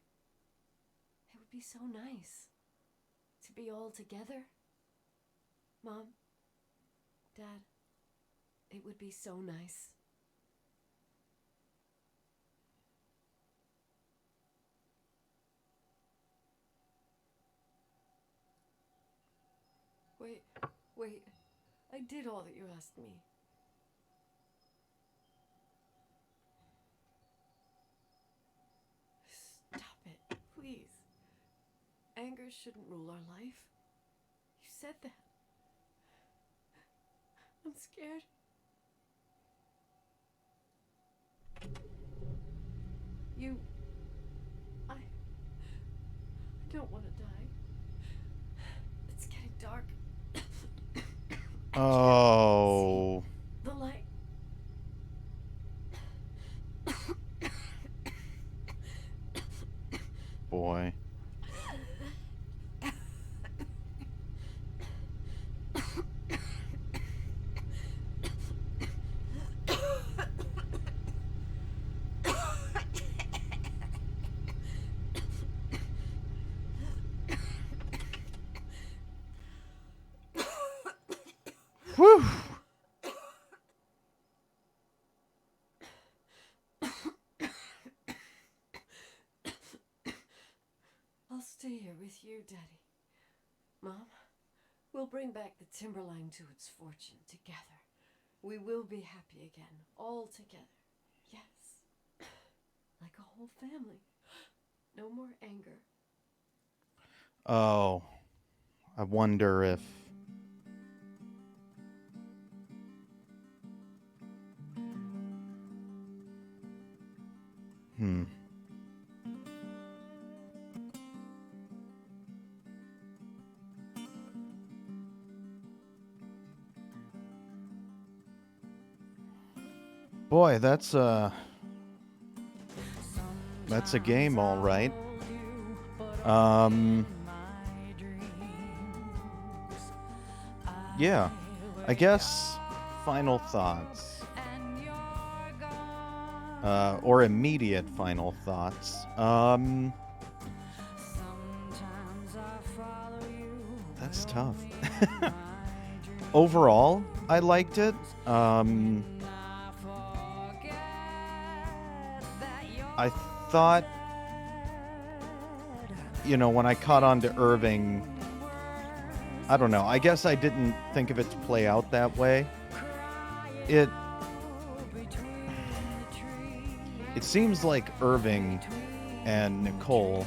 It would be so nice to be all together. Mom, Dad, it would be so nice. Wait. I did all that you asked me. Stop it, please. Anger shouldn't rule our life. You said that. I'm scared. I don't want to die. It's getting dark. Oh. The light. Boy. Whew. I'll stay here with you, Daddy. Mom, we'll bring back the Timberline to its fortune together. We will be happy again, all together. Yes. Like a whole family. No more anger. Oh. I wonder if... Hmm. Boy, that's a game, all right. Yeah. I guess final thoughts. Or immediate final thoughts. That's tough. Overall, I liked it. I thought, when I caught on to Irving, I don't know. I guess I didn't think of it to play out that way. It seems like Irving and Nicole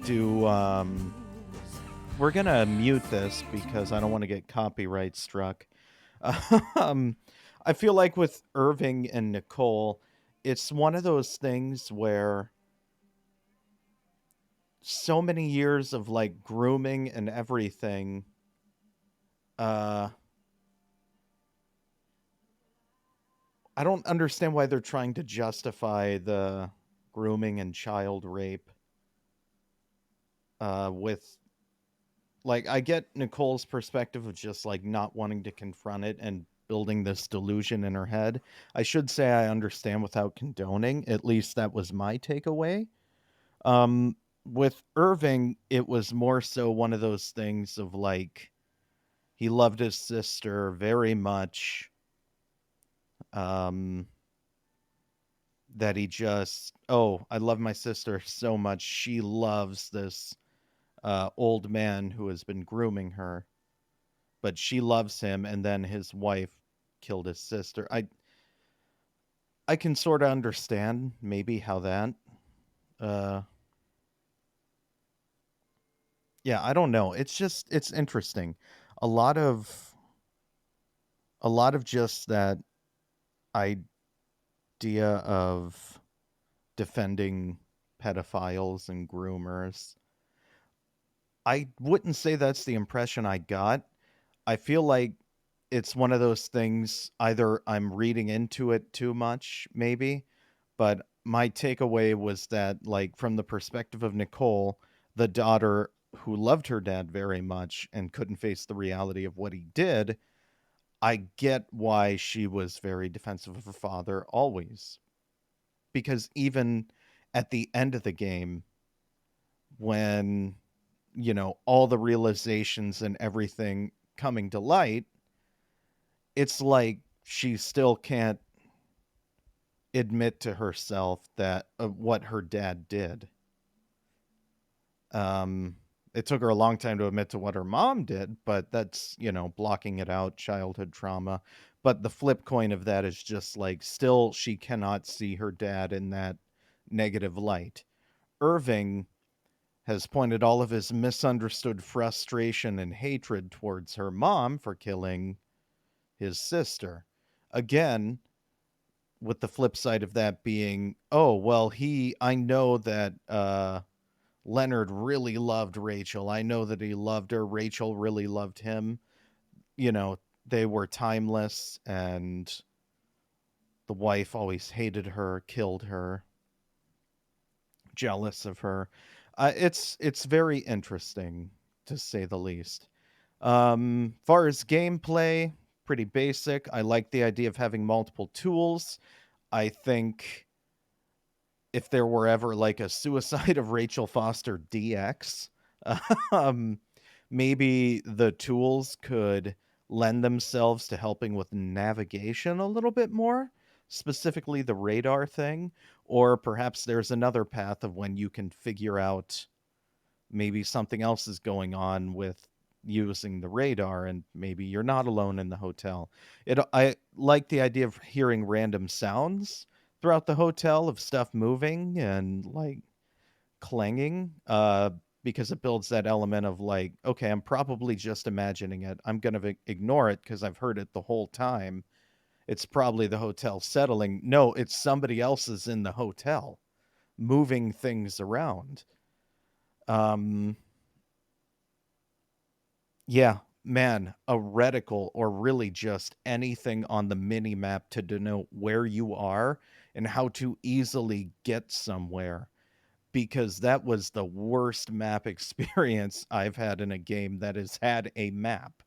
do, we're gonna mute this because I don't want to get copyright struck. I feel like with Irving and Nicole, it's one of those things where so many years of like grooming and everything, I don't understand why they're trying to justify the grooming and child rape with, like, I get Nicole's perspective of just like not wanting to confront it and building this delusion in her head. I should say I understand without condoning. At least that was my takeaway. With Irving, it was more so one of those things of like he loved his sister very much. That he just, oh, I love my sister so much. She loves this old man who has been grooming her, but she loves him, and then his wife killed his sister. I can sort of understand maybe how that. Uh, yeah, I don't know. It's interesting. A lot of just that idea of defending pedophiles and groomers. I wouldn't say that's the impression I got. I feel like it's one of those things, either I'm reading into it too much, maybe, but my takeaway was that, like, from the perspective of Nicole, the daughter who loved her dad very much and couldn't face the reality of what he did, I get why she was very defensive of her father always. Because even at the end of the game, when, all the realizations and everything coming to light, it's like she still can't admit to herself that what her dad did. It took her a long time to admit to what her mom did, but that's, blocking it out, childhood trauma. But the flip coin of that is just like still she cannot see her dad in that negative light. Irving has pointed all of his misunderstood frustration and hatred towards her mom for killing his sister. Again, with the flip side of that being, oh, well, I know that Leonard really loved Rachel. I know that he loved her. Rachel really loved him. They were timeless, and the wife always hated her, killed her, jealous of her. It's very interesting, to say the least. Far as gameplay, pretty basic. I like the idea of having multiple tools. I think if there were ever like a Suicide of Rachel Foster DX, um, maybe the tools could lend themselves to helping with navigation a little bit more, specifically the radar thing, or perhaps there's another path of when you can figure out maybe something else is going on with using the radar and maybe you're not alone in the hotel. I like the idea of hearing random sounds throughout the hotel of stuff moving and like clanging. because it builds that element of like, okay, I'm probably just imagining it. I'm going to ignore it because I've heard it the whole time. It's probably the hotel settling. No, it's somebody else's in the hotel moving things around. Um, yeah, man, a reticle or really just anything on the mini map to denote where you are and how to easily get somewhere. Because that was the worst map experience I've had in a game that has had a map.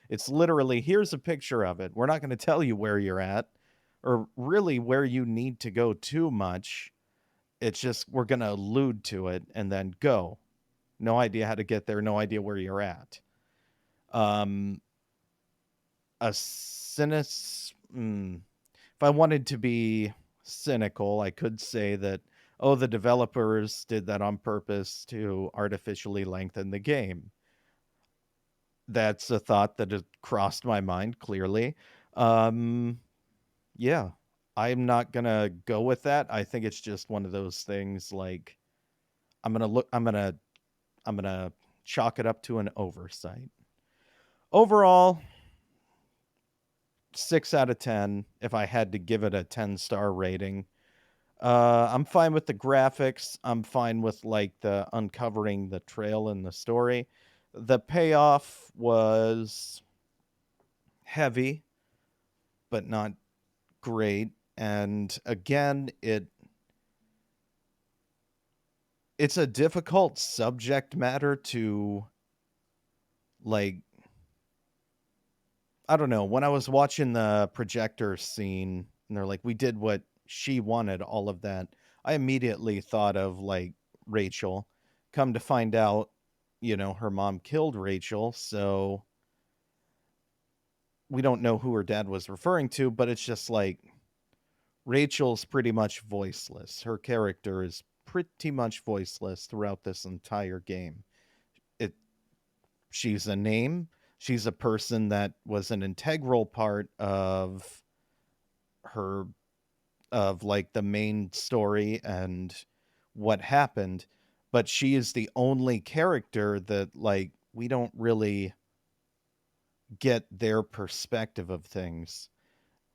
It's literally, here's a picture of it. We're not going to tell you where you're at or really where you need to go too much. It's just, we're going to allude to it and then go. No idea how to get there, no idea where you're at. A if I wanted to be cynical, I could say that, oh, the developers did that on purpose to artificially lengthen the game. That's a thought that has crossed my mind clearly. Um, yeah, I'm not gonna go with that. I think it's just one of those things like I'm gonna chalk it up to an oversight. Overall, 6 out of 10 if I had to give it a 10-star rating. I'm fine with the graphics. I'm fine with like the uncovering the trail in the story. The payoff was heavy, but not great. And again, it's a difficult subject matter to like, I don't know, when I was watching the projector scene and they're like, we did what she wanted, all of that, I immediately thought of like Rachel. Come to find out, her mom killed Rachel, so we don't know who her dad was referring to, but it's just like Rachel's pretty much voiceless. Her character is pretty much voiceless throughout this entire game. It She's a name, she's a person that was an integral part her of like the main story and what happened, but she is the only character that like we don't really get their perspective of things.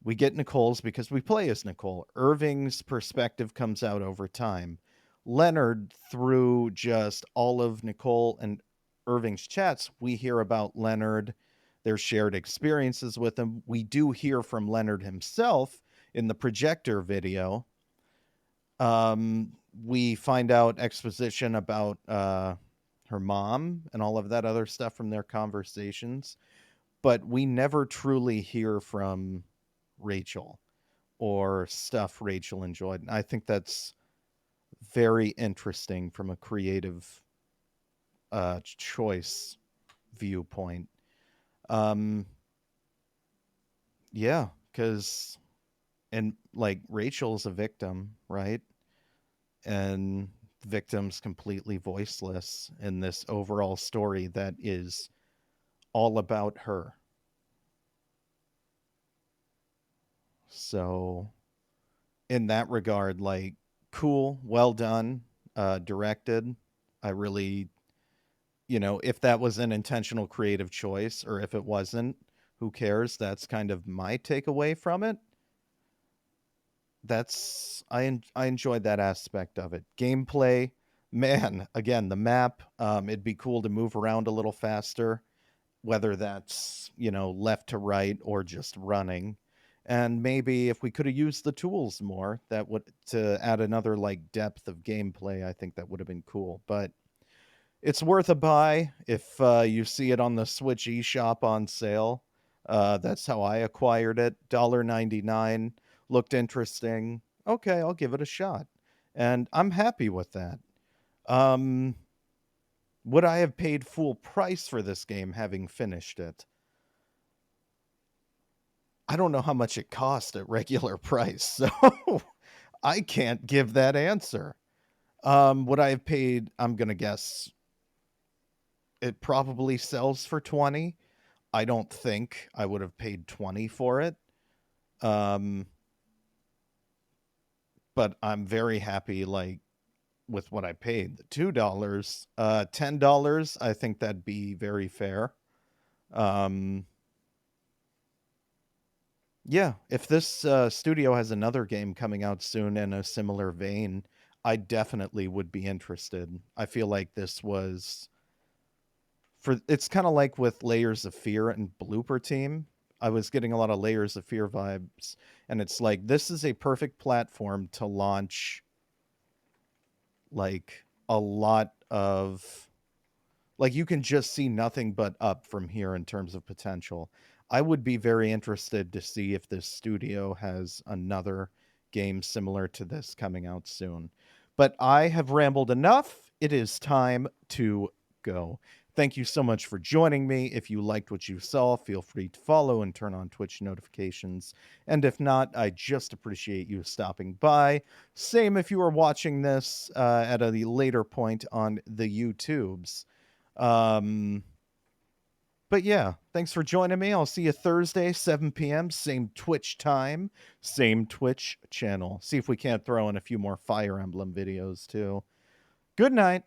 We get Nicole's because we play as Nicole. Irving's perspective comes out over time. Leonard, through just all of Nicole and Irving's chats, we hear about Leonard, their shared experiences with him. We do hear from Leonard himself in the projector video. We find out exposition about her mom and all of that other stuff from their conversations, but we never truly hear from Rachel or stuff Rachel enjoyed. And I think that's very interesting from a creative choice viewpoint. Yeah, because and like Rachel's a victim, right? And the victim's completely voiceless in this overall story that is all about her. So in that regard, like, cool, well done, directed. I really, if that was an intentional creative choice or if it wasn't, who cares? That's kind of my takeaway from it. I enjoyed that aspect of it. Gameplay, man, again, the map, it'd be cool to move around a little faster, whether that's, left to right or just running. And maybe if we could have used the tools more, that would to add another like depth of gameplay, I think that would have been cool. But it's worth a buy if you see it on the Switch eShop on sale. That's how I acquired it. $1.99. Looked interesting. Okay, I'll give it a shot. And I'm happy with that. Um, would I have paid full price for this game having finished it? I don't know how much it cost at regular price, so I can't give that answer. Would I have paid, I'm going to guess, it probably sells for 20. I don't think I would have paid 20 for it. But I'm very happy, like, with what I paid, the $2, $10, I think that'd be very fair. Yeah, if this studio has another game coming out soon in a similar vein, I definitely would be interested. I feel like this was it's kind of like with Layers of Fear and Blooper Team. I was getting a lot of Layers of Fear vibes, and it's like this is a perfect platform to launch like a lot of like you can just see nothing but up from here in terms of potential. I would be very interested to see if this studio has another game similar to this coming out soon. But I have rambled enough. It is time to go. Thank you so much for joining me. If you liked what you saw, feel free to follow and turn on Twitch notifications. And if not, I just appreciate you stopping by. Same if you are watching this at a later point on the YouTubes. But yeah, thanks for joining me. I'll see you Thursday, 7 p.m., same Twitch time, same Twitch channel. See if we can't throw in a few more Fire Emblem videos too. Good night.